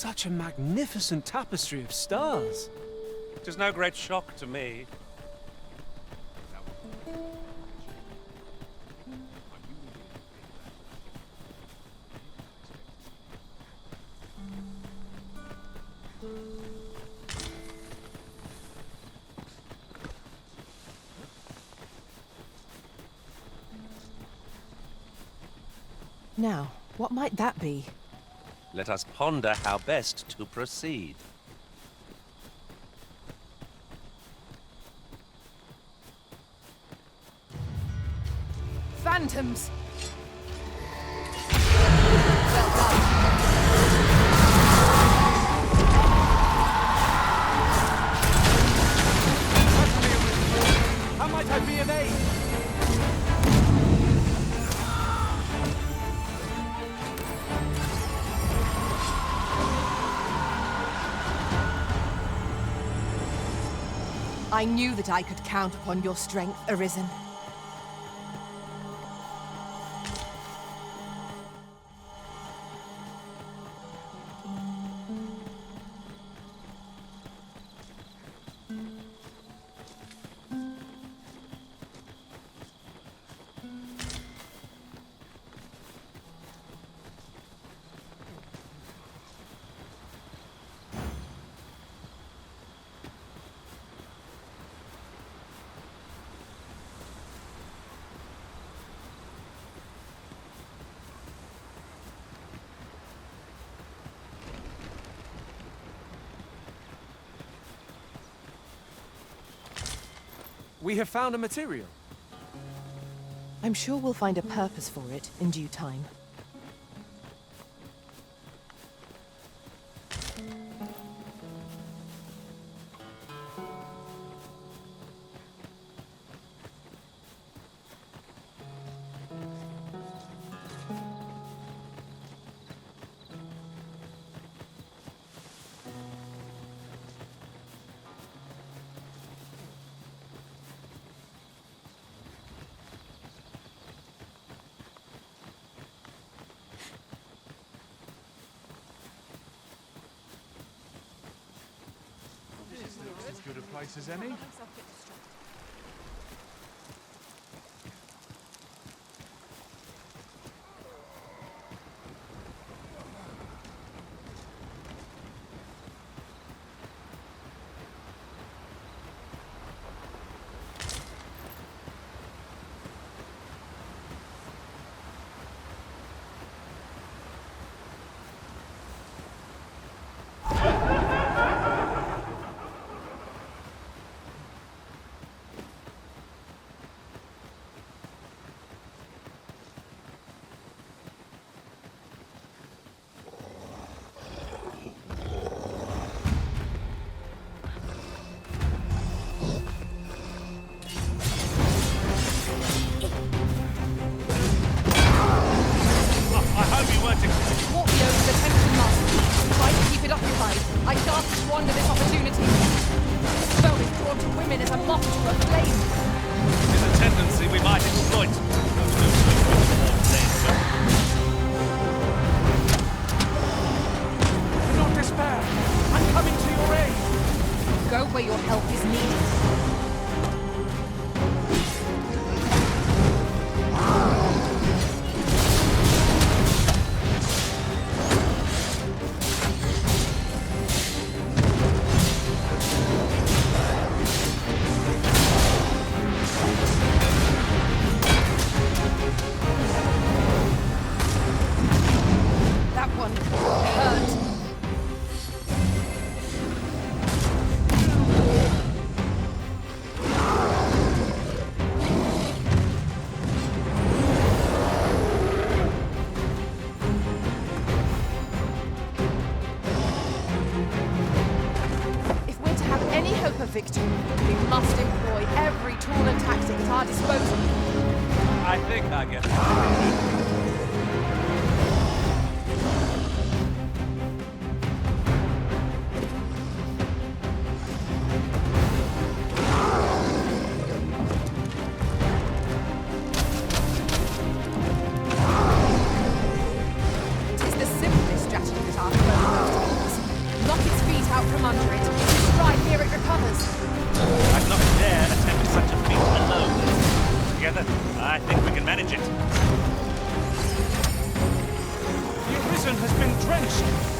Such a magnificent tapestry of stars. It is no great shock to me. Now, what might that be? Let us ponder how best to proceed. Phantoms! How might I be of aid? I knew that I could count upon your strength, Arisen. We have found a material. I'm sure we'll find a purpose for it in due time. good a place as any. where your help is needed. Victory. We must employ every tool and tactic at our disposal. I think I get it. Tis the simplest strategy that our foe knows to use. Knock its feet out from under it. Strike here it recovers. I'd not dare attempt such a feat alone. Together, I think we can manage it. The Arisen has been drenched.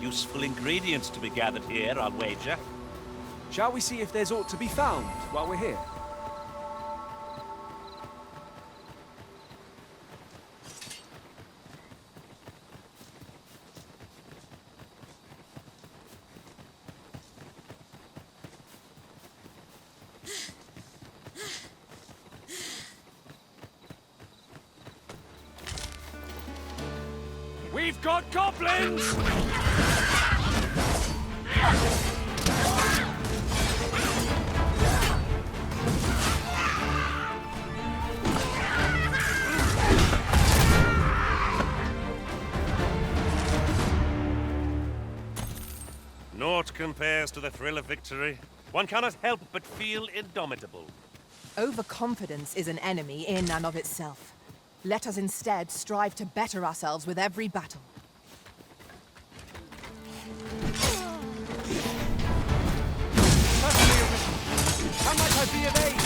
useful ingredients to be gathered here, I'll wager. Shall we see if there's aught to be found while we're here? We've got goblins! Naught compares to the thrill of victory. One cannot help but feel indomitable. Overconfidence is an enemy in and of itself. Let us instead strive to better ourselves with every battle. How might I be of aid?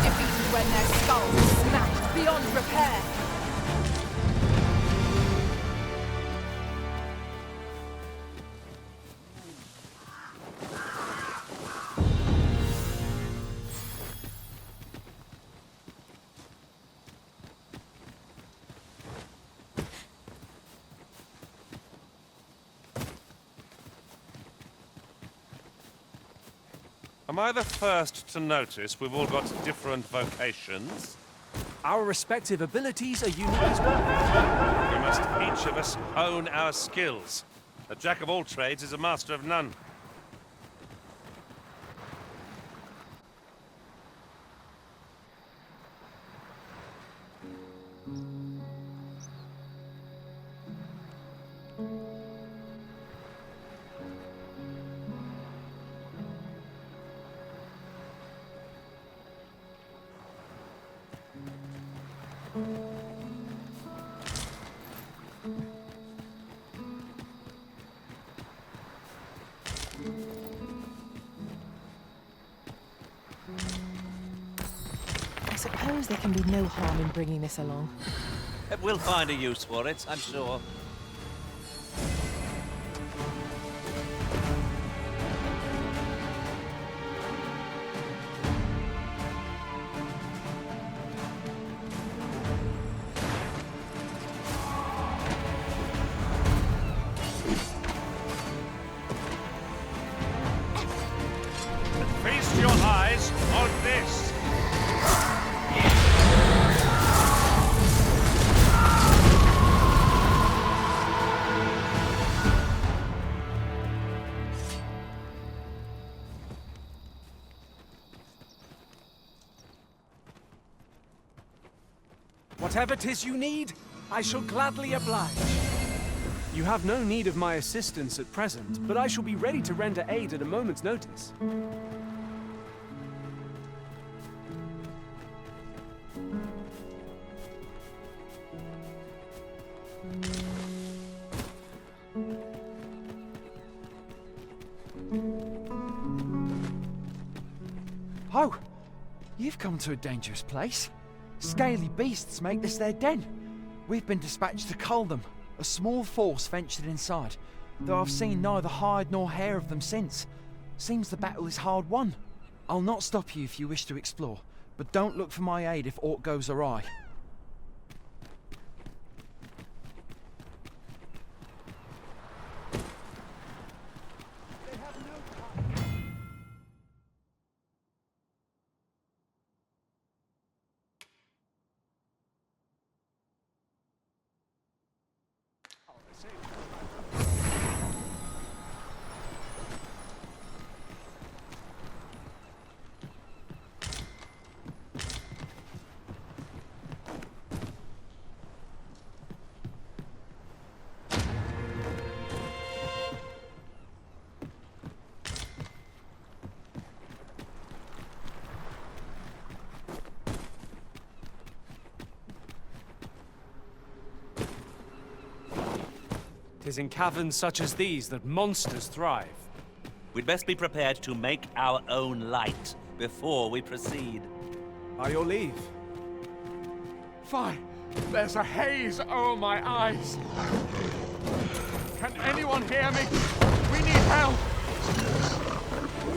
Defeated when their skulls are smashed beyond repair. Am I the first to notice we've all got different vocations? Our respective abilities are unique as well. We must each of us hone our skills. A jack of all trades is a master of none. I suppose there can be no harm in bringing this along. We'll find a use for it, I'm sure. Feast your eyes on this! Whatever 'tis you need, I shall gladly oblige. You have no need of my assistance at present, but I shall be ready to render aid at a moment's notice. Oh, you've come to a dangerous place. Scaly beasts make this their den. We've been dispatched to cull them. A small force ventured inside, though I've seen neither hide nor hair of them since. Seems the battle is hard won. I'll not stop you if you wish to explore, but don't look for my aid if aught goes awry. It is in caverns such as these that monsters thrive. We'd best be prepared to make our own light before we proceed. By your leave. Fine. There's a haze over my eyes. Can anyone hear me? We need help.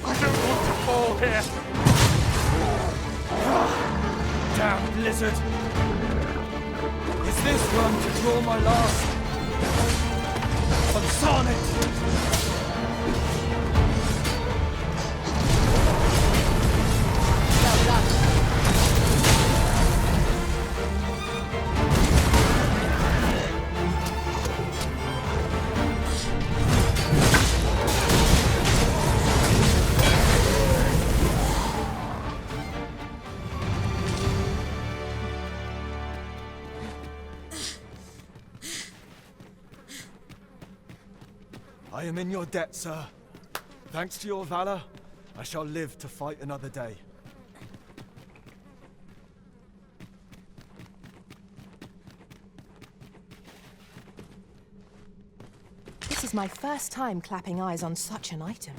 I don't want to fall here. Damn blizzard! Is this one to draw my last? Consarn it! Well done. I am in your debt, sir. Thanks to your valor, I shall live to fight another day. This is my first time clapping eyes on such an item.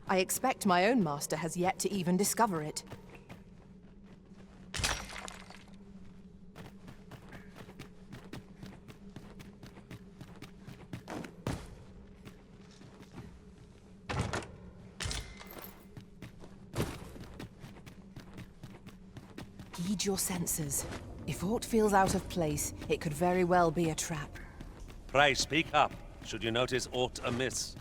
I expect my own master has yet to even discover it. Heed your senses. If aught feels out of place, it could very well be a trap. Pray speak up, should you notice aught amiss.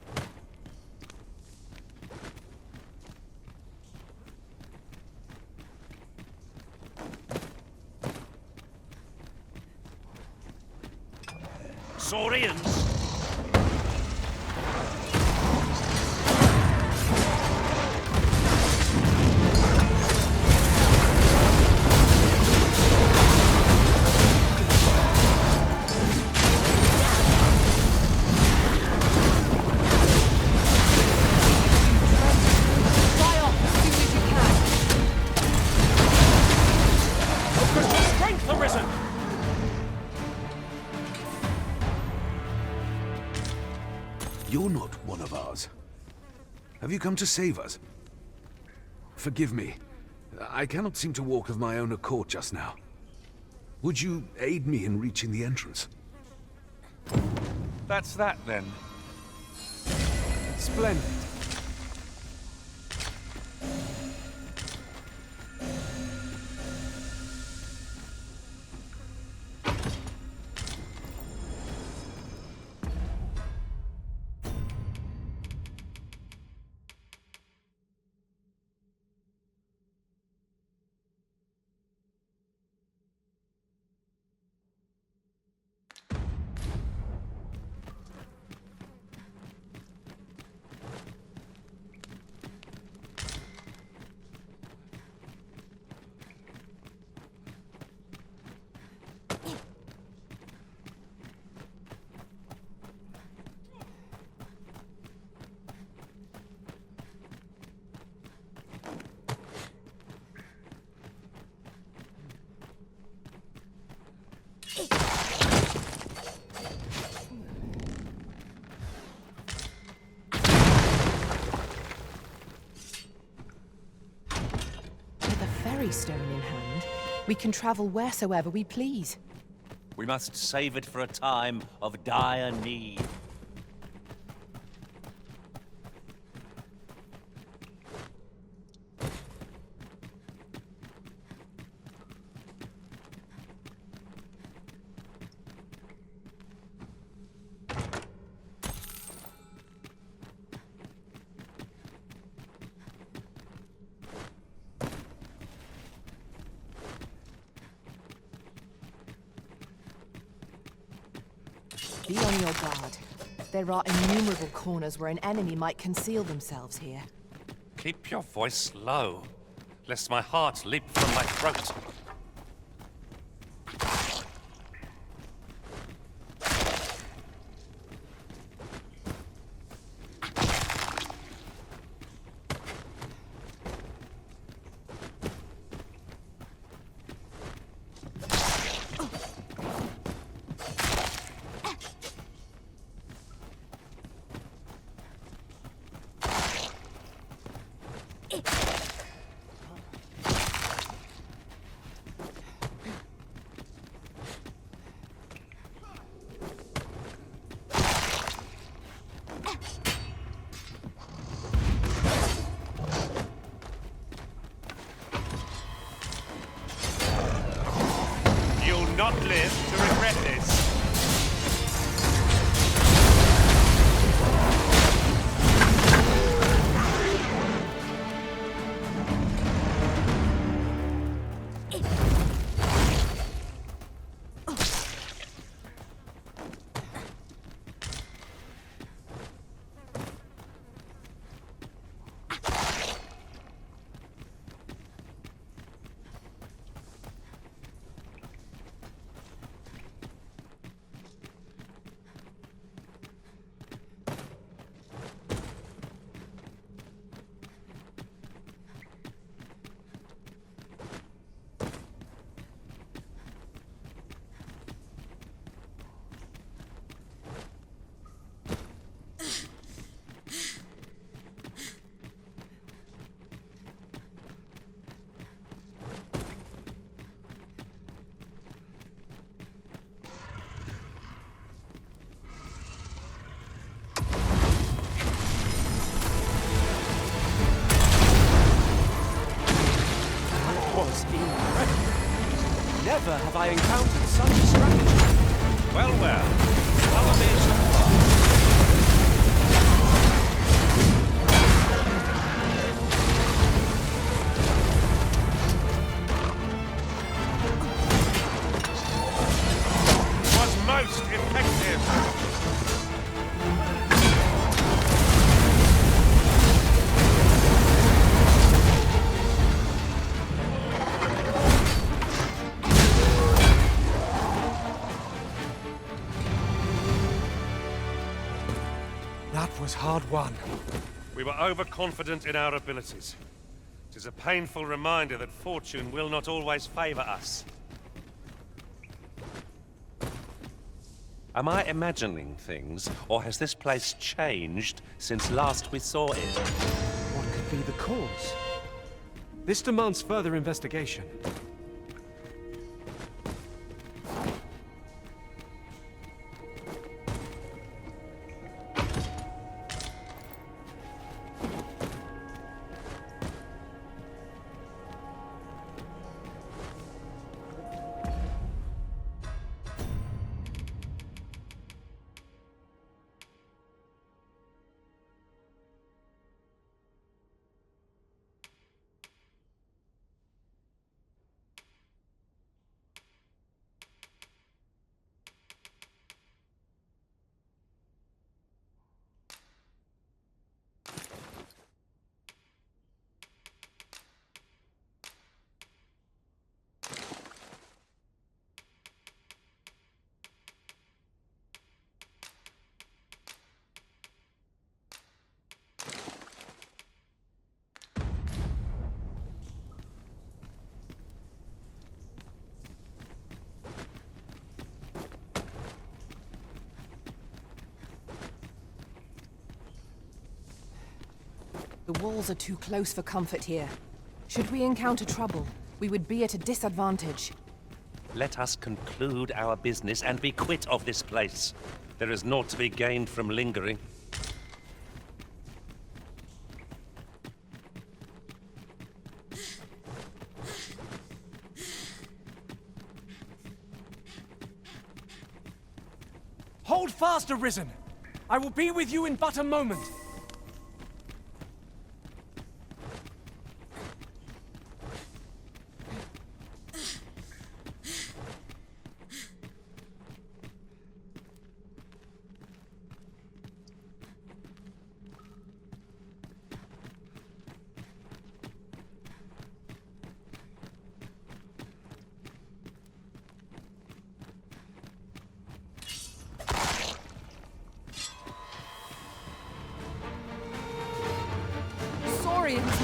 Saurians! You're not one of ours. Have you come to save us? Forgive me. I cannot seem to walk of my own accord just now. Would you aid me in reaching the entrance? That's that, then. Splendid. Stone in hand, we can travel wheresoever we please. We must save it for a time of dire need. Be on your guard. There are innumerable corners where an enemy might conceal themselves here. Keep your voice low, lest my heart leap from my throat. not live to regret this. Never have I encountered such a strategy. Well, follow me so far. Was most effective. Was hard won. We were overconfident in our abilities. It is a painful reminder that fortune will not always favor us. Am I imagining things, or has this place changed since last we saw it? What could be the cause? This demands further investigation. The walls are too close for comfort here. Should we encounter trouble, we would be at a disadvantage. Let us conclude our business and be quit of this place. There is naught to be gained from lingering. Hold fast, Arisen! I will be with you in but a moment.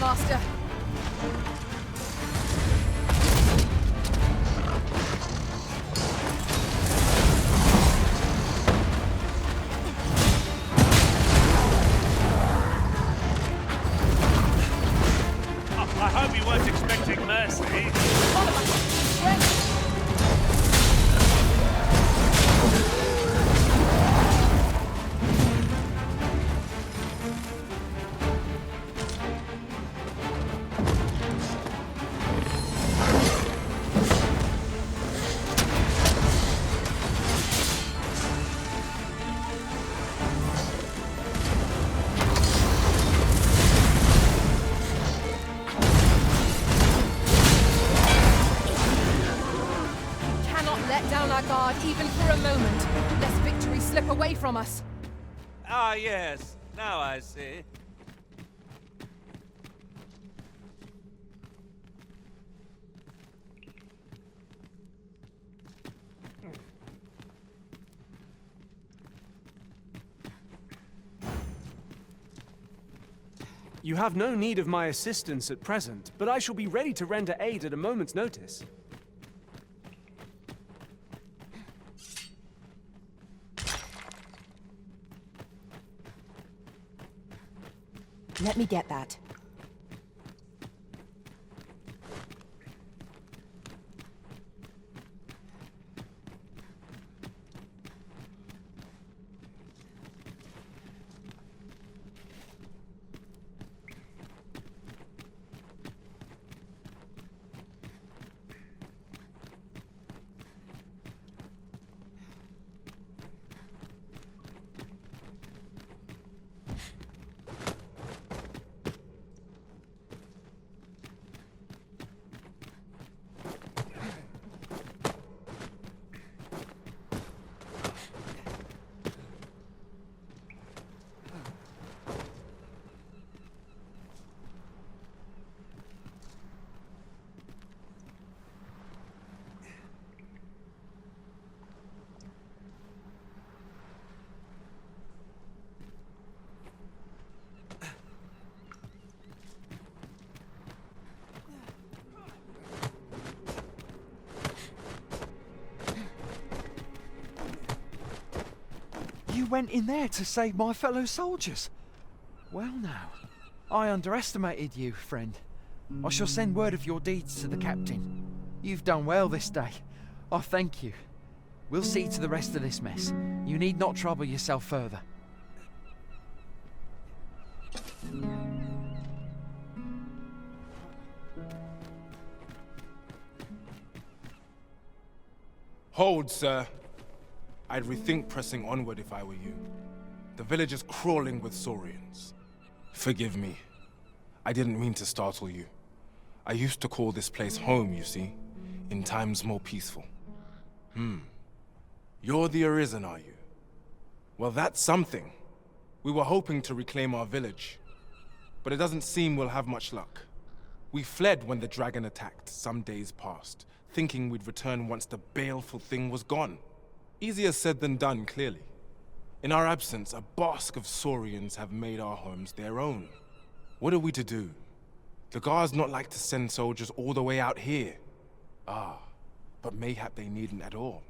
Master. I hope you weren't expecting mercy. guard even for a moment, lest victory slip away from us. Ah, yes. Now I see. You have no need of my assistance at present, but I shall be ready to render aid at a moment's notice. Let me get that. You went in there to save my fellow soldiers. Well now, I underestimated you, friend. I shall send word of your deeds to the captain. You've done well this day. I thank you. We'll see to the rest of this mess. You need not trouble yourself further. Hold, sir. I'd rethink pressing onward if I were you. The village is crawling with saurians. Forgive me. I didn't mean to startle you. I used to call this place home, you see, in times more peaceful. You're the Arisen, are you? Well, that's something. We were hoping to reclaim our village, but it doesn't seem we'll have much luck. We fled when the dragon attacked some days past, thinking we'd return once the baleful thing was gone. Easier said than done, clearly. In our absence, a bask of saurians have made our homes their own. What are we to do? The guards not like to send soldiers all the way out here. Ah, but mayhap they needn't at all.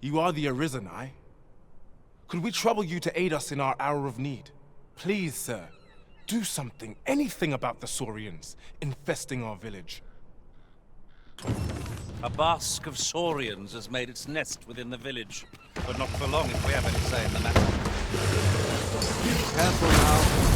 You are the Arisen, aye? Could we trouble you to aid us in our hour of need? Please, sir, do something, anything about the saurians infesting our village. A bask of saurians has made its nest within the village, but not for long if we have any say in the matter. Careful now.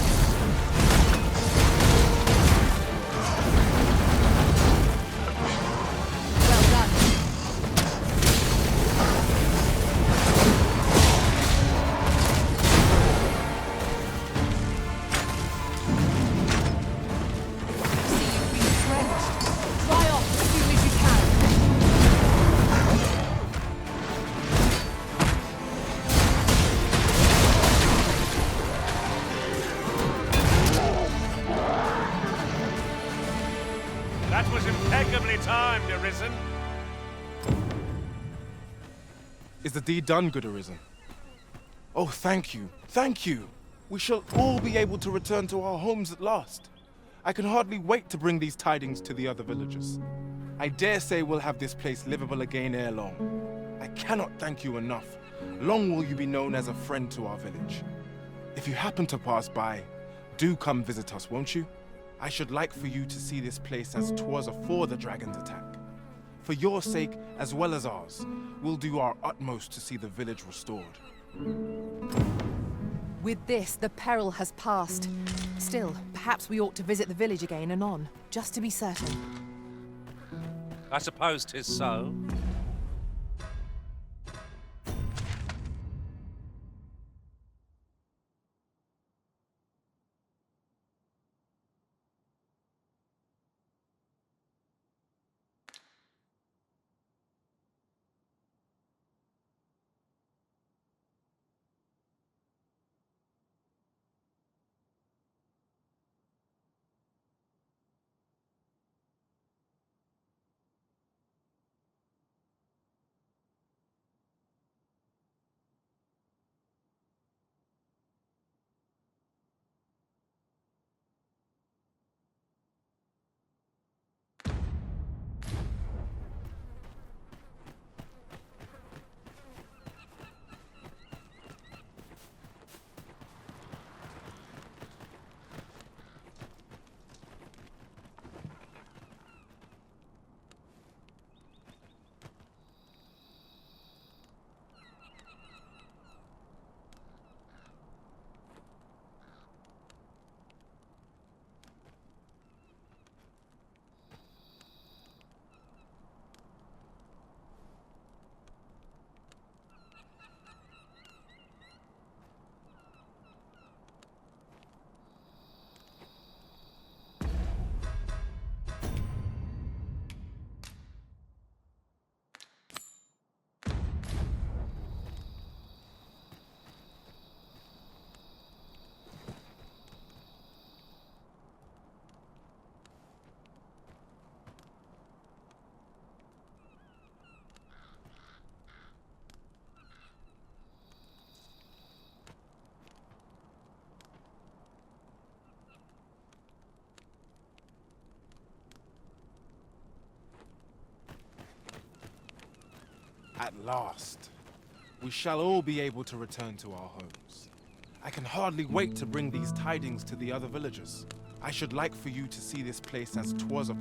That was impeccably timed, Arisen. Is the deed done, good Arisen? Oh, thank you, thank you. We shall all be able to return to our homes at last. I can hardly wait to bring these tidings to the other villagers. I dare say we'll have this place livable again ere long. I cannot thank you enough. Long will you be known as a friend to our village. If you happen to pass by, do come visit us, won't you? I should like for you to see this place as 'twas afore the dragon's attack. For your sake, as well as ours, we'll do our utmost to see the village restored. With this, the peril has passed. Still, perhaps we ought to visit the village again anon, just to be certain. I suppose 'tis so. At last, we shall all be able to return to our homes. I can hardly wait to bring these tidings to the other villagers. I should like for you to see this place as 'twas a...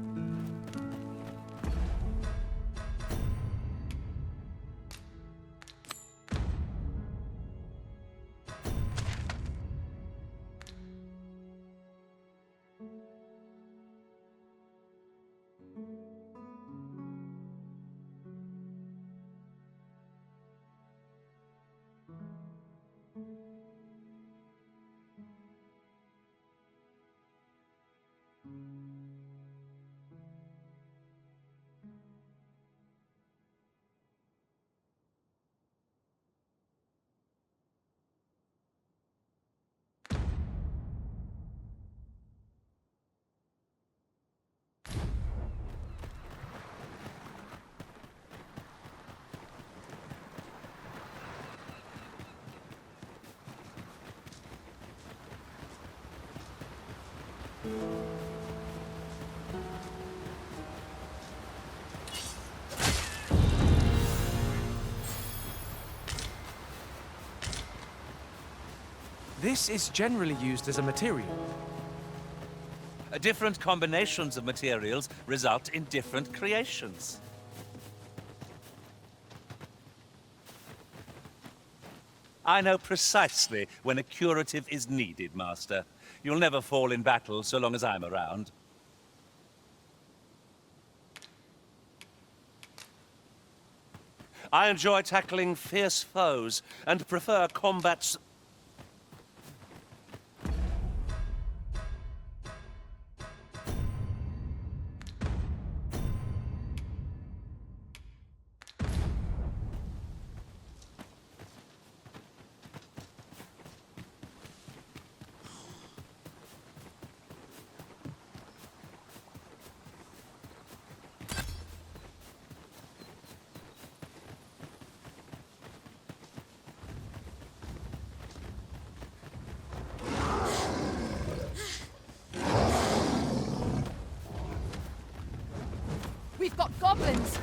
This is generally used as a material. Different combinations of materials result in different creations. I know precisely when a curative is needed, Master. You'll never fall in battle so long as I'm around. I enjoy tackling fierce foes and prefer combats... We've got goblins!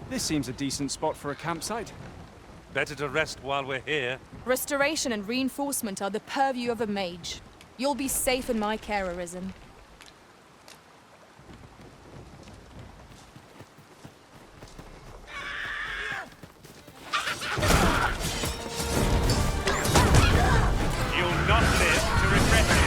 This seems a decent spot for a campsite. Better to rest while we're here. Restoration and reinforcement are the purview of a mage. You'll be safe in my care, Arisen. You'll not live to regret it.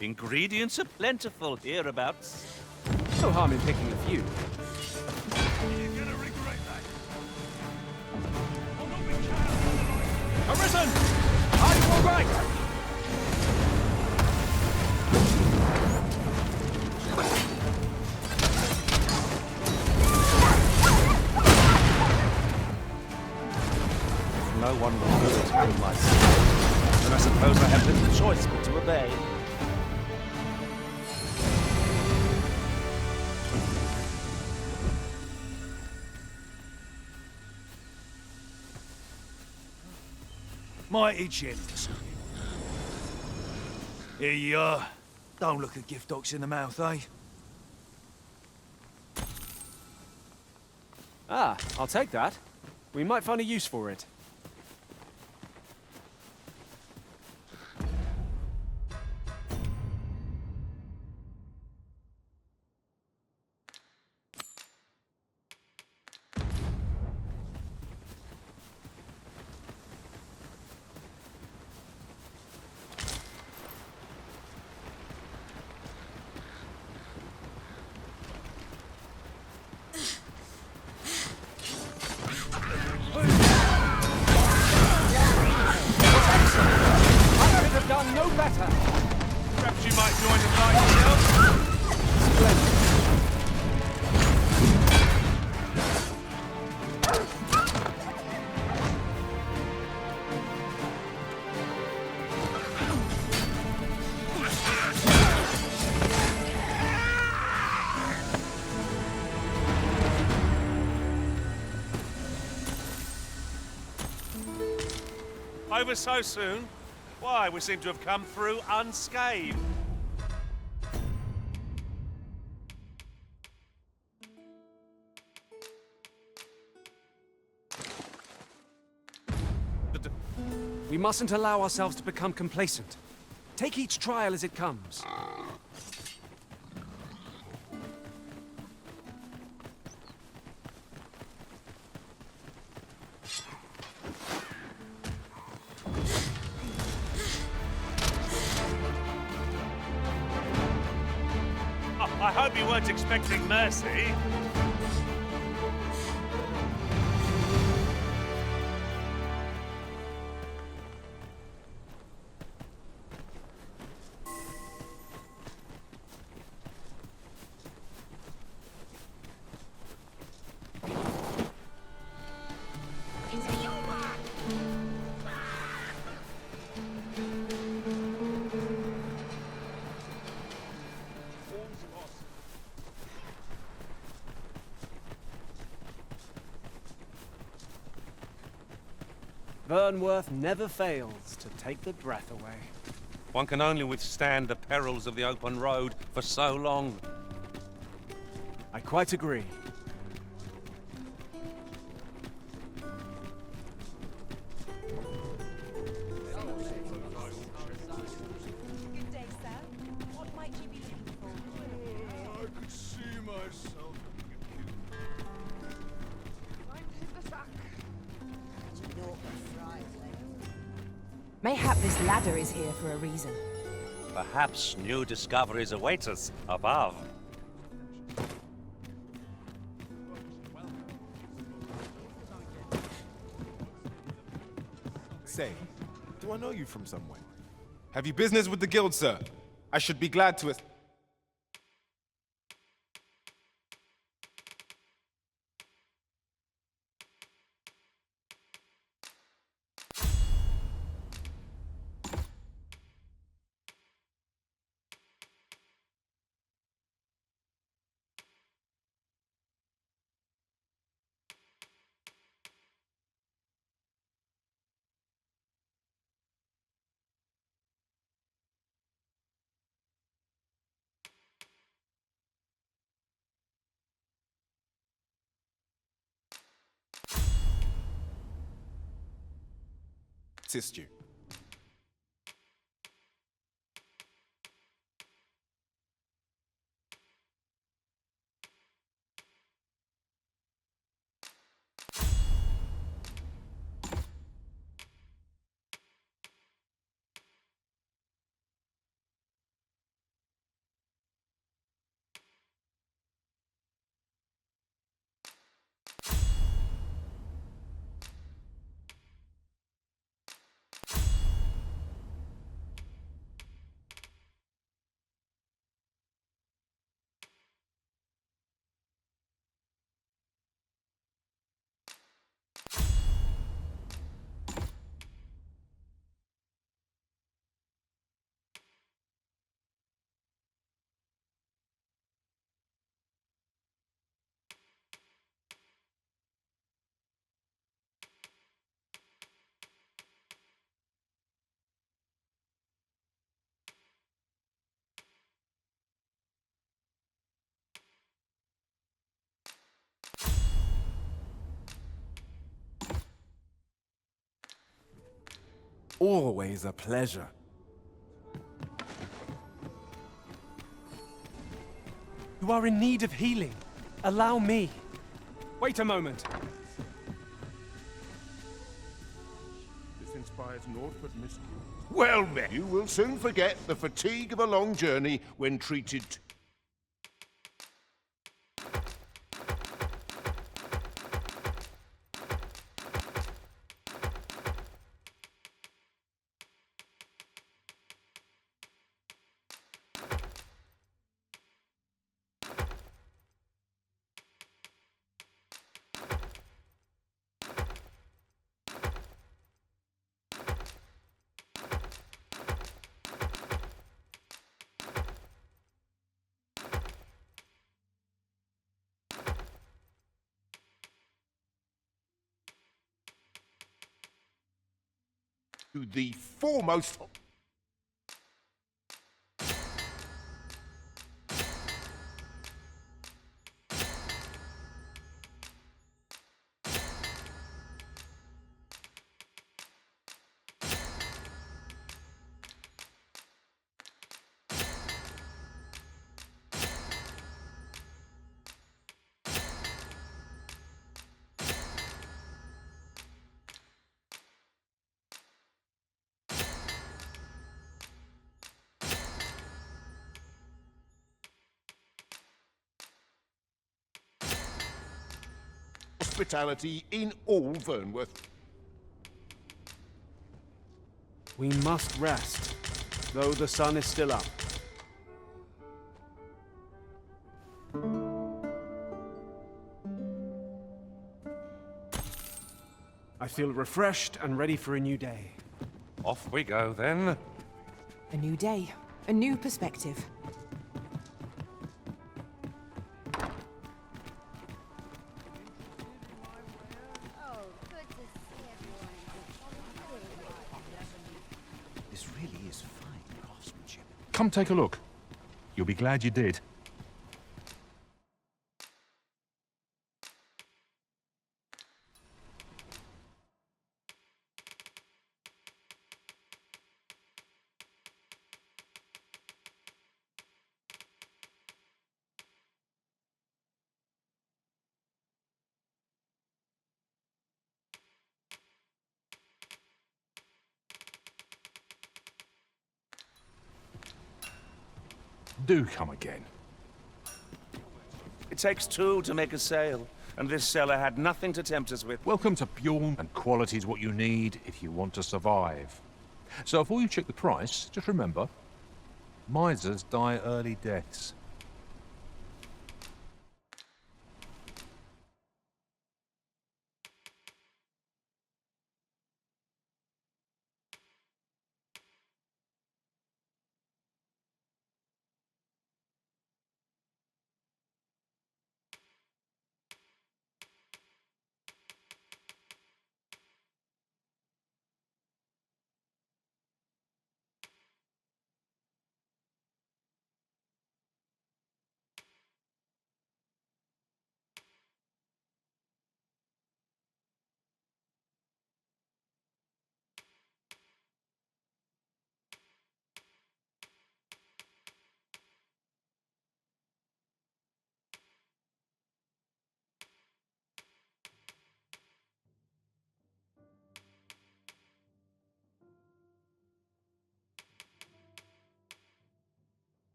Ingredients are plentiful hereabouts. No harm in picking a few. You're gonna regret that. Arisen! Are you all right? If no one will do it in my stead, then I suppose I have little choice but to obey. Mighty generous. Here you are. Don't look a gift box in the mouth, eh? Ah, I'll take that. We might find a use for it. better. Perhaps you might join the fight yourself? Splendid. Over so soon? Why, we seem to have come through unscathed. We mustn't allow ourselves to become complacent. Take each trial as it comes. I hope you weren't expecting mercy. Vernworth never fails to take the breath away. One can only withstand the perils of the open road for so long. I quite agree. Good day, sir. What might you be looking for? I could see myself. Mayhap this ladder is here for a reason. Perhaps new discoveries await us above. Say, do I know you from somewhere? Have you business with the guild, sir? I should be glad to... assist you. Always a pleasure. You are in need of healing. Allow me. Wait a moment. This inspires naught but mystery. Well met. You will soon forget the fatigue of a long journey when treated... the foremost... hospitality in all Vernworth. We must rest, though the sun is still up. I feel refreshed and ready for a new day. Off we go, then. A new day, a new perspective. This really is fine craftsmanship. Come take a look. You'll be glad you did. Do come again. It takes two to make a sale, and this cellar had nothing to tempt us with. Welcome to Bjorn, and quality's what you need if you want to survive. So before you check the price, just remember, misers die early deaths.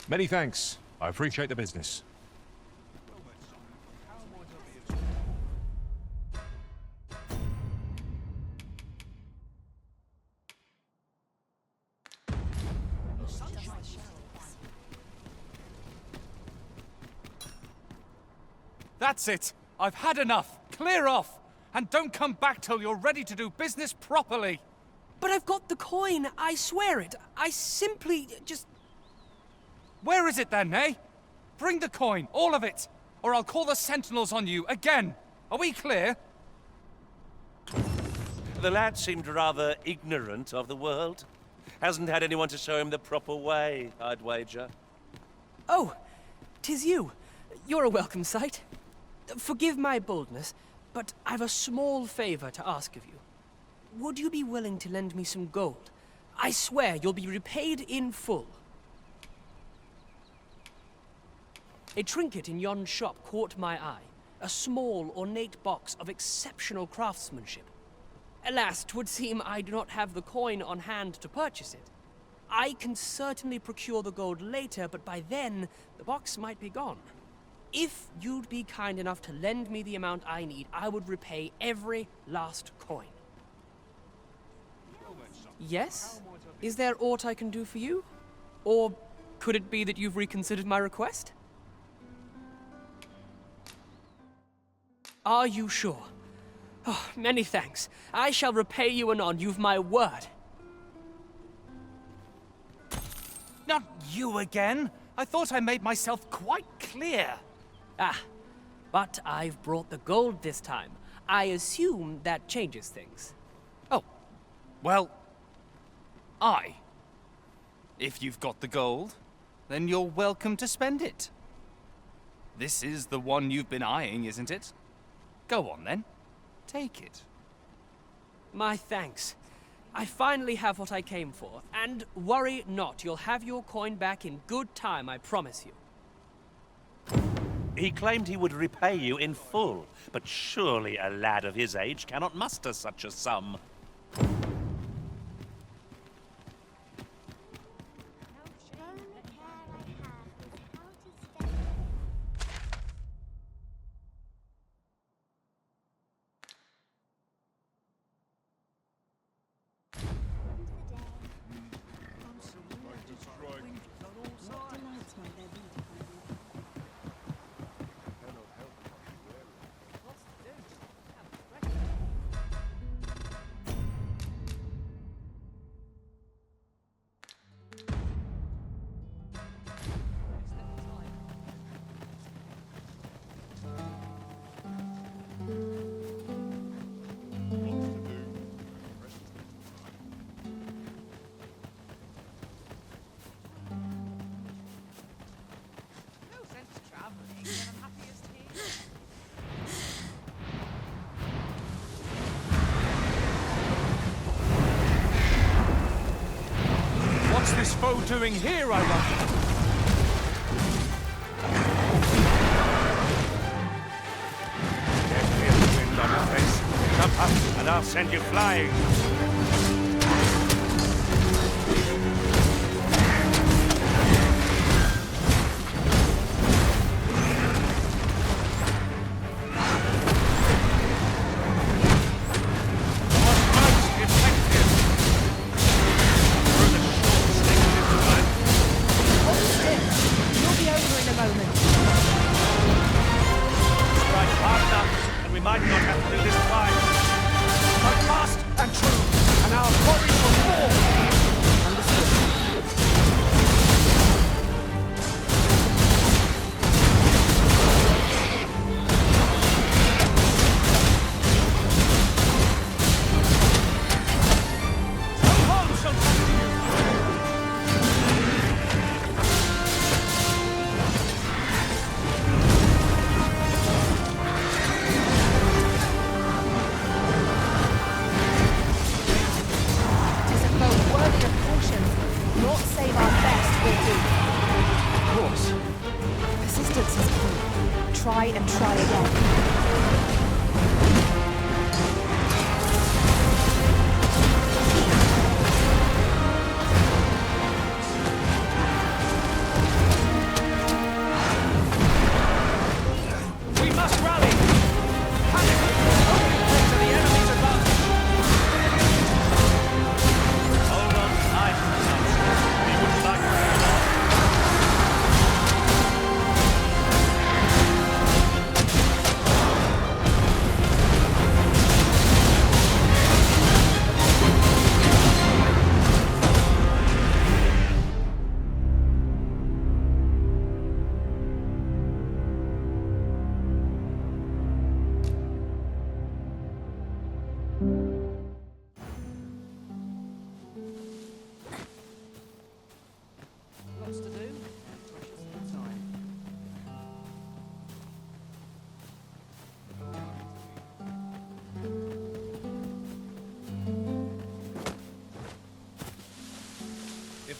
Many thanks. I appreciate the business. That's it! I've had enough! Clear off! And don't come back till you're ready to do business properly! But I've got the coin, I swear it. I simply just... Where is it then, eh? Bring the coin, all of it, or I'll call the sentinels on you again. Are we clear? The lad seemed rather ignorant of the world. Hasn't had anyone to show him the proper way, I'd wager. Oh, 'tis you. You're a welcome sight. Forgive my boldness, but I've a small favor to ask of you. Would you be willing to lend me some gold? I swear you'll be repaid in full. A trinket in yon shop caught my eye. A small, ornate box of exceptional craftsmanship. Alas, 'twould seem I do not have the coin on hand to purchase it. I can certainly procure the gold later, but by then, the box might be gone. If you'd be kind enough to lend me the amount I need, I would repay every last coin. Yes? Is there aught I can do for you? Or could it be that you've reconsidered my request? Are you sure? Oh, many thanks. I shall repay you anon, you've my word. Not you again! I thought I made myself quite clear. Ah, but I've brought the gold this time. I assume that changes things. Oh, well, if you've got the gold, then you're welcome to spend it. This is the one you've been eyeing, isn't it? Go on then, take it. My thanks. I finally have what I came for, and worry not, you'll have your coin back in good time, I promise you. He claimed he would repay you in full, but surely a lad of his age cannot muster such a sum. What's this foe doing here, I wonder? Get me the wind on your face. Jump up, and I'll send you flying.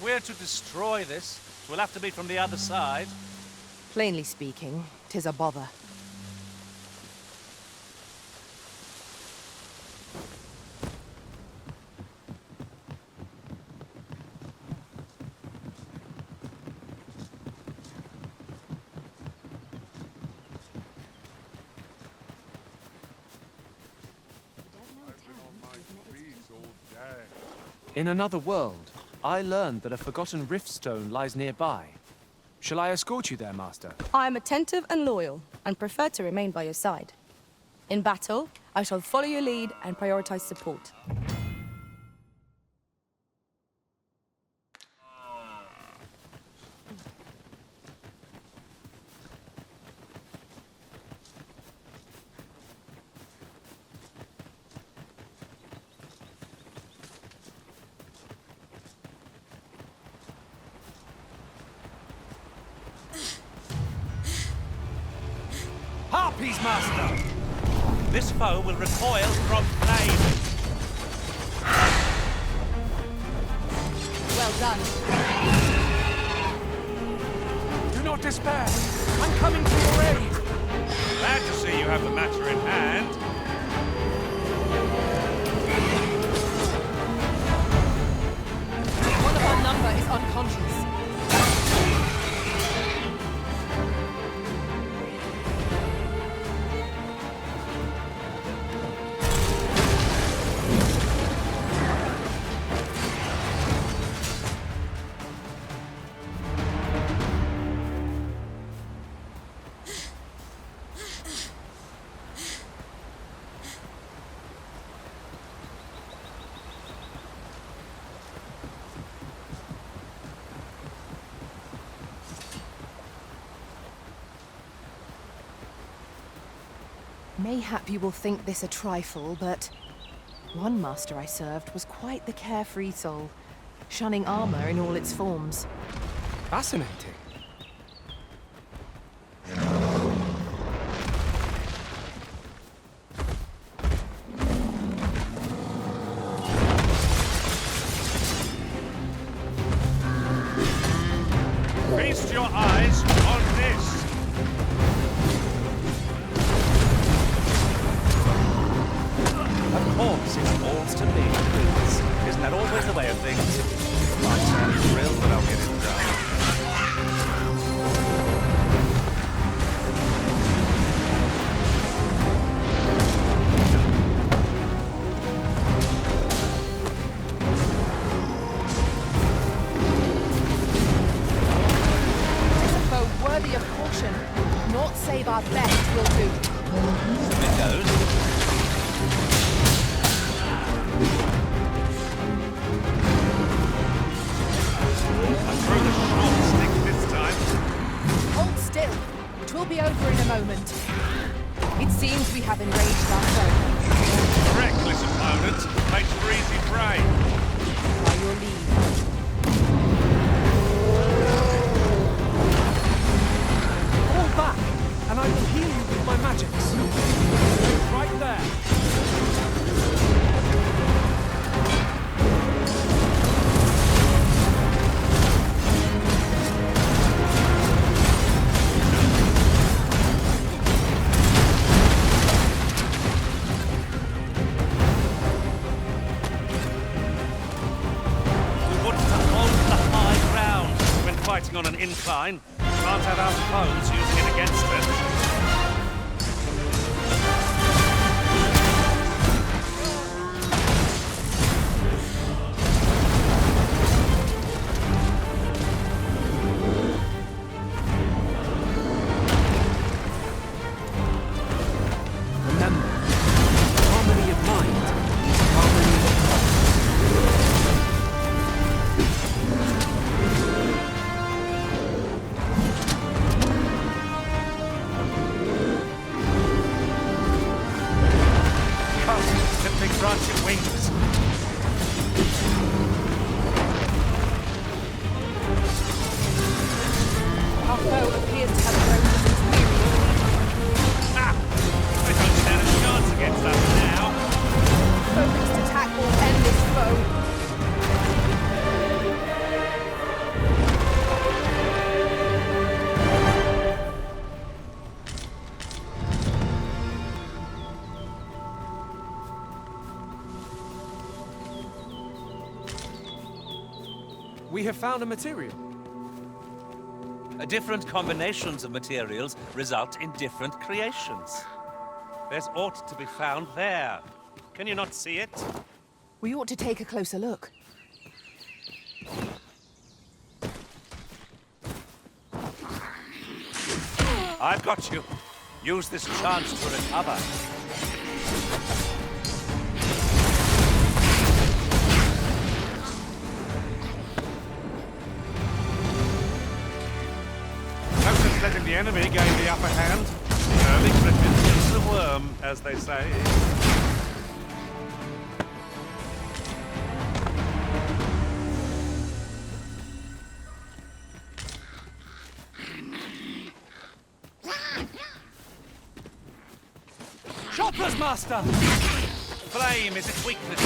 we're to destroy this, we'll have to be from the other side. Plainly speaking, 'tis a bother. In another world, I learned that a forgotten riftstone lies nearby. Shall I escort you there, Master? I am attentive and loyal, and prefer to remain by your side. In battle, I shall follow your lead and prioritize support. Harpies, Master! This foe will recoil from flame. Well done. Do not despair! I'm coming to your aid! Glad to see you have the matter in hand. One of our number is unconscious. Mayhap you will think this a trifle, but one master I served was quite the carefree soul, shunning armor in all its forms. Fascinating. Feast your eyes on this! A corpse is falls to me, please. Isn't that always the way of things? I sound thrilled, but I'll get it done. Worthy of caution. Naught save our best will do. It goes. I threw the short stick this time. Hold still. 'Twill be over in a moment. It seems we have enraged our foe. Reckless opponent makes for easy prey. By your leave. Fall back, and I will heal you with my magics. Right there. Fighting on an incline, can't have our foes using it against us. Remember, harmony of mind, harmony of thought. We have found a material. Different combinations of materials result in different creations. There's ought to be found there. Can you not see it? We ought to take a closer look. I've got you. Use this chance to recover. No sense letting the enemy gain the upper hand. Early Griffin kills the worm, as they say. Choppers, Master! Flame is its weakness.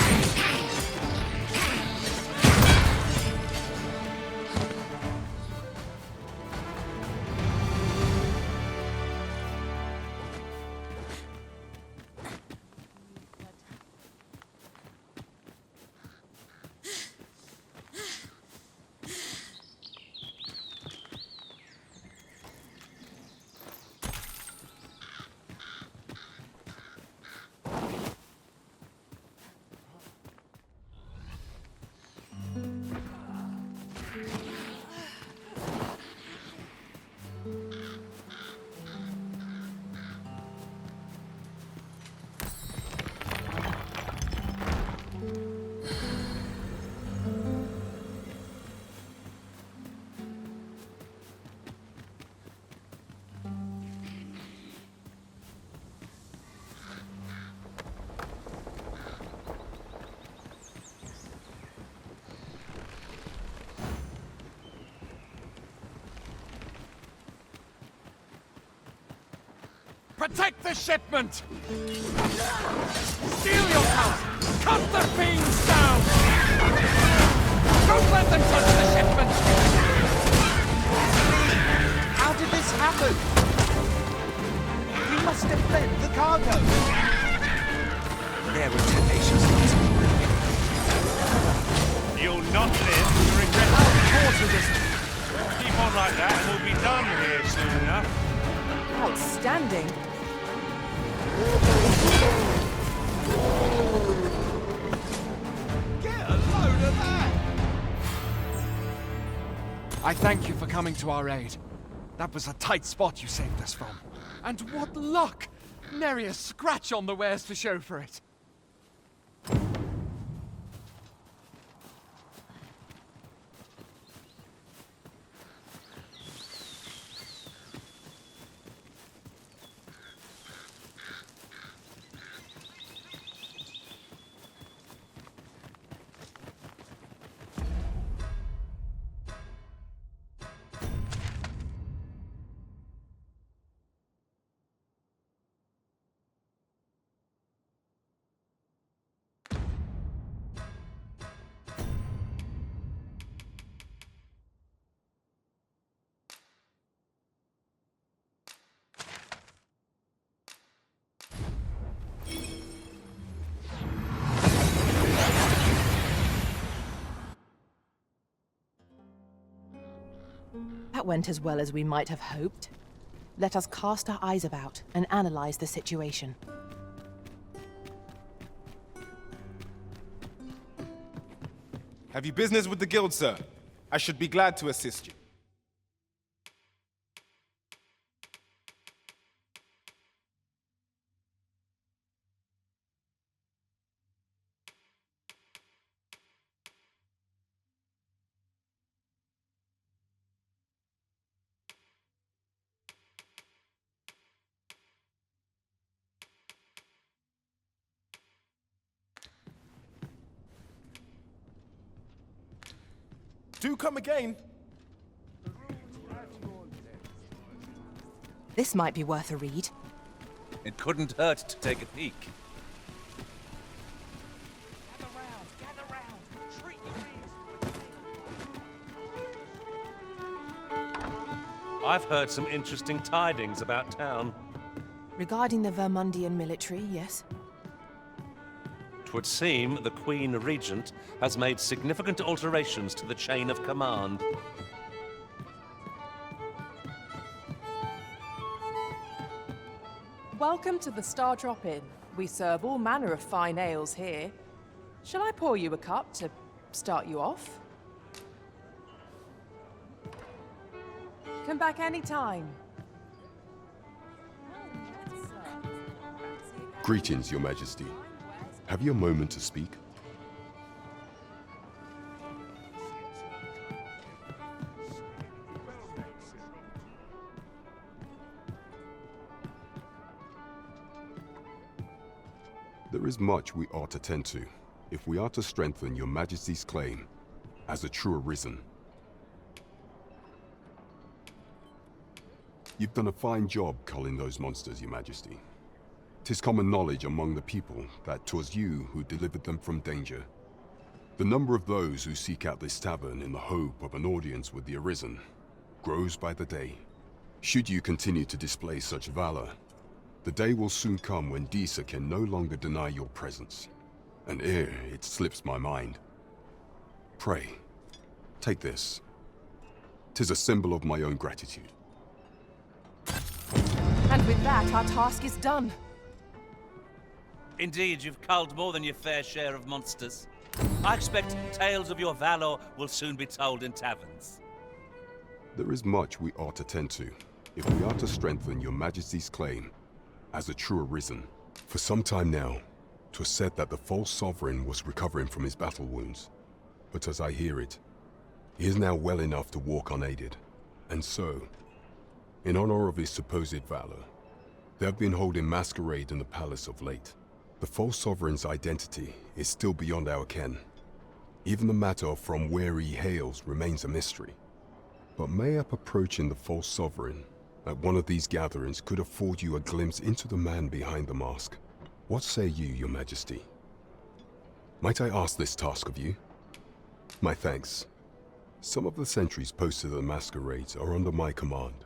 Protect the shipment! Steal your house! Cut the fiends down! Don't let them touch the shipment! How did this happen? We must defend the cargo. There were tenacious. You'll not live to regret our Keep on like that and we'll be done here soon enough. Outstanding. Get a load of that! I thank you for coming to our aid. That was a tight spot you saved us from. And what luck! Nary a scratch on the wares to show for it. That went as well as we might have hoped. Let us cast our eyes about and analyze the situation. Have you business with the guild, sir? I should be glad to assist you. Do come again. This might be worth a read. It couldn't hurt to take a peek. I've heard some interesting tidings about town. Regarding the Vermundian military, yes? 'Twould seem the Queen Regent has made significant alterations to the chain of command. Welcome to the Star Drop-In. We serve all manner of fine ales here. Shall I pour you a cup to start you off? Come back anytime. Greetings, Your Majesty. Have you a moment to speak? There is much we ought to tend to, if we are to strengthen Your Majesty's claim as a true Arisen. You've done a fine job culling those monsters, Your Majesty. 'Tis common knowledge among the people that 'twas you who delivered them from danger. The number of those who seek out this tavern in the hope of an audience with the Arisen grows by the day. Should you continue to display such valor, the day will soon come when Disa can no longer deny your presence. And ere it slips my mind, pray, take this. 'Tis a symbol of my own gratitude. And with that, our task is done. Indeed, you've culled more than your fair share of monsters. I expect tales of your valor will soon be told in taverns. There is much we ought to tend to, if we are to strengthen Your Majesty's claim as a true Arisen. For some time now, 'twas said that the false sovereign was recovering from his battle wounds. But as I hear it, he is now well enough to walk unaided. And so, in honor of his supposed valor, they have been holding masquerade in the palace of late. The false sovereign's identity is still beyond our ken. Even the matter from where he hails remains a mystery. But mayhap approaching the false sovereign at one of these gatherings could afford you a glimpse into the man behind the mask. What say you, Your Majesty? Might I ask this task of you? My thanks. Some of the sentries posted at the masquerades are under my command.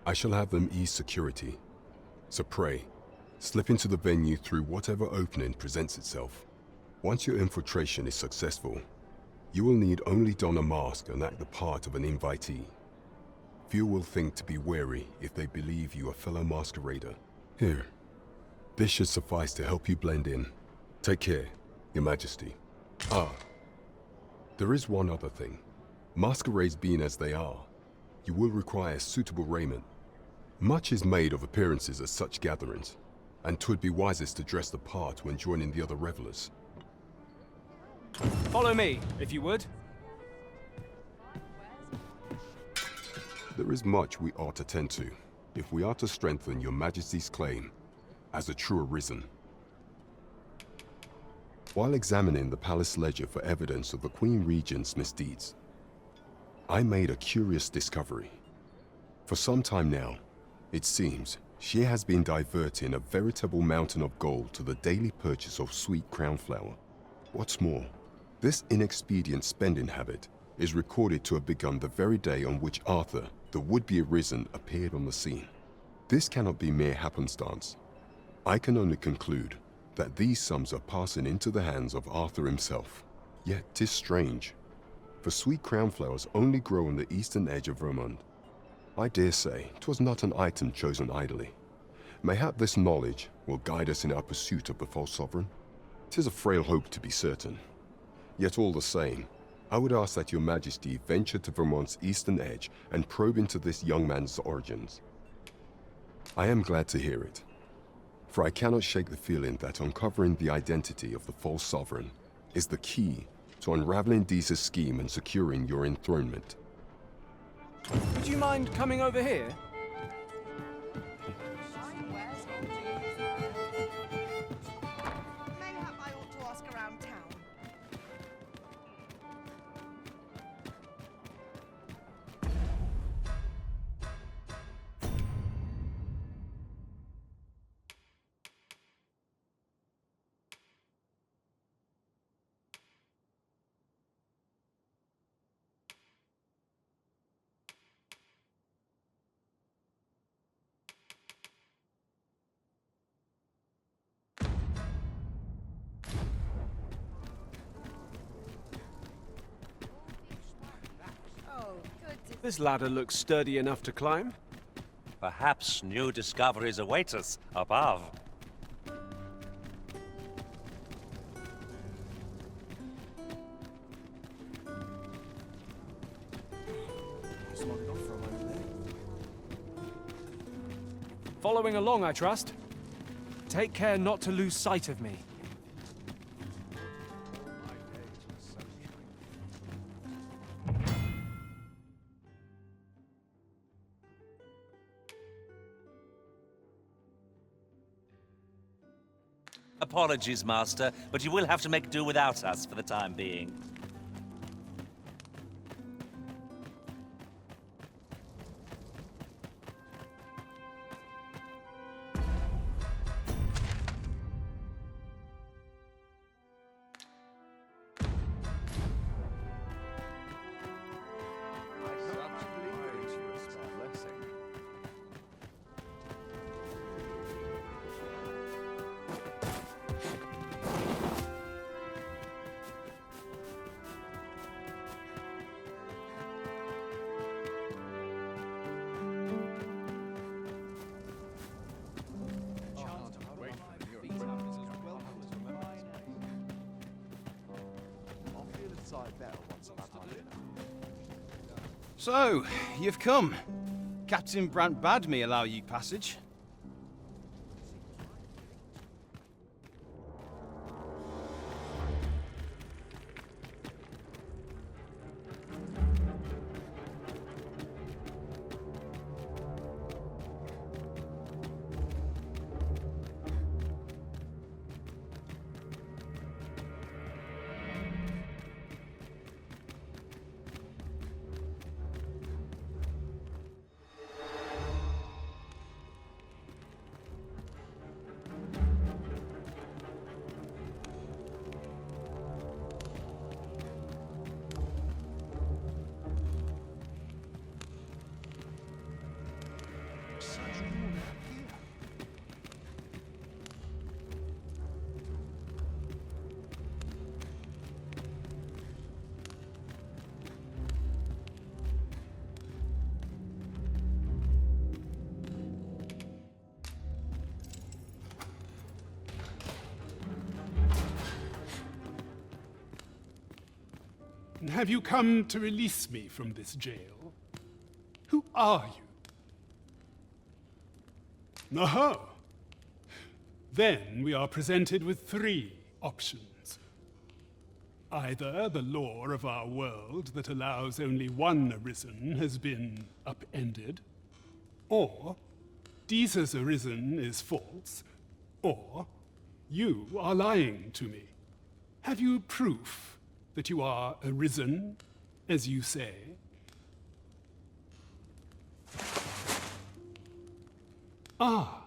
I shall have them ease security, so pray, slip into the venue through whatever opening presents itself. Once your infiltration is successful, you will need only don a mask and act the part of an invitee. Few will think to be wary if they believe you a fellow masquerader. Here, this should suffice to help you blend in. Take care, Your Majesty. Ah, there is one other thing. Masquerades being as they are, you will require suitable raiment. Much is made of appearances at such gatherings, and 'twould be wisest to dress the part when joining the other revelers. Follow me, if you would. There is much we ought to tend to, if we are to strengthen Your Majesty's claim as a true Arisen. While examining the palace ledger for evidence of the Queen Regent's misdeeds, I made a curious discovery. For some time now, it seems she has been diverting a veritable mountain of gold to the daily purchase of sweet crown flower. What's more, this inexpedient spending habit is recorded to have begun the very day on which Arthur, the would-be Arisen, appeared on the scene. This cannot be mere happenstance. I can only conclude that these sums are passing into the hands of Arthur himself. Yet 'tis strange, for sweet crown flowers only grow on the eastern edge of Vermund. I dare say 'twas not an item chosen idly. Mayhap this knowledge will guide us in our pursuit of the false sovereign. 'Tis a frail hope to be certain. Yet all the same, I would ask that Your Majesty venture to Vermund's eastern edge and probe into this young man's origins. I am glad to hear it, for I cannot shake the feeling that uncovering the identity of the false sovereign is the key to unraveling Disa's scheme and securing your enthronement. Would you mind coming over here? Mayhap I ought to ask around town. This ladder looks sturdy enough to climb. Perhaps new discoveries await us above. Following along, I trust. Take care not to lose sight of me. Apologies, Master, but you will have to make do without us for the time being. So, you've come. Captain Brant bade me allow you passage. Have you come to release me from this jail? Who are you? Aha! Then we are presented with three options. Either the law of our world that allows only one Arisen has been upended, or Deeza's Arisen is false, or you are lying to me. Have you proof that you are Arisen, as you say? Ah,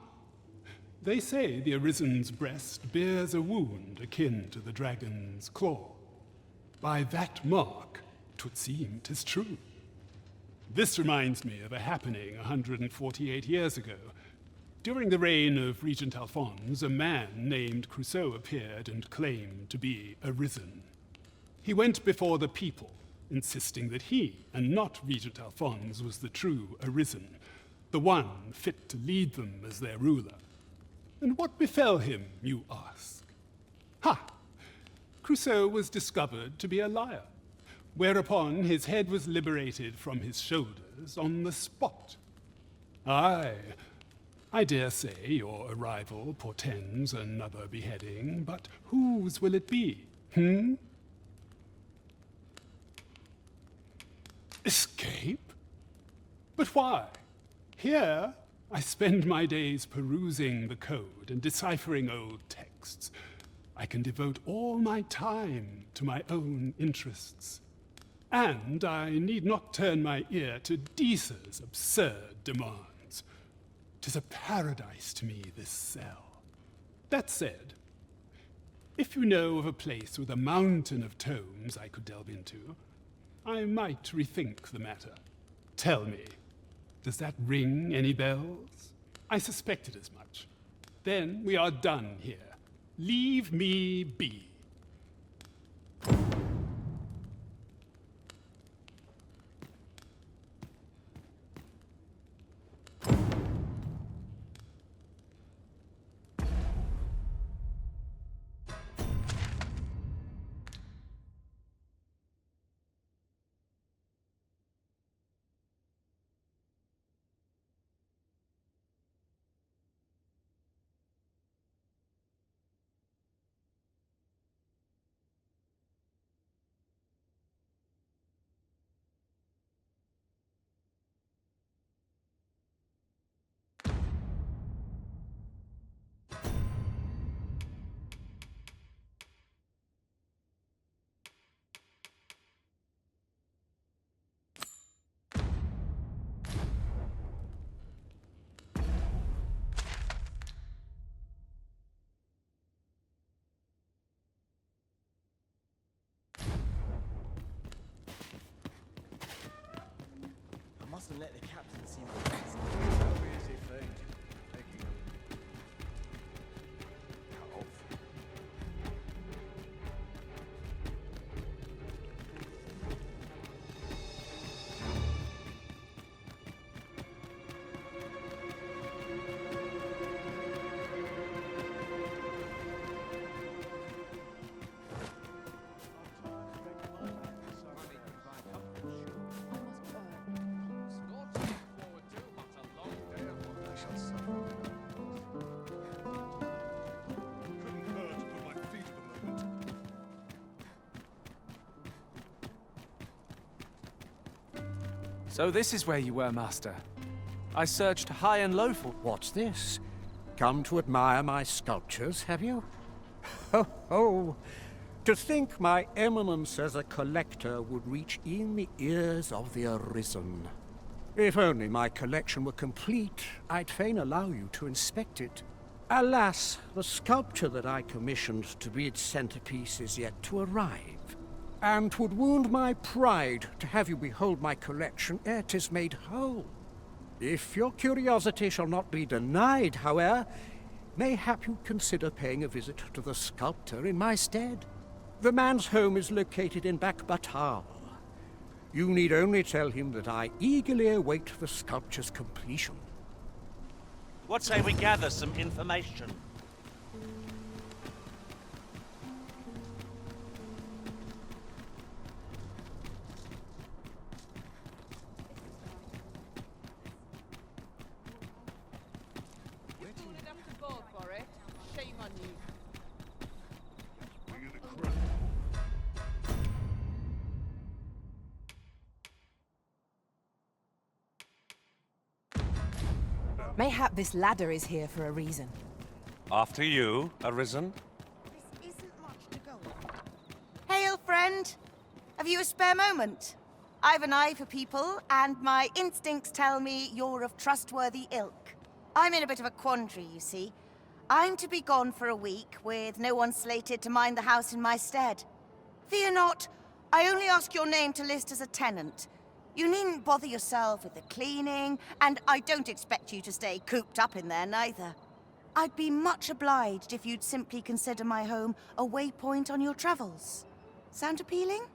they say the Arisen's breast bears a wound akin to the dragon's claw. By that mark, 'twould seem 'tis true. This reminds me of a happening 148 years ago. During the reign of Regent Alphonse, a man named Crusoe appeared and claimed to be Arisen. He went before the people, insisting that he, and not Regent Alphonse, was the true Arisen, the one fit to lead them as their ruler. And what befell him, you ask? Ha! Crusoe was discovered to be a liar, whereupon his head was liberated from his shoulders on the spot. Aye, I dare say your arrival portends another beheading, but whose will it be, Escape? But why? Here, I spend my days perusing the code and deciphering old texts. I can devote all my time to my own interests. And I need not turn my ear to Deeza's absurd demands. 'Tis a paradise to me, this cell. That said, if you know of a place with a mountain of tomes I could delve into, I might rethink the matter. Tell me, does that ring any bells? I suspected as much. Then we are done here. Leave me be. often let the captain seem easy thing. Taking cut off. So this is where you were, Master. I searched high and low for... What's this? Come to admire my sculptures, have you? Ho ho! To think my eminence as a collector would reach in the ears of the Arisen. If only my collection were complete, I'd fain allow you to inspect it. Alas, the sculpture that I commissioned to be its centerpiece is yet to arrive. And 'twould wound my pride to have you behold my collection ere 'tis made whole. If your curiosity shall not be denied, however, mayhap you consider paying a visit to the sculptor in my stead. The man's home is located in Batal. You need only tell him that I eagerly await the sculpture's completion. What say we gather some information? Mayhap this ladder is here for a reason. After you, Arisen. This isn't much to go on. Hail, friend! Have you a spare moment? I've an eye for people, and my instincts tell me you're of trustworthy ilk. I'm in a bit of a quandary, you see. I'm to be gone for a week, with no one slated to mind the house in my stead. Fear not, I only ask your name to list as a tenant. You needn't bother yourself with the cleaning, and I don't expect you to stay cooped up in there, neither. I'd be much obliged if you'd simply consider my home a waypoint on your travels. Sound appealing?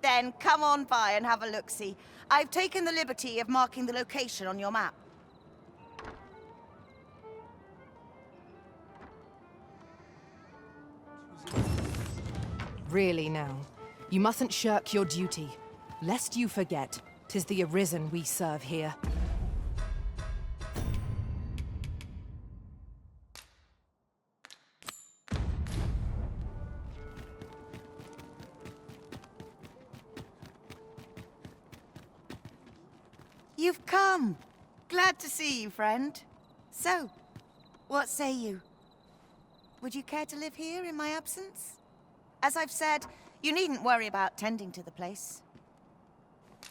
Then come on by and have a look-see. I've taken the liberty of marking the location on your map. Really now, you mustn't shirk your duty. Lest you forget, 'tis the Arisen we serve here. You've come. Glad to see you, friend. So, what say you? Would you care to live here in my absence? As I've said, you needn't worry about tending to the place.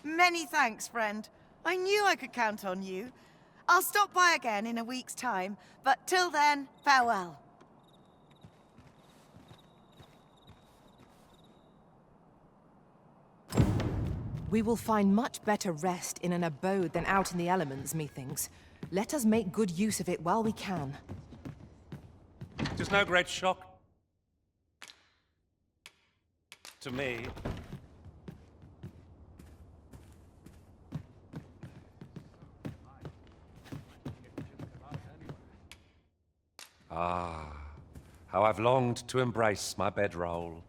Many thanks, friend. I knew I could count on you. I'll stop by again in a week's time, but till then, farewell. We will find much better rest in an abode than out in the elements, methinks. Let us make good use of it while we can. 'Tis no great shock to me. Ah, how I've longed to embrace my bedroll.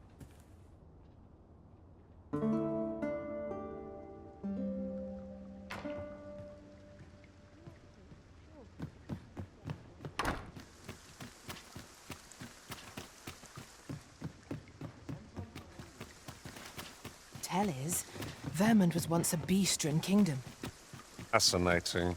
Tell is, Vermund was once a beastren kingdom. Fascinating.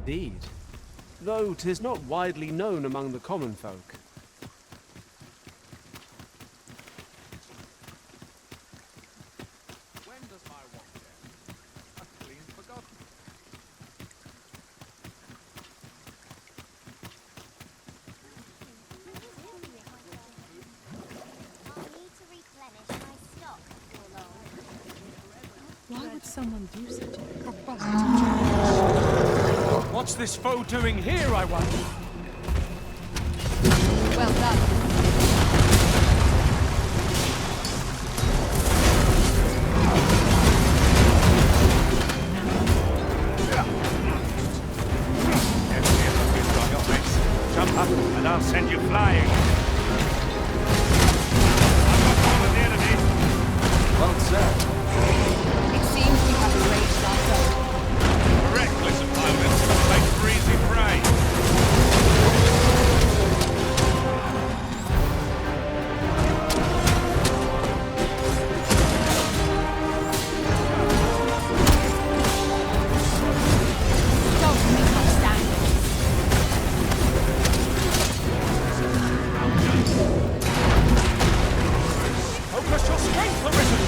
Indeed. Though 'tis not widely known among the common folk. When does my watch end? I've clean forgotten. would someone do such a What's this foe doing here, I wonder? Well done. Jump up and I'll send you flying. Well said. It seems we have erased our foe. Reckless opponents make for easy prey. Don't misunderstand me. Focus your strength, Arisen!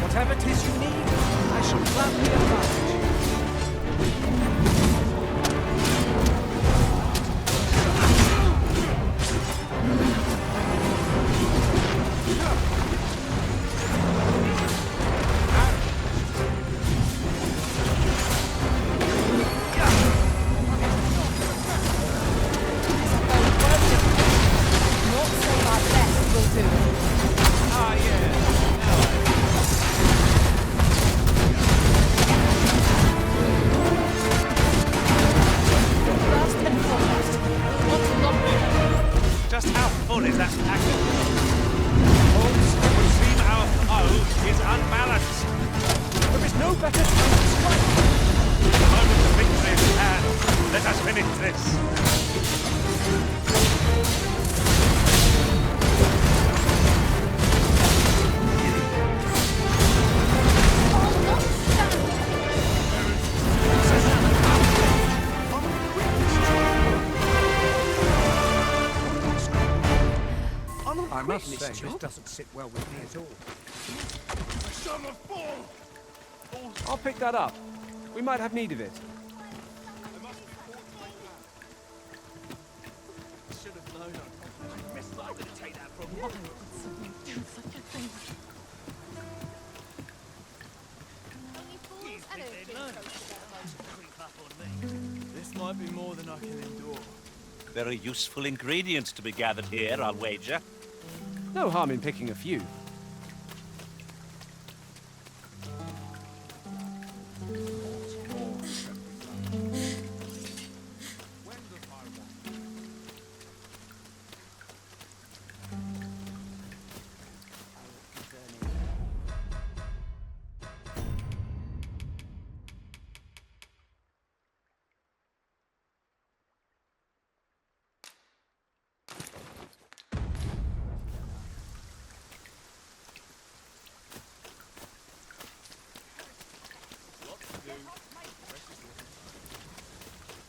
Whatever 'tis you need, I shall gladly oblige. Not save our best will do. Ah, yeah. First and foremost, what's not Just how full is that packet? Folks, it would seem our foe is unbalanced. There is no better time to strike. The moment of victory is at hand. Let us finish this. I must say, this doesn't sit well with me at all. I'll pick that up. We might have need of it. Should have known. I missed I would take that from you. This might be more than I can endure. Very useful ingredients to be gathered here, I'll wager. No harm in picking a few.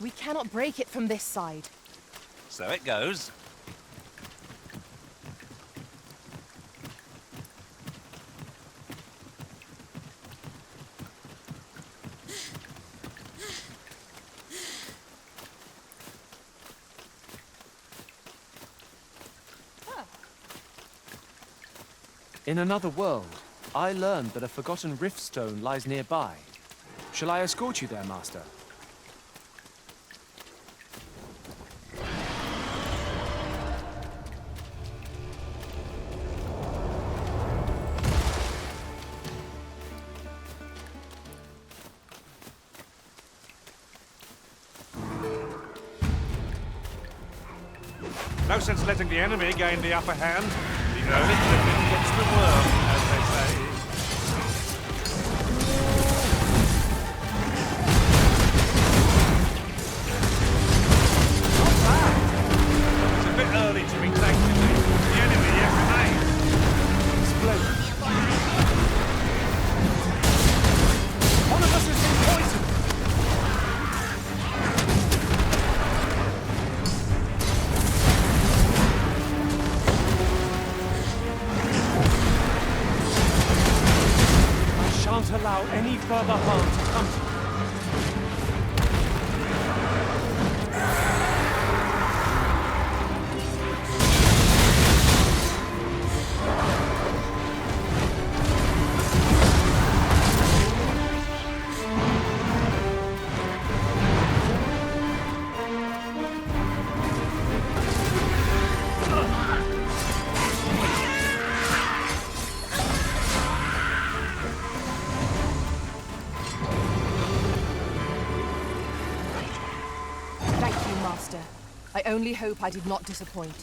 We cannot break it from this side. So it goes. In another world, I learned that a forgotten riftstone lies nearby. Shall I escort you there, Master? No sense letting the enemy gain the upper hand. The early living gets the worm, as they say. Not bad. It's a bit early to be thanking me. The enemy yet remains. Splendid. One of us has been poisoned. Can't allow any further harm to come to you. Master. I only hope I did not disappoint.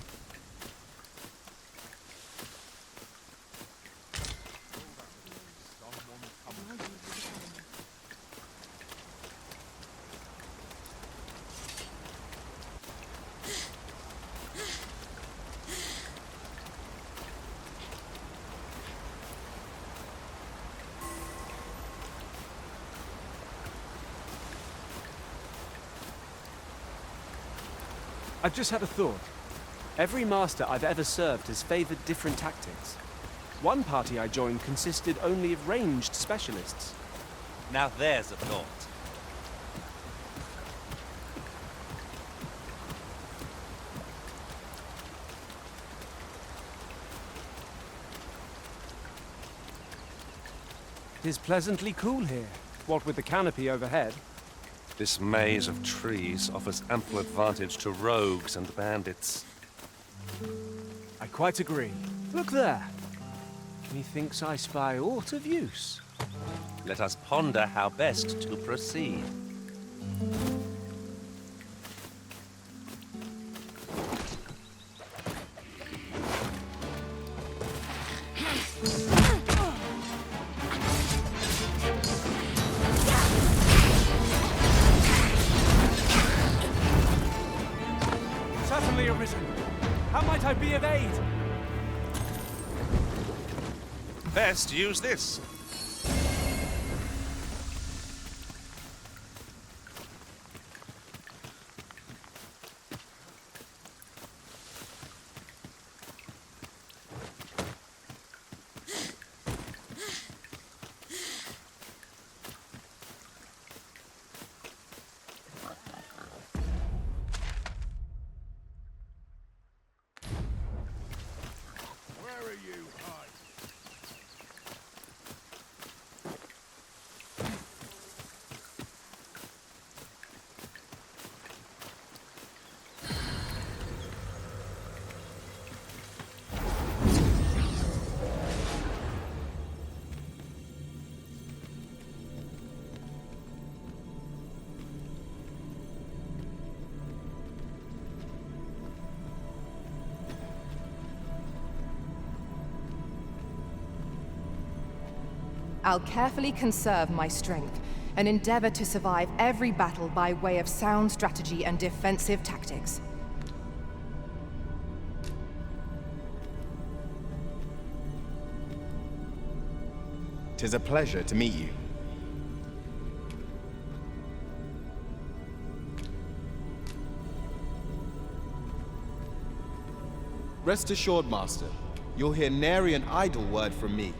I've just had a thought. Every master I've ever served has favored different tactics. One party I joined consisted only of ranged specialists. Now there's a thought. It is pleasantly cool here, what with the canopy overhead. This maze of trees offers ample advantage to rogues and bandits. I quite agree. Look there. Methinks I spy aught of use. Let us ponder how best to proceed. Certainly, Arisen. How might I be of aid? Best use this. I'll carefully conserve my strength and endeavor to survive every battle by way of sound strategy and defensive tactics. 'Tis a pleasure to meet you. Rest assured, Master, you'll hear nary an idle word from me.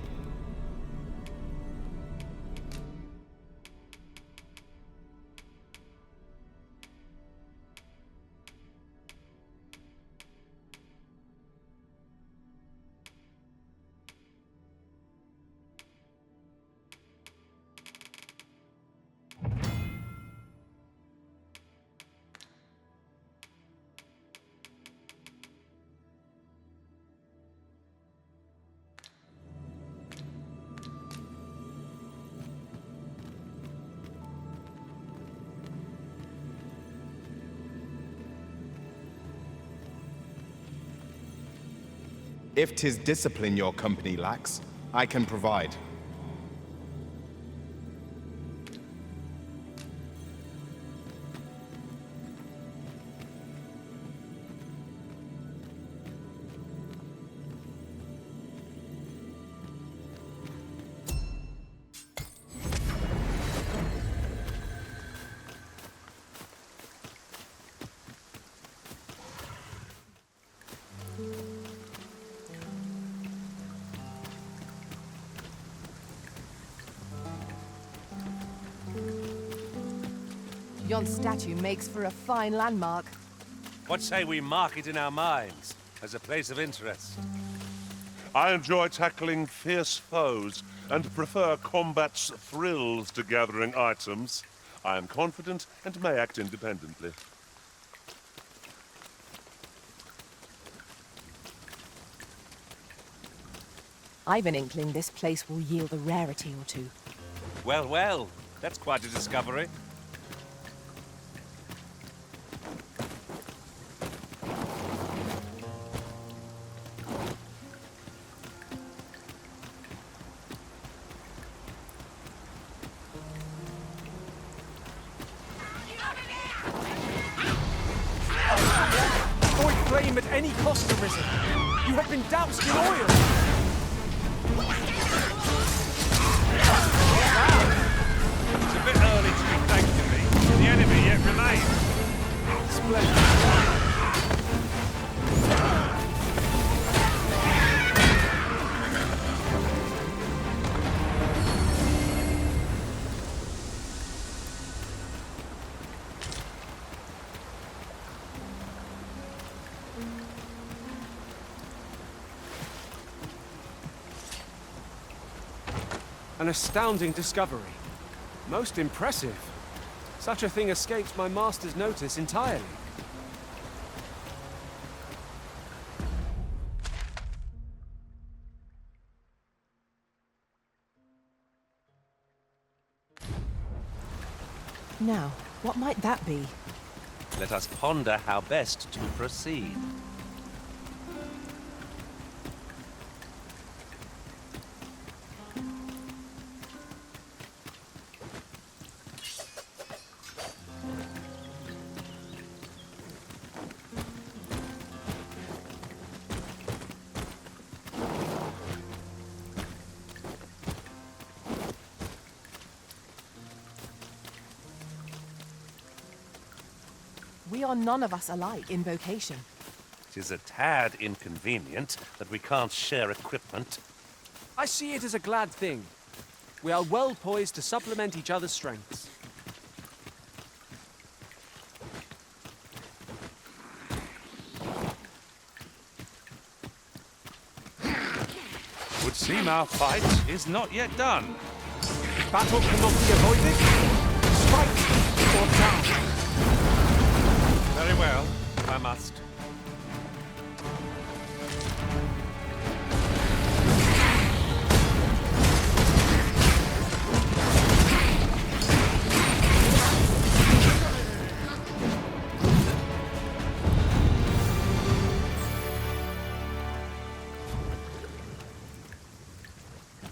If 'tis discipline your company lacks, I can provide. Yon statue makes for a fine landmark. What say we mark it in our minds as a place of interest? I enjoy tackling fierce foes and prefer combat's thrills to gathering items. I am confident and may act independently. I've an inkling this place will yield a rarity or two. Well, well, that's quite a discovery. at any cost, Arisen. You have been doused in oil! It's a bit early to be thanking me. The enemy yet remains. Splendid. An astounding discovery. Most impressive. Such a thing escaped my master's notice entirely. Now, what might that be? Let us ponder how best to proceed. We are none of us alike in vocation. It is a tad inconvenient that we can't share equipment. I see it as a glad thing. We are well poised to supplement each other's strengths. Would seem our fight is not yet done. Battle cannot be avoided. Strike or die. Very well, I must.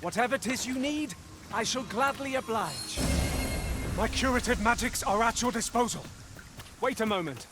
Whatever 'tis you need, I shall gladly oblige. My curative magics are at your disposal. Wait a moment.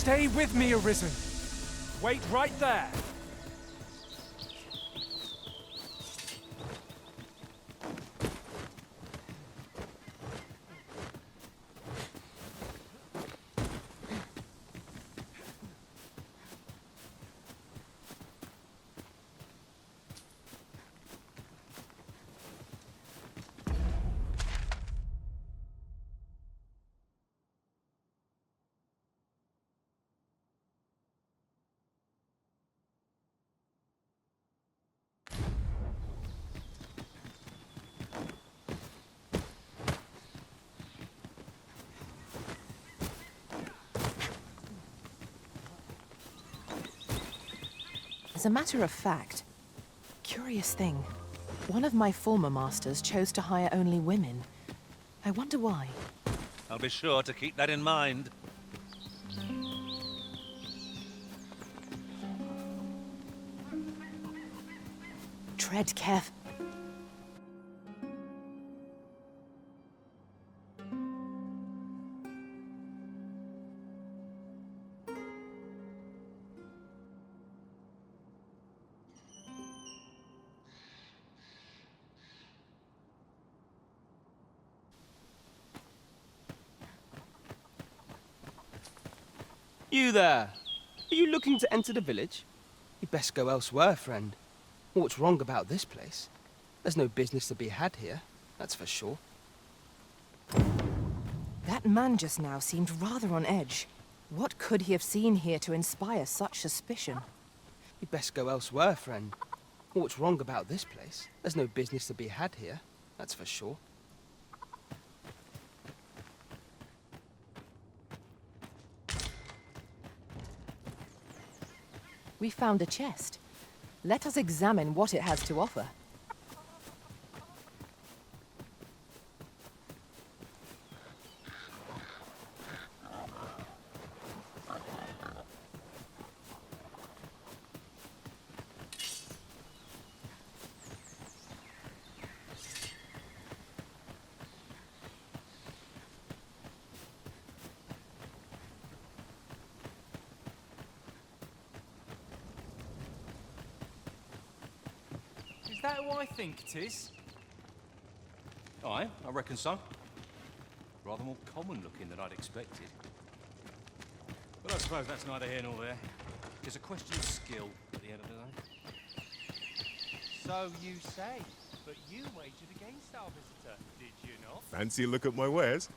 Stay with me, Arisen. Wait right there. As a matter of fact, curious thing, one of my former masters chose to hire only women. I wonder why. I'll be sure to keep that in mind. Tread carefully. You there! Are you looking to enter the village? You'd best go elsewhere, friend. What's wrong about this place? There's no business to be had here, that's for sure. That man just now seemed rather on edge. What could he have seen here to inspire such suspicion? You'd best go elsewhere, friend. What's wrong about this place? There's no business to be had here, that's for sure. We found a chest. Let us examine what it has to offer. Is that who I think it is? Aye, I reckon so. Rather more common looking than I'd expected. But I suppose that's neither here nor there. It's a question of skill at the end of the day. So you say, but you wagered against our visitor, did you not? Fancy a look at my wares?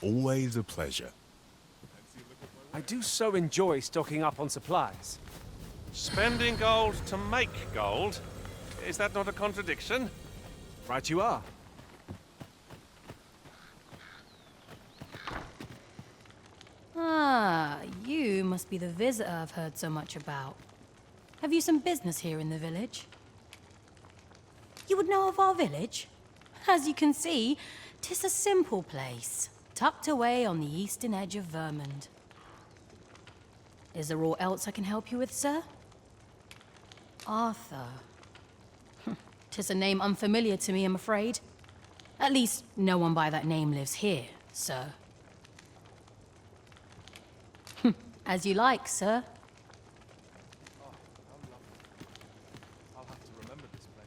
Always a pleasure. I do so enjoy stocking up on supplies. Spending gold to make gold? Is that not a contradiction? Right you are. Ah, you must be the visitor I've heard so much about. Have you some business here in the village? You would know of our village? As you can see, 'tis a simple place, tucked away on the eastern edge of Vermund. Is there aught else I can help you with, sir? Arthur. 'Tis a name unfamiliar to me, I'm afraid. At least, no one by that name lives here, sir. As you like, sir. I'll have to remember this place.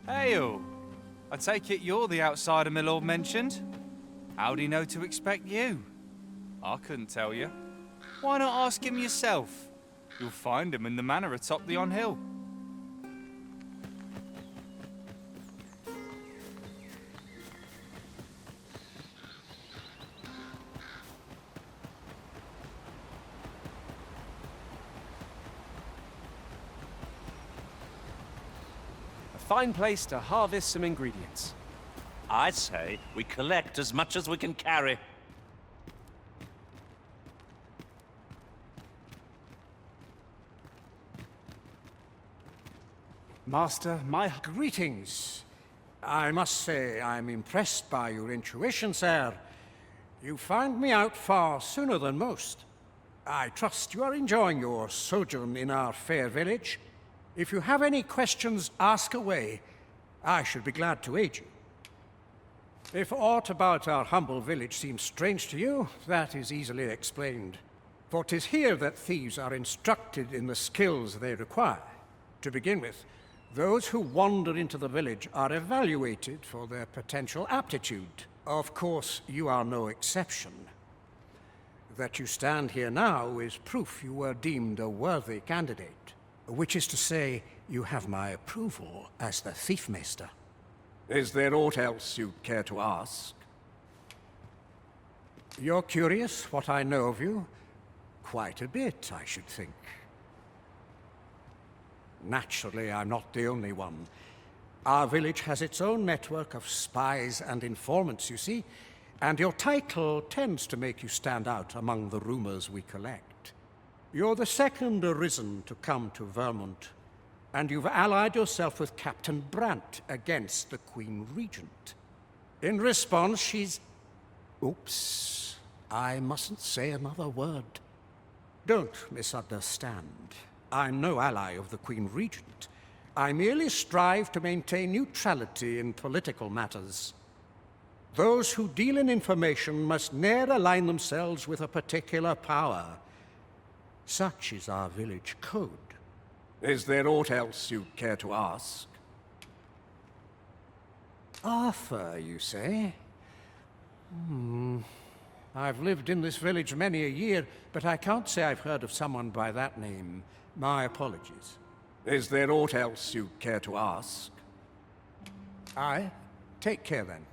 Hail! I take it you're the outsider my lord mentioned? How'd he know to expect you? I couldn't tell you. Why not ask him yourself? You'll find him in the manor atop the on-hill. Fine place to harvest some ingredients. I'd say we collect as much as we can carry. Master, my... Greetings. I must say I'm impressed by your intuition, sir. You found me out far sooner than most. I trust you are enjoying your sojourn in our fair village. If you have any questions, ask away. I should be glad to aid you. If aught about our humble village seems strange to you, that is easily explained. For 'tis here that thieves are instructed in the skills they require. To begin with, those who wander into the village are evaluated for their potential aptitude. Of course, you are no exception. That you stand here now is proof you were deemed a worthy candidate. Which is to say, you have my approval as the Thiefmeister. Is there aught else you'd care to ask? You're curious what I know of you? Quite a bit, I should think. Naturally, I'm not the only one. Our village has its own network of spies and informants, you see, and your title tends to make you stand out among the rumors we collect. You're the second Arisen to come to Vermund, and you've allied yourself with Captain Brant against the Queen Regent. In response, she's... Oops, I mustn't say another word. Don't misunderstand. I'm no ally of the Queen Regent. I merely strive to maintain neutrality in political matters. Those who deal in information must ne'er align themselves with a particular power. Such is our village code. Is there aught else you'd care to ask? Arthur, you say? I've lived in this village many a year, but I can't say I've heard of someone by that name. My apologies. Is there aught else you'd care to ask? Aye. Take care, then.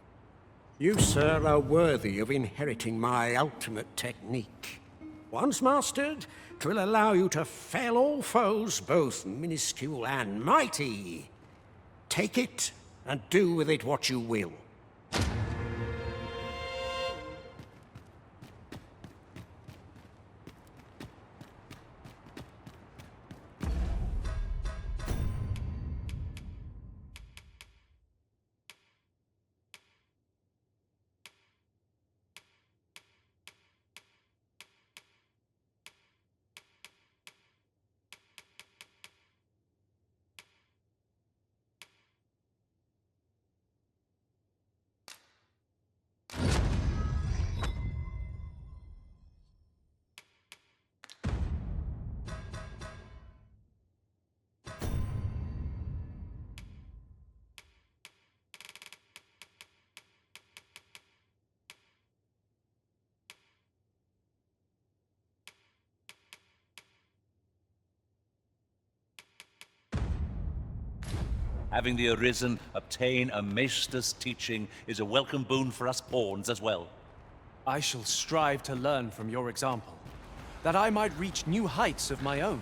You, sir, are worthy of inheriting my ultimate technique. Once mastered, 'twill allow you to fell all foes, both minuscule and mighty. Take it, and do with it what you will. Having the Arisen obtain a maester's teaching is a welcome boon for us pawns as well. I shall strive to learn from your example, that I might reach new heights of my own.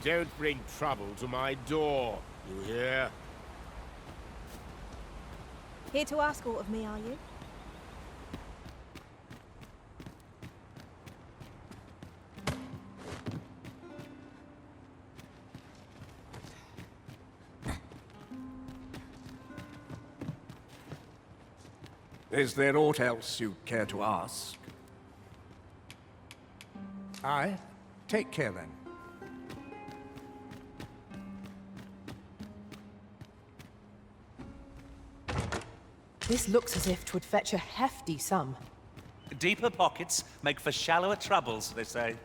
Don't bring trouble to my door, you hear? Here to ask aught of me, are you? Is there aught else you care to ask? Aye. Take care then. This looks as if 'twould fetch a hefty sum. Deeper pockets make for shallower troubles, they say.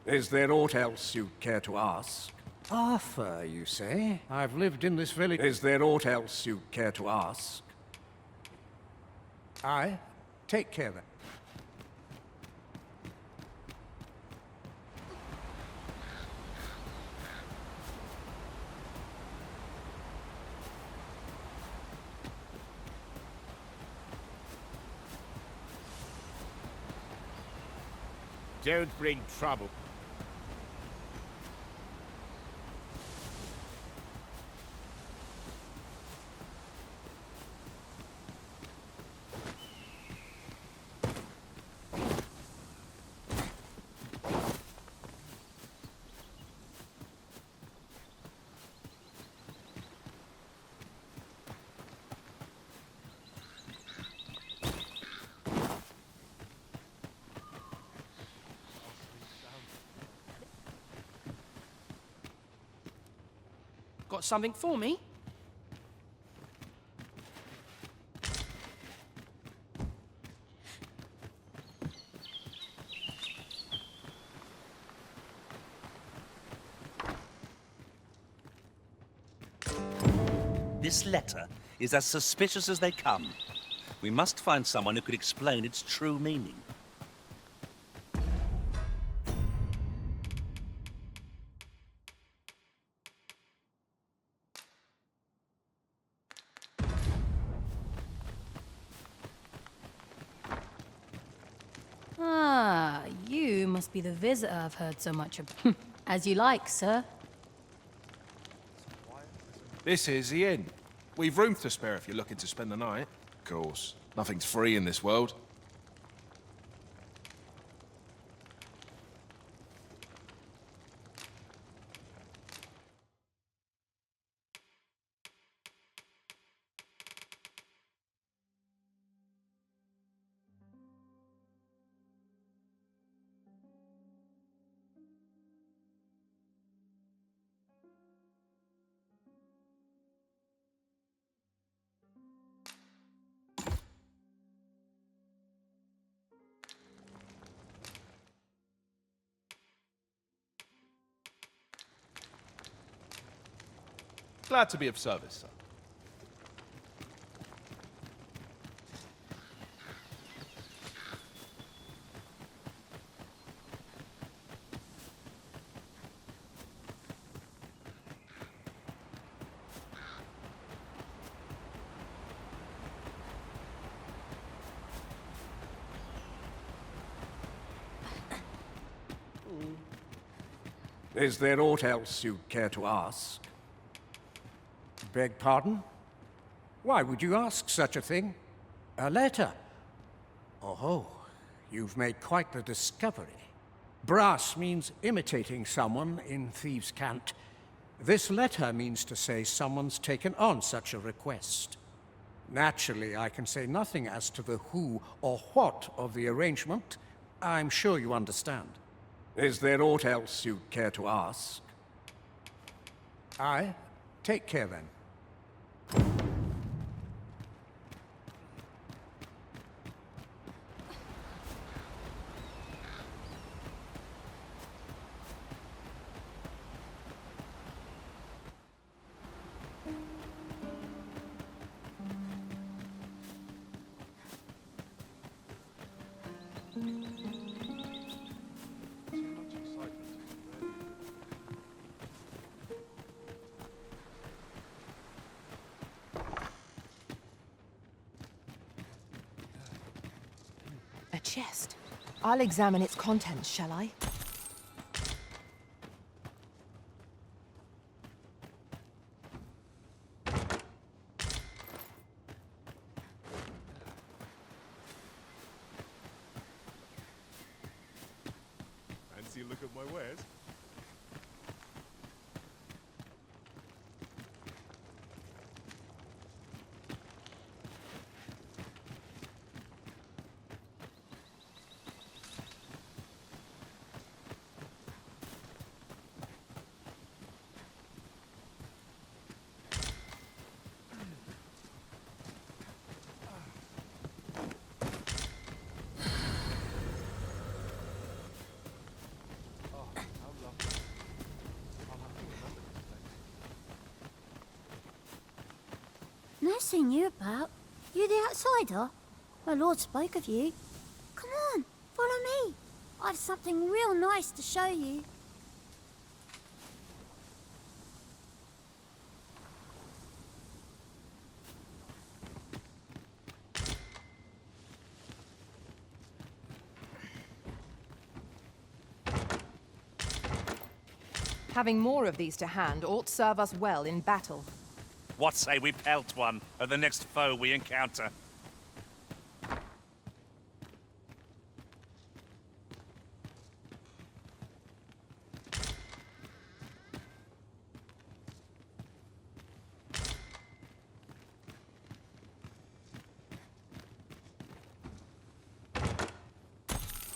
Is there aught else you care to ask? Arthur, you say? I've lived in this village. Is there aught else you care to ask? Aye. Take care then. Don't bring trouble. Got something for me? This letter is as suspicious as they come. We must find someone who could explain its true meaning. Ah, you must be the visitor I've heard so much about. As you like, sir. This is the inn. We've room to spare if you're looking to spend the night. Of course, nothing's free in this world. Glad to be of service, sir. Is there aught else you'd care to ask? Beg pardon? Why would you ask such a thing? A letter? Oh, you've made quite the discovery. Brass means imitating someone in thieves' cant. This letter means to say someone's taken on such a request. Naturally, I can say nothing as to the who or what of the arrangement. I'm sure you understand. Is there aught else you'd care to ask? Aye. Take care then. A chest. I'll examine its contents, shall I? Fancy a look at my wares? Never seen you about. You the outsider? My lord spoke of you. Come on, follow me. I've something real nice to show you. Having more of these to hand ought serve us well in battle. What say we pelt one of the next foe we encounter?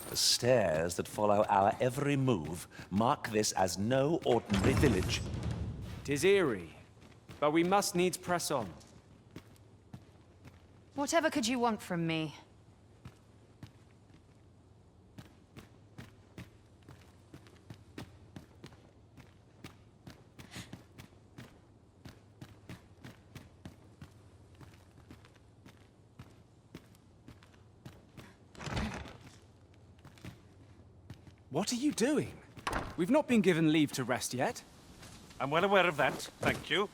The stairs that follow our every move mark this as no ordinary village. 'Tis eerie, but we must needs press on. Whatever could you want from me? What are you doing? We've not been given leave to rest yet. I'm well aware of that, thank you.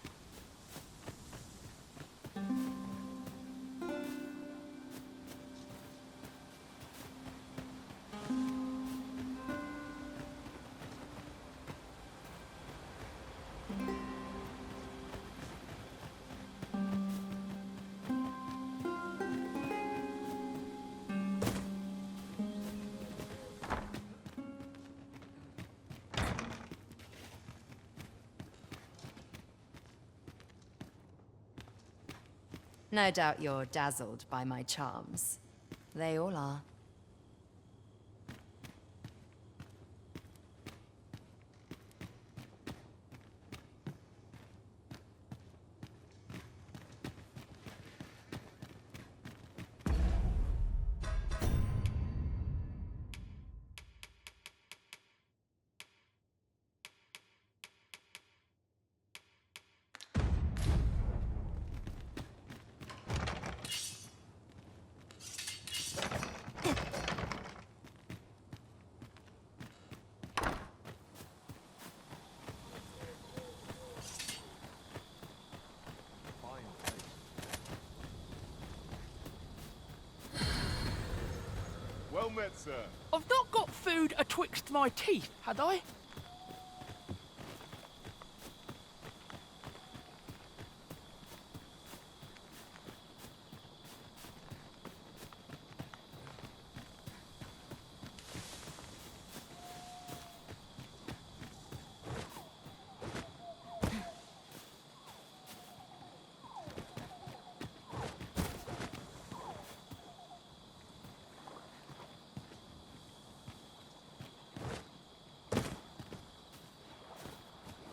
No doubt you're dazzled by my charms. They all are. Well met, sir. I've not got food atwixt my teeth, had I?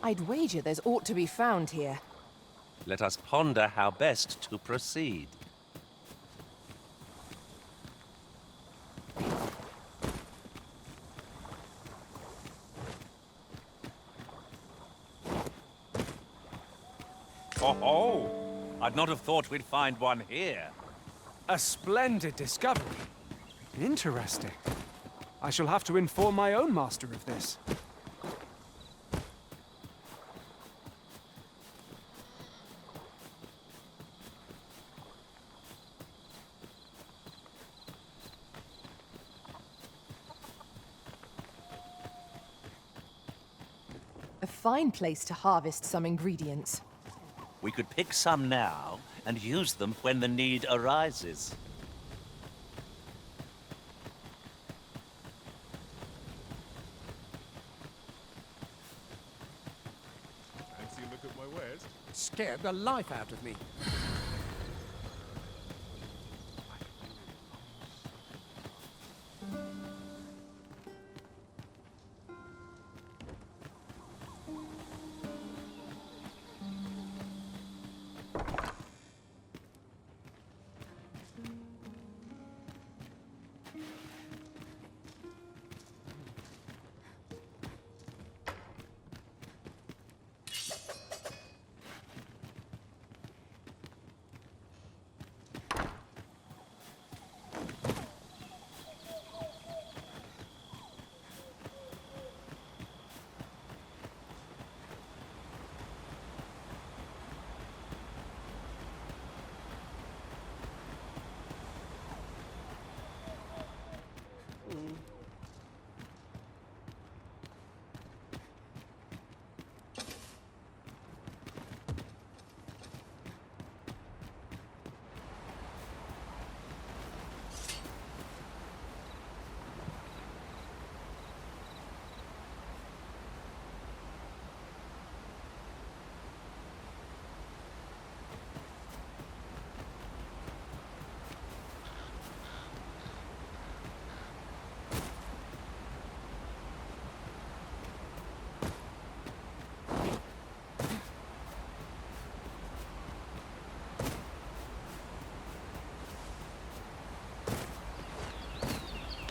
I'd wager there's aught to be found here. Let us ponder how best to proceed. Oh, I'd not have thought we'd find one here. A splendid discovery. Interesting. I shall have to inform my own master of this. A fine place to harvest some ingredients. We could pick some now and use them when the need arises. Fancy a look at my wares? Scared the life out of me.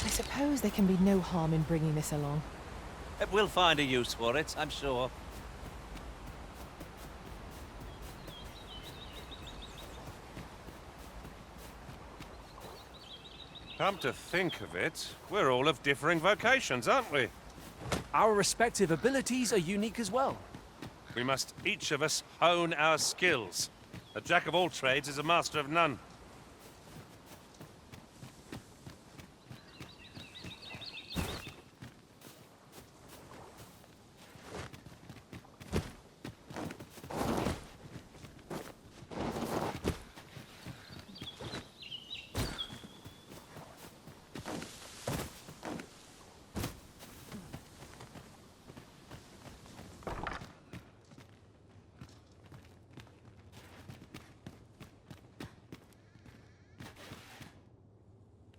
I suppose there can be no harm in bringing this along. We'll find a use for it, I'm sure. Come to think of it, we're all of differing vocations, aren't we? Our respective abilities are unique as well. We must each of us hone our skills. A jack of all trades is a master of none.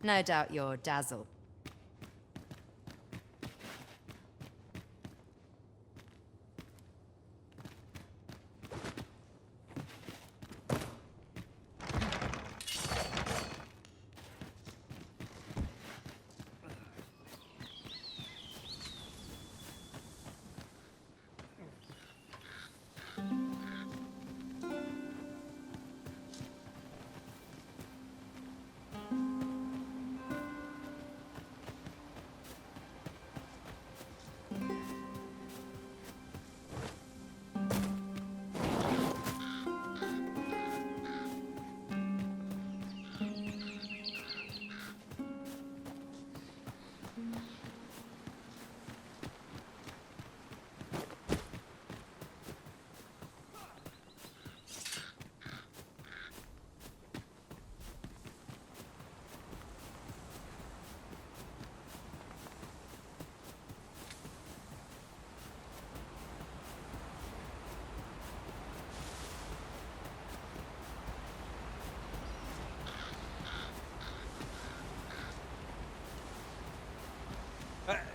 No doubt you're dazzled.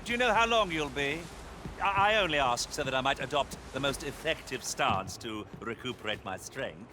Do you know how long you'll be? I only ask so that I might adopt the most effective stance to recuperate my strength.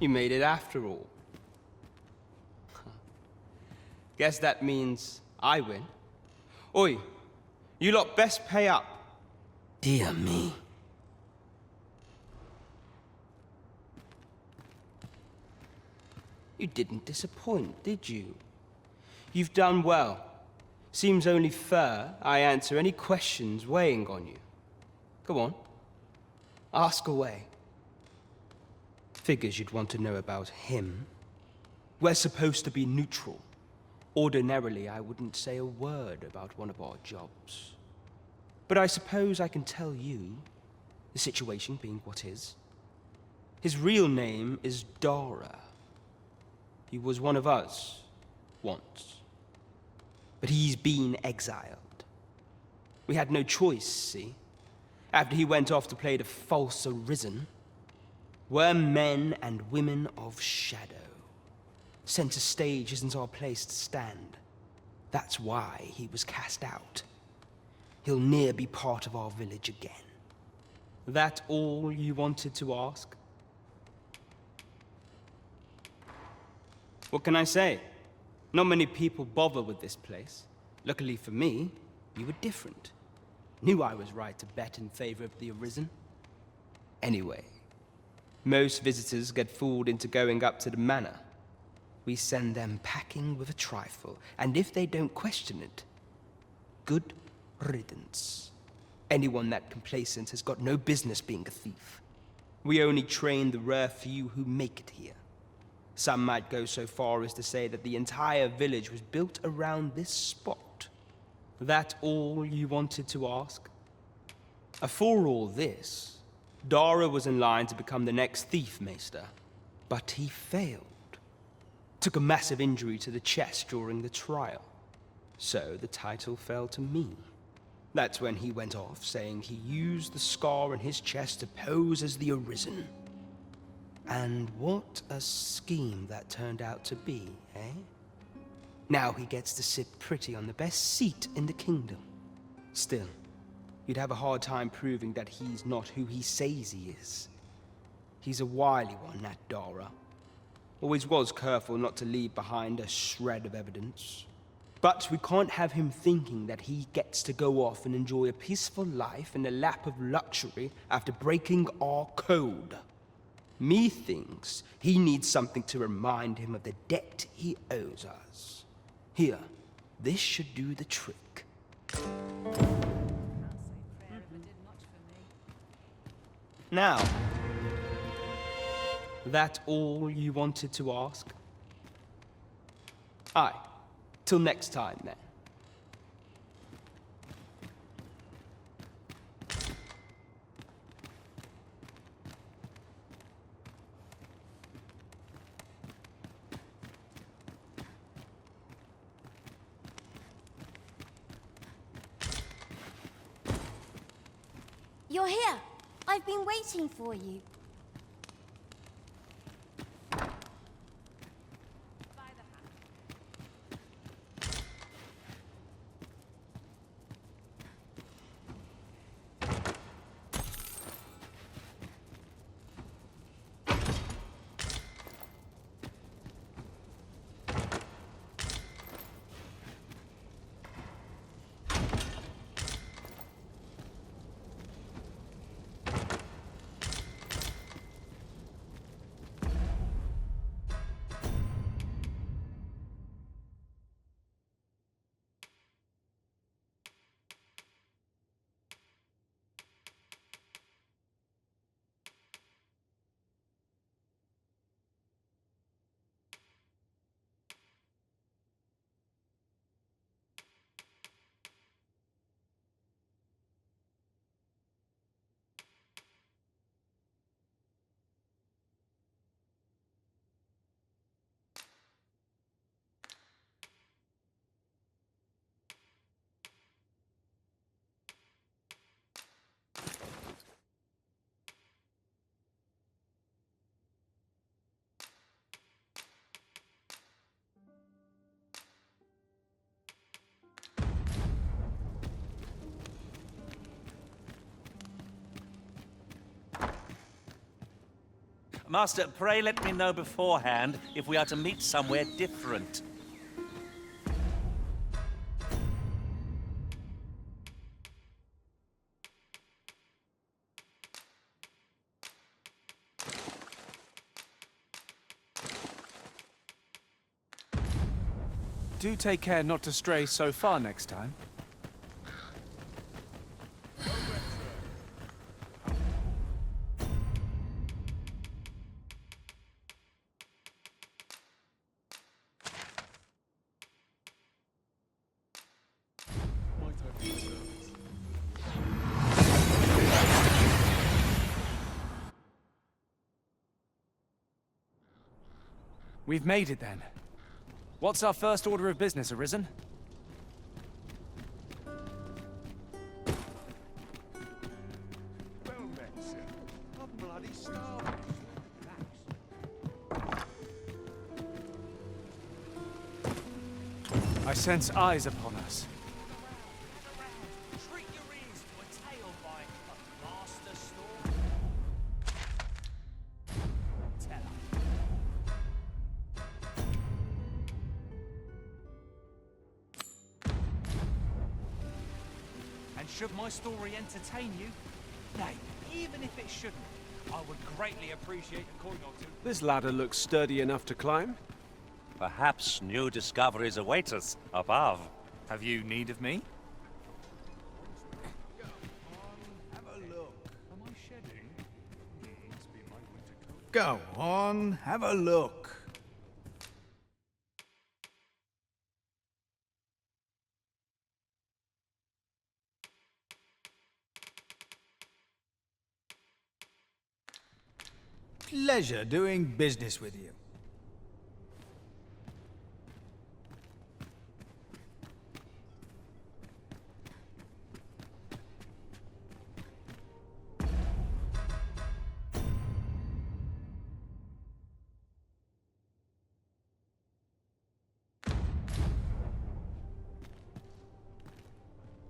You made it after all. Guess that means I win. Oi, you lot best pay up. Dear me. You didn't disappoint, did you? You've done well. Seems only fair I answer any questions weighing on you. Go on. Ask away. Figures you'd want to know about him. We're supposed to be neutral. Ordinarily, I wouldn't say a word about one of our jobs. But I suppose I can tell you, the situation being what is. His real name is Dara. He was one of us, once. But he's been exiled. We had no choice, see? After he went off to play the false Arisen, we're men and women of shadow. Center stage isn't our place to stand. That's why he was cast out. He'll ne'er be part of our village again. That all you wanted to ask? What can I say? Not many people bother with this place. Luckily for me, you were different. Knew I was right to bet in favor of the Arisen. Anyway, most visitors get fooled into going up to the manor. We send them packing with a trifle, and if they don't question it, good riddance. Anyone that complacent has got no business being a thief. We only train the rare few who make it here. Some might go so far as to say that the entire village was built around this spot. That all you wanted to ask? For all this, Dara was in line to become the next thief maester, but he failed. Took a massive injury to the chest during the trial. So the title fell to me. That's when he went off, saying he used the scar in his chest to pose as the Arisen. And what a scheme that turned out to be, eh? Now he gets to sit pretty on the best seat in the kingdom. Still, you'd have a hard time proving that he's not who he says he is. He's a wily one, that Dara. Always was careful not to leave behind a shred of evidence. But we can't have him thinking that he gets to go off and enjoy a peaceful life in the lap of luxury after breaking our code. Methinks he needs something to remind him of the debt he owes us. Here, this should do the trick. Now, that all you wanted to ask? Aye. Till next time, then. You're here. I've been waiting for you. Master, pray let me know beforehand if we are to meet somewhere different. Do take care not to stray so far next time. We've made it then. What's our first order of business, Arisen? Well met, sir. I'm bloody starving. I sense eyes upon us. Treat your ears to a tale by a master storm. Tell And should my story entertain you, nay, even if it shouldn't, I would greatly appreciate a coin or two. This ladder looks sturdy enough to climb. Perhaps new discoveries await us above. Have you need of me? Go on, have a look. Pleasure doing business with you.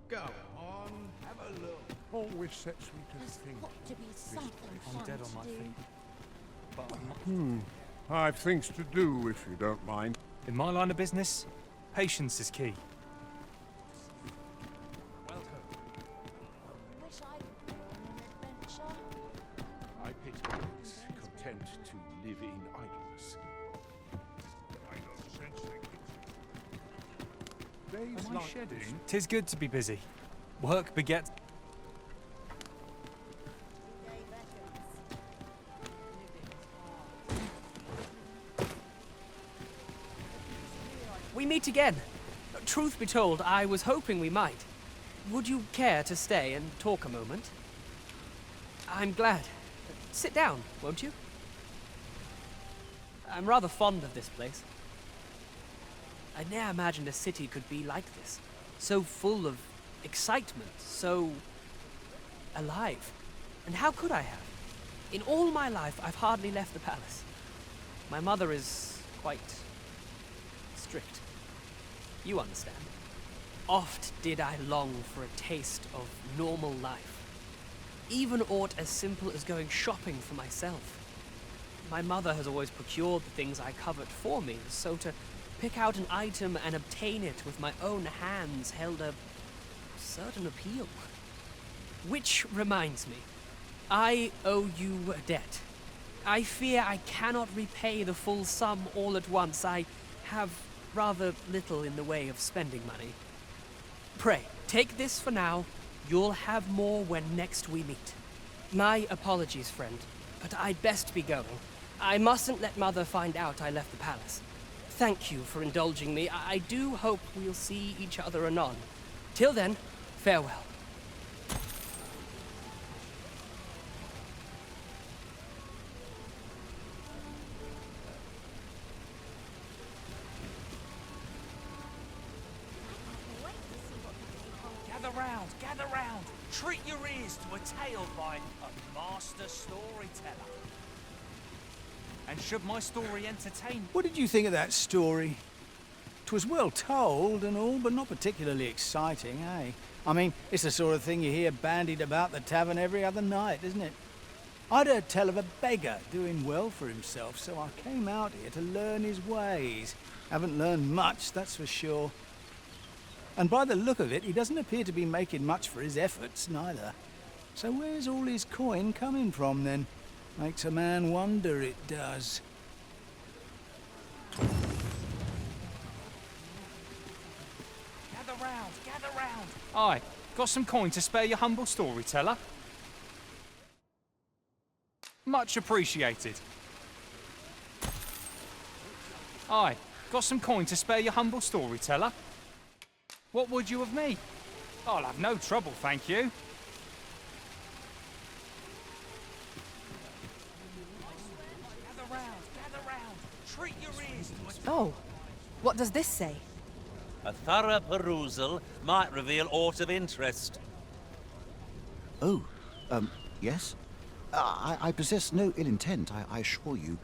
Go on, have a look. Always sets me to think. Got to be something fun dead on to my do. feet. But I'm not. I've things to do, if you don't mind. In my line of business, patience is key. Wish I'd been on an adventure. I pity those content to live in idleness. I don't sense days Am I like shedding? 'Tis good to be busy. Work begets. meet again. Truth be told, I was hoping we might. Would you care to stay and talk a moment? I'm glad. Sit down, won't you? I'm rather fond of this place. I never imagined a city could be like this. So full of excitement, so alive. And how could I have? In all my life, I've hardly left the palace. My mother is quite strict. You understand. Oft did I long for a taste of normal life. Even aught as simple as going shopping for myself. My mother has always procured the things I covet for me, so to pick out an item and obtain it with my own hands held a certain appeal. Which reminds me, I owe you a debt. I fear I cannot repay the full sum all at once. I have rather little in the way of spending money. Pray, take this for now. You'll have more when next we meet. My apologies, friend, but I'd best be going. I mustn't let Mother find out I left the palace. Thank you for indulging me. I do hope we'll see each other anon. Till then, farewell. Gather round. Treat your ears to a tale by a master storyteller. And should my story entertain... What did you think of that story? 'Twas well told and all, but not particularly exciting, eh? I mean, it's the sort of thing you hear bandied about the tavern every other night, isn't it? I'd heard tell of a beggar doing well for himself, so I came out here to learn his ways. Haven't learned much, that's for sure. And by the look of it, he doesn't appear to be making much for his efforts, neither. So where's all his coin coming from, then? Makes a man wonder, it does. Gather round. Aye, got some coin to spare your humble storyteller? Much appreciated. Aye, got some coin to spare your humble storyteller? What would you of me? I'll have no trouble, thank you. Gather round. Treat your ears to a... Oh, what does this say? A thorough perusal might reveal aught of interest. Oh, yes? I possess no ill intent, I assure you.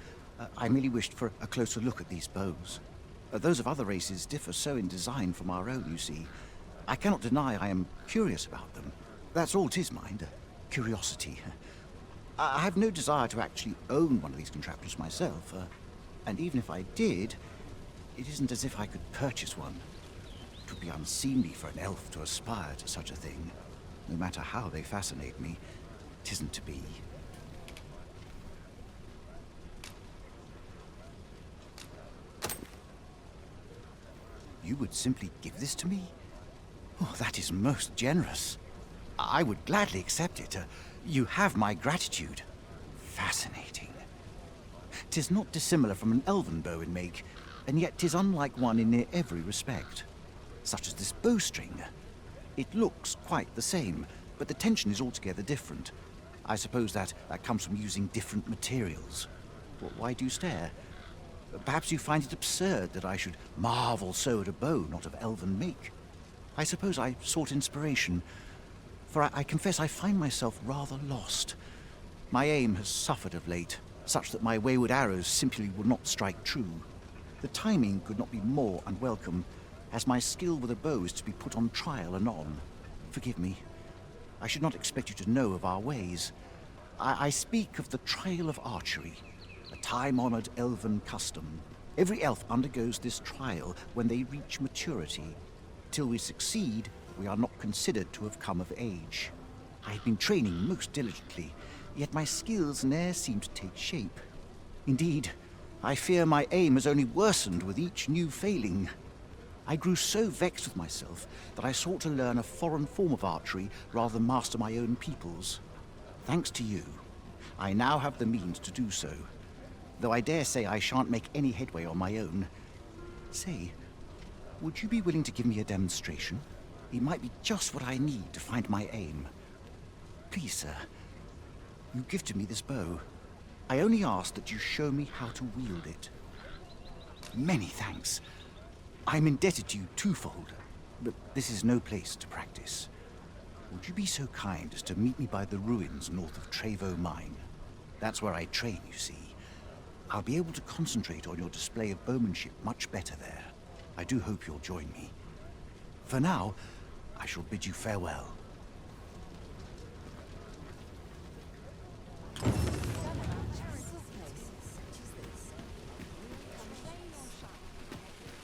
I merely wished for a closer look at these bows. Those of other races differ so in design from our own, you see. I cannot deny I am curious about them. That's all 'tis, mind. Curiosity. I have no desire to actually own one of these contraptions myself. And even if I did, it isn't as if I could purchase one. It would be unseemly for an elf to aspire to such a thing. No matter how they fascinate me, 'tisn't to be. You would simply give this to me? Oh, that is most generous. I would gladly accept it. You have my gratitude. Fascinating. 'Tis not dissimilar from an elven bow in make, and yet 'tis unlike one in near every respect. Such as this bowstring. It looks quite the same, but the tension is altogether different. I suppose that comes from using different materials. Why do you stare? Perhaps you find it absurd that I should marvel so at a bow not of elven make. I suppose I sought inspiration, for I confess I find myself rather lost. My aim has suffered of late, such that my wayward arrows simply will not strike true. The timing could not be more unwelcome, as my skill with a bow is to be put on trial anon. Forgive me. I should not expect you to know of our ways. I speak of the trial of archery. A time-honored elven custom. Every elf undergoes this trial when they reach maturity. Till we succeed, we are not considered to have come of age. I have been training most diligently, yet my skills ne'er seem to take shape. Indeed, I fear my aim has only worsened with each new failing. I grew so vexed with myself that I sought to learn a foreign form of archery rather than master my own people's. Thanks to you, I now have the means to do so. Though I dare say I shan't make any headway on my own. Say, would you be willing to give me a demonstration? It might be just what I need to find my aim. Please, sir. You gifted me this bow. I only ask that you show me how to wield it. Many thanks. I'm indebted to you twofold, but this is no place to practice. Would you be so kind as to meet me by the ruins north of Trevo Mine? That's where I train, you see. I'll be able to concentrate on your display of bowmanship much better there. I do hope you'll join me. For now, I shall bid you farewell.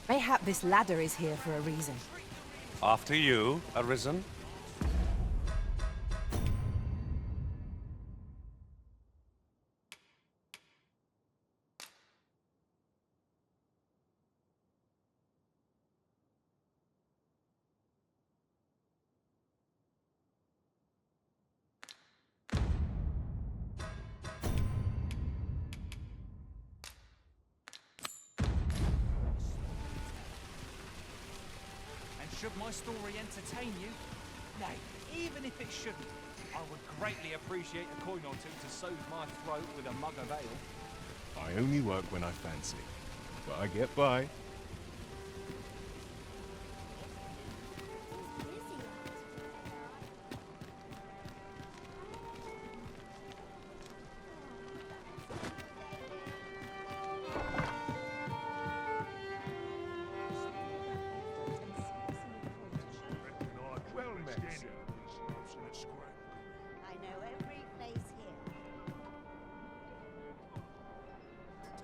Mayhap this ladder is here for a reason. After you, Arisen. Should my story entertain you? Nay, even if it shouldn't, I would greatly appreciate a coin or two to soothe my throat with a mug of ale. I only work when I fancy, but I get by. I know every place here.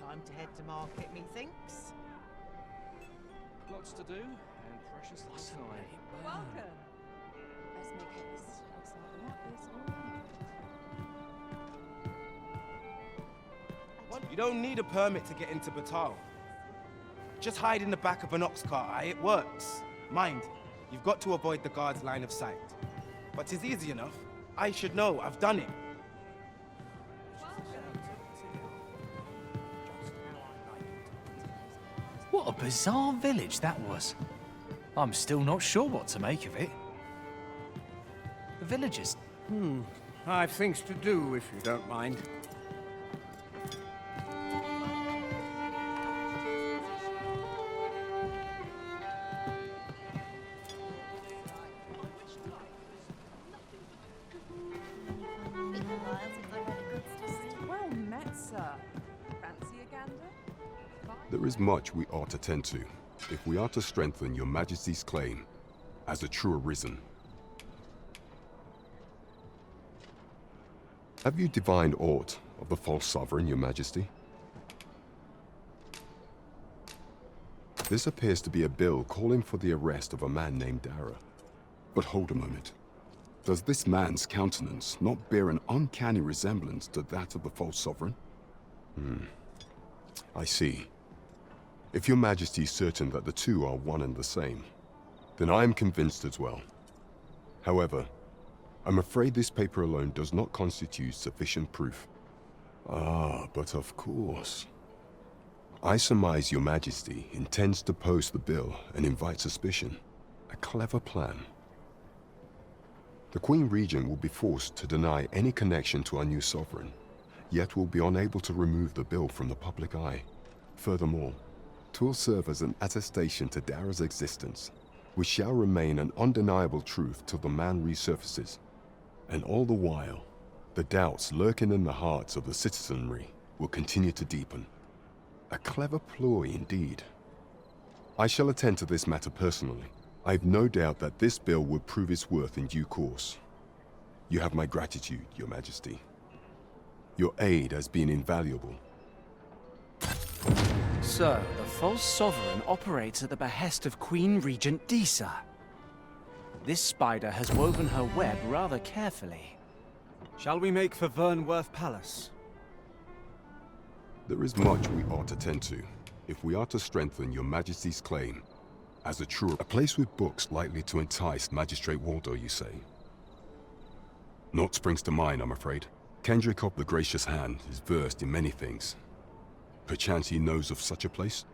Time to head to market, methinks. Lots to do, and precious little time. Welcome. Let's make haste. Looks like the map is all right. You don't need a permit to get into Batal. Just hide in the back of an ox cart, aye? It works. Mind, you've got to avoid the guard's line of sight. But it's easy enough. I should know, I've done it. What a bizarre village that was. I'm still not sure what to make of it. The villagers. I've things to do, if you don't mind. Well met, sir. Fancy a gander? There is much we ought to tend to, if we are to strengthen your Majesty's claim as a true Arisen. Have you divined aught of the false sovereign, your Majesty? This appears to be a bill calling for the arrest of a man named Dara. But hold a moment. Does this man's countenance not bear an uncanny resemblance to that of the false sovereign? I see. If your Majesty is certain that the two are one and the same, then I am convinced as well. However, I'm afraid this paper alone does not constitute sufficient proof. But of course. I surmise your Majesty intends to post the bill and invite suspicion. A clever plan. The Queen Regent will be forced to deny any connection to our new sovereign, yet will be unable to remove the bill from the public eye. Furthermore, 'twill serve as an attestation to Dara's existence, which shall remain an undeniable truth till the man resurfaces. And all the while, the doubts lurking in the hearts of the citizenry will continue to deepen. A clever ploy indeed. I shall attend to this matter personally. I've no doubt that this bill will prove its worth in due course. You have my gratitude, your Majesty. Your aid has been invaluable. Sir, the false sovereign operates at the behest of Queen Regent Disa. This spider has woven her web rather carefully. Shall we make for Vernworth Palace? There is much we ought to tend to, if we are to strengthen your Majesty's claim as a place with books likely to entice Magistrate Waldo, you say? Naught springs to mind, I'm afraid. Kendrick of the Gracious Hand is versed in many things. Perchance he knows of such a place?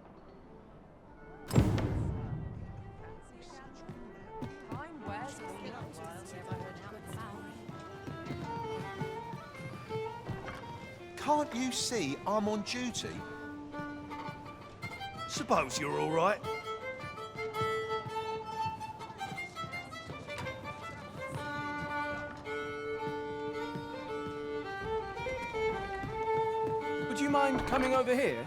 Can't you see I'm on duty? Suppose you're all right. Would you mind coming over here?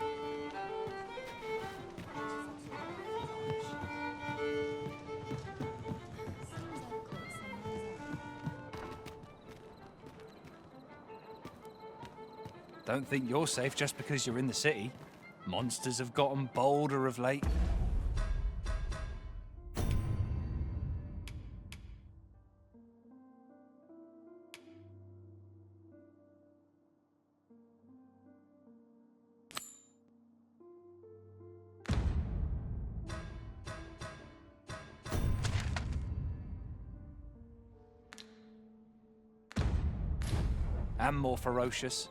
Don't think you're safe just because you're in the city. Monsters have gotten bolder of late. And more ferocious.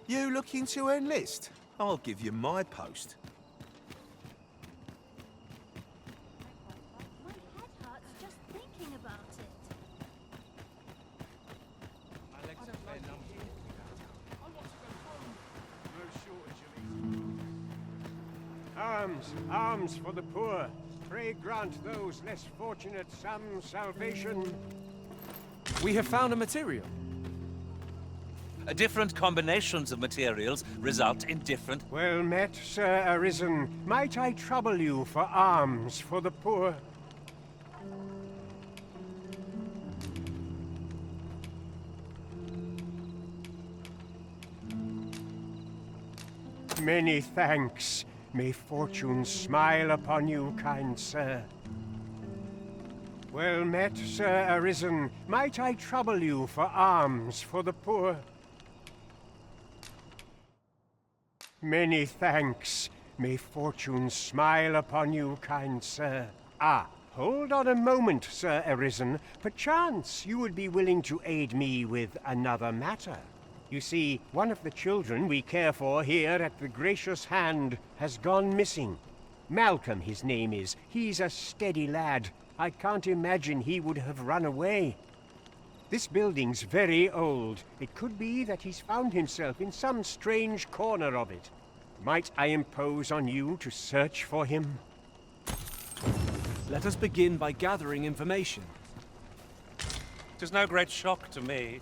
You looking to enlist? I'll give you my post. My head hurts just thinking about it. Arms, arms for the poor. Pray grant those less fortunate some salvation. We have found a material. Different combinations of materials result in different... Well met, Sir Arisen. Might I trouble you for alms for the poor? Many thanks. May fortune smile upon you, kind sir. Well met, Sir Arisen. Might I trouble you for alms for the poor? Many thanks. May fortune smile upon you, kind sir. Ah, hold on a moment, Sir Arisen. Perchance you would be willing to aid me with another matter. You see, one of the children we care for here at the Gracious Hand has gone missing. Malcolm, his name is. He's a steady lad. I can't imagine he would have run away. This building's very old. It could be that he's found himself in some strange corner of it. Might I impose on you to search for him? Let us begin by gathering information. It is no great shock to me.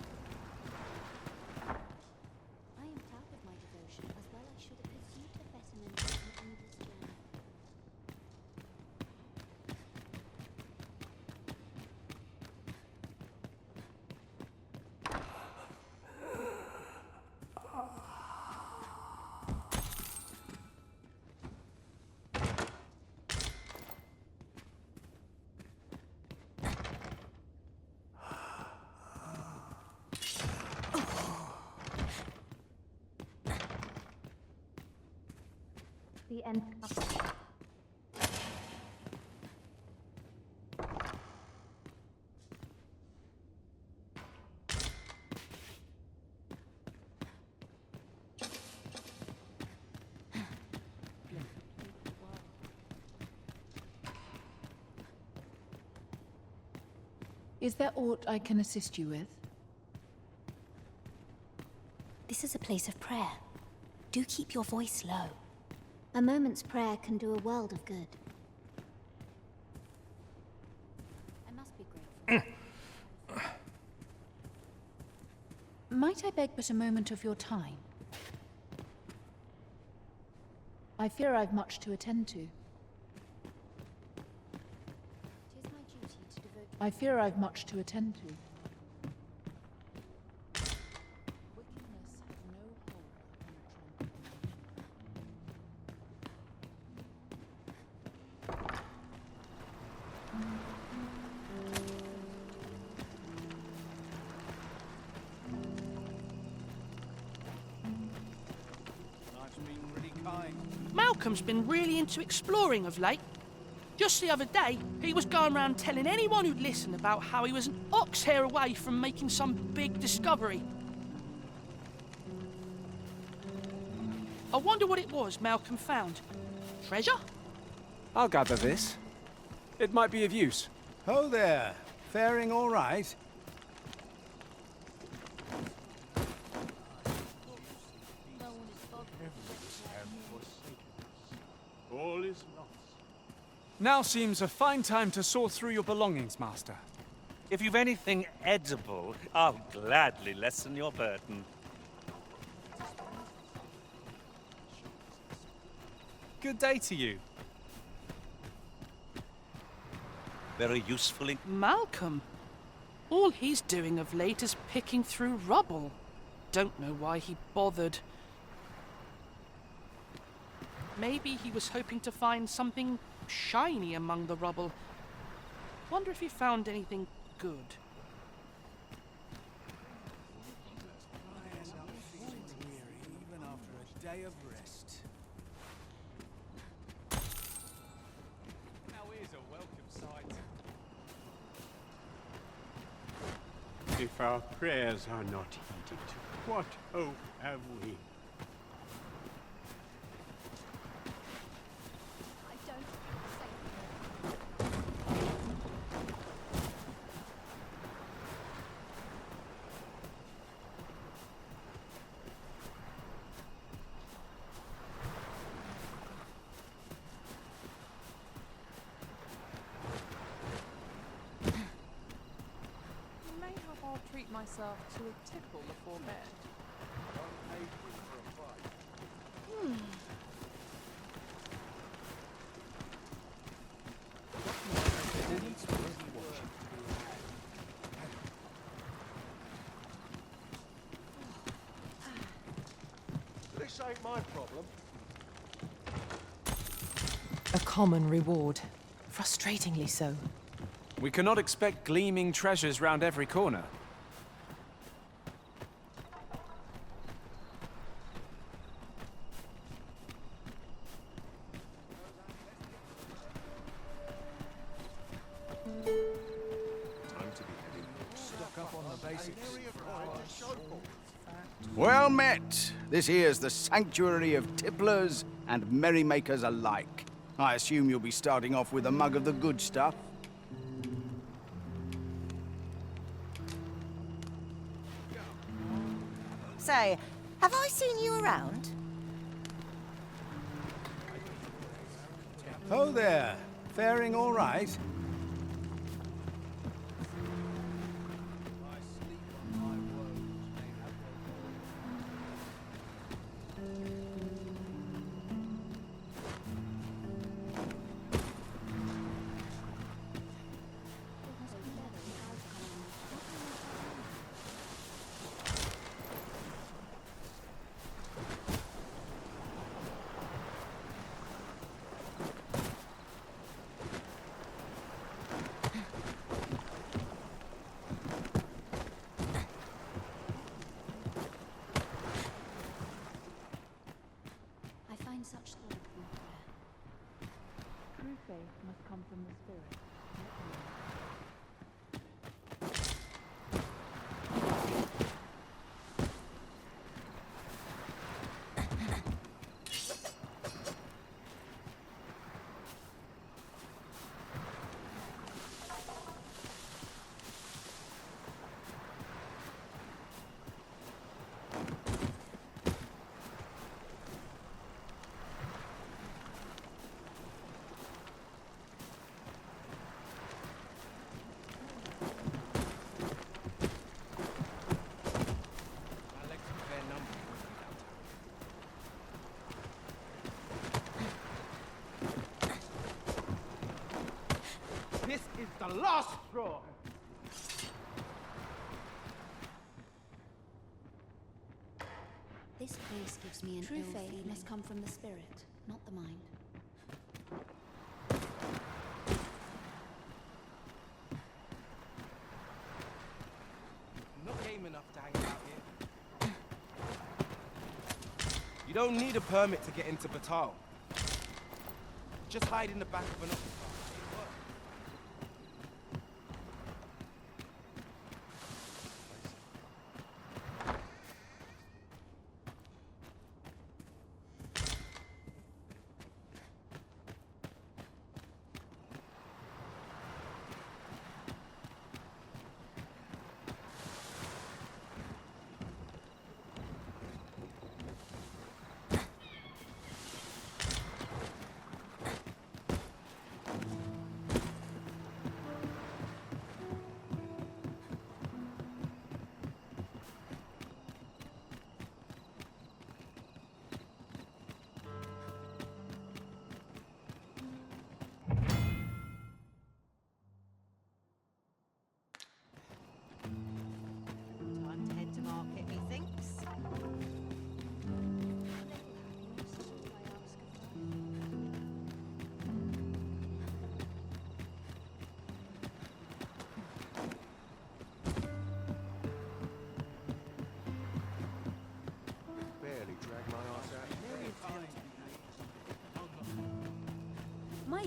I am proud of my devotion, as well I should have pursued the betterment of an endless journey. The end. Is there aught I can assist you with? This is a place of prayer. Do keep your voice low. A moment's prayer can do a world of good. I must be grateful. Might I beg but a moment of your time? I fear I've much to attend to. I fear I've much to attend to. Malcolm's been really into exploring of late. Just the other day, he was going around telling anyone who'd listen about how he was an ox hair away from making some big discovery. I wonder what it was Malcolm found. Treasure? I'll gather this. It might be of use. Ho there. Faring all right? All is lost. Now seems a fine time to sort through your belongings, Master. If you've anything edible, I'll gladly lessen your burden. Good day to you. Very useful in... Malcolm. All he's doing of late is picking through rubble. Don't know why he bothered. Maybe he was hoping to find something shiny among the rubble. Wonder if he found anything good. Even after a day of rest. Now here's a welcome sight. If our prayers are not heeded, what hope have we? I'll treat myself to a tickle before bed. This ain't my problem. A common reward. Frustratingly so. We cannot expect gleaming treasures round every corner. Well met. This here's the sanctuary of tipplers and merrymakers alike. I assume you'll be starting off with a mug of the good stuff. Say, have I seen you around? Ho there. Faring all right? Such thought in prayer. True faith must come from the Spirit. This is the last straw! This place gives me an True ill faith feeling. must come from the spirit, Not the mind. Not game enough to hang out here. You don't need a permit to get into Batal. Just hide in the back of an office.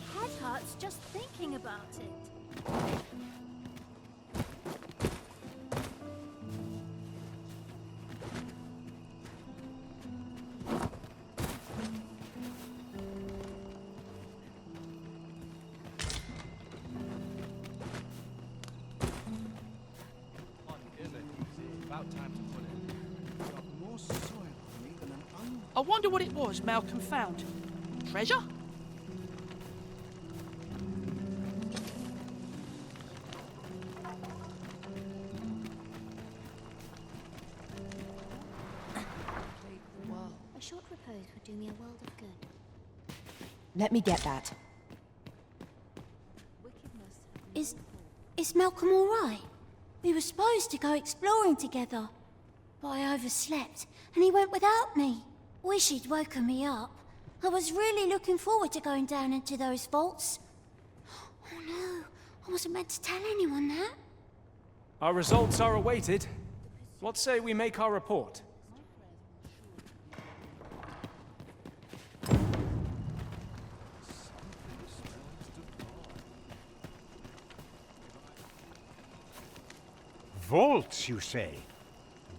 head hurts just thinking about it. About time to put it. Got more soil on me than an I wonder what it was Malcolm found. Treasure? A short repose would do me a world of good. Let me get that. Is Malcolm all right? We were supposed to go exploring together, but I overslept and he went without me. Wish he'd woken me up. I was really looking forward to going down into those vaults. Oh no, I wasn't meant to tell anyone that. Our results are awaited. What say we make our report? Vaults, you say?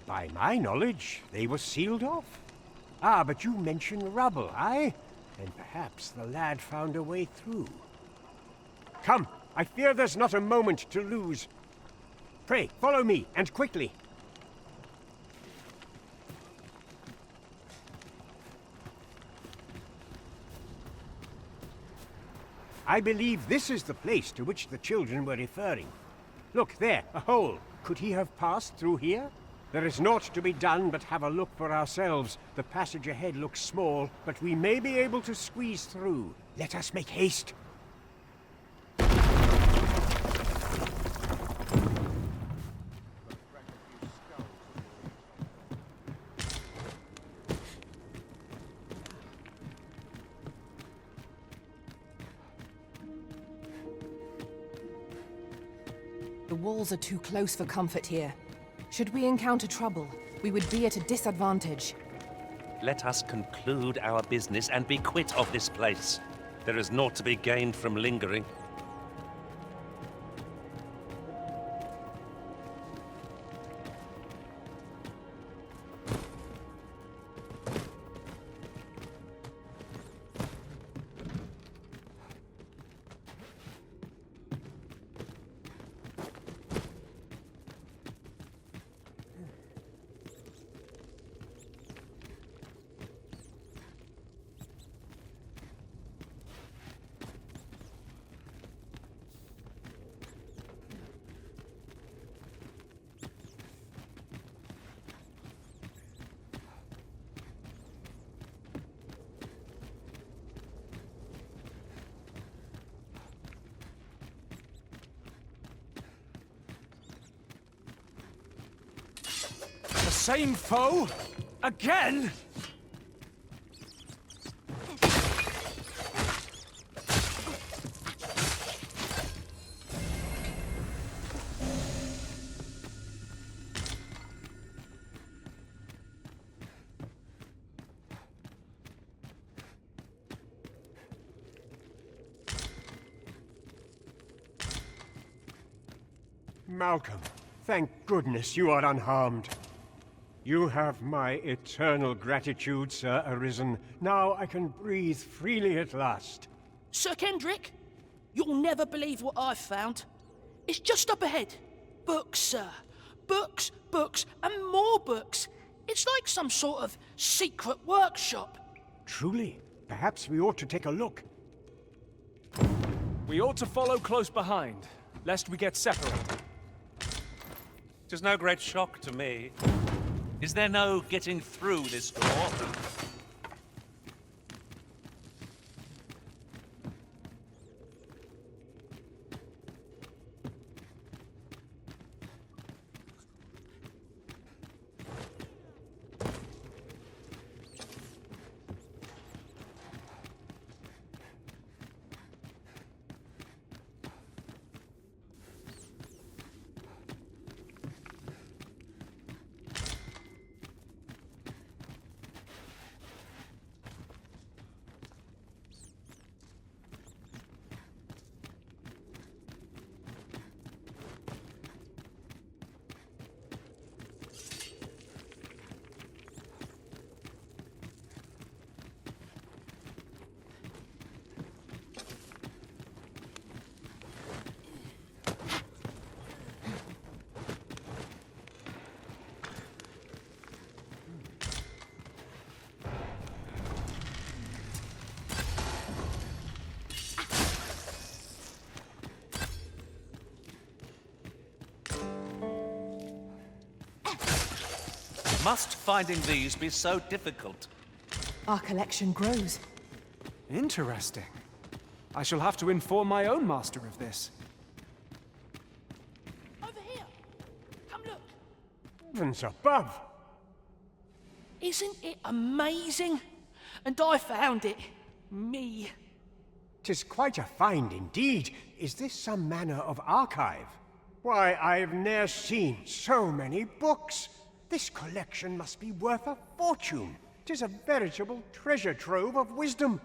By my knowledge, they were sealed off. Ah, but you mentioned rubble, aye? And perhaps the lad found a way through. Come, I fear there's not a moment to lose. Pray, follow me, and quickly. I believe this is the place to which the children were referring. Look, there, a hole. Could he have passed through here? There is naught to be done but have a look for ourselves. The passage ahead looks small, but we may be able to squeeze through. Let us make haste. The walls are too close for comfort here. Should we encounter trouble, we would be at a disadvantage. Let us conclude our business and be quit of this place. There is naught to be gained from lingering. The same foe? Again? Malcolm, thank goodness you are unharmed. You have my eternal gratitude, Sir Arisen. Now I can breathe freely at last. Sir Kendrick, you'll never believe what I've found. It's just up ahead. Books, sir. Books, books, and more books. It's like some sort of secret workshop. Truly? Perhaps we ought to take a look. We ought to follow close behind, lest we get separated. Tis no great shock to me. Is there no getting through this door? must finding these be so difficult? Our collection grows. Interesting. I shall have to inform my own master of this. Over here. Come look. Heavens above! Isn't it amazing? And I found it. Me. 'Tis quite a find indeed. Is this some manner of archive? Why, I've ne'er seen so many books. This collection must be worth a fortune. 'Tis a veritable treasure trove of wisdom.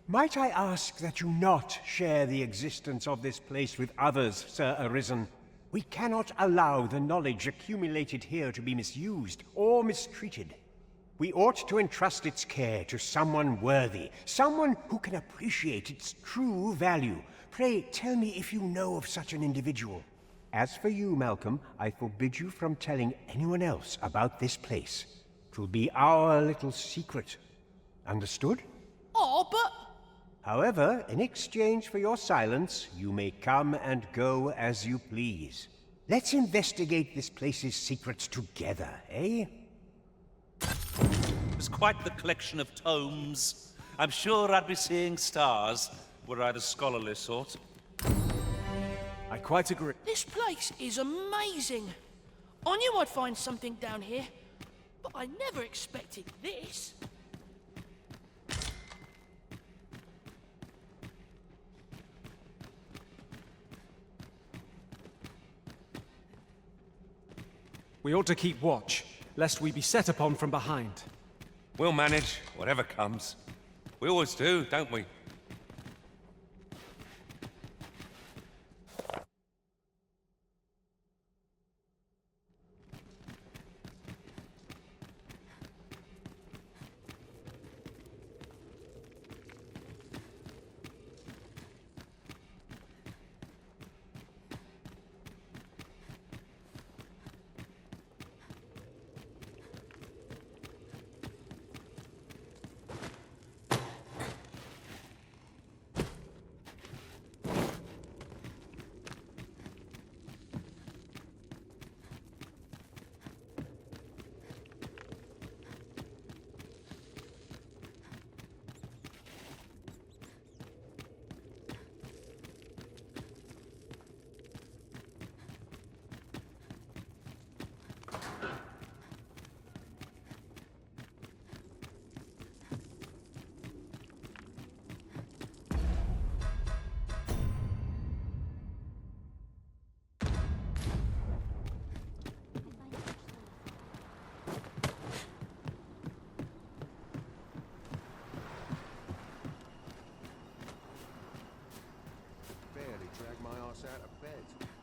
Might I ask that you not share the existence of this place with others, Sir Arisen? We cannot allow the knowledge accumulated here to be misused or mistreated. We ought to entrust its care to someone worthy, someone who can appreciate its true value. Pray tell me if you know of such an individual. As for you, Malcolm, I forbid you from telling anyone else about this place. 'Twill be our little secret. Understood? Oh, but... However, in exchange for your silence, you may come and go as you please. Let's investigate this place's secrets together, eh? It's quite the collection of tomes. I'm sure I'd be seeing stars, were I the scholarly sort. I quite agree. This place is amazing. I knew I'd find something down here, but I never expected this. We ought to keep watch, lest we be set upon from behind. We'll manage, whatever comes. We always do, don't we? Barely dragged my ass out of bed.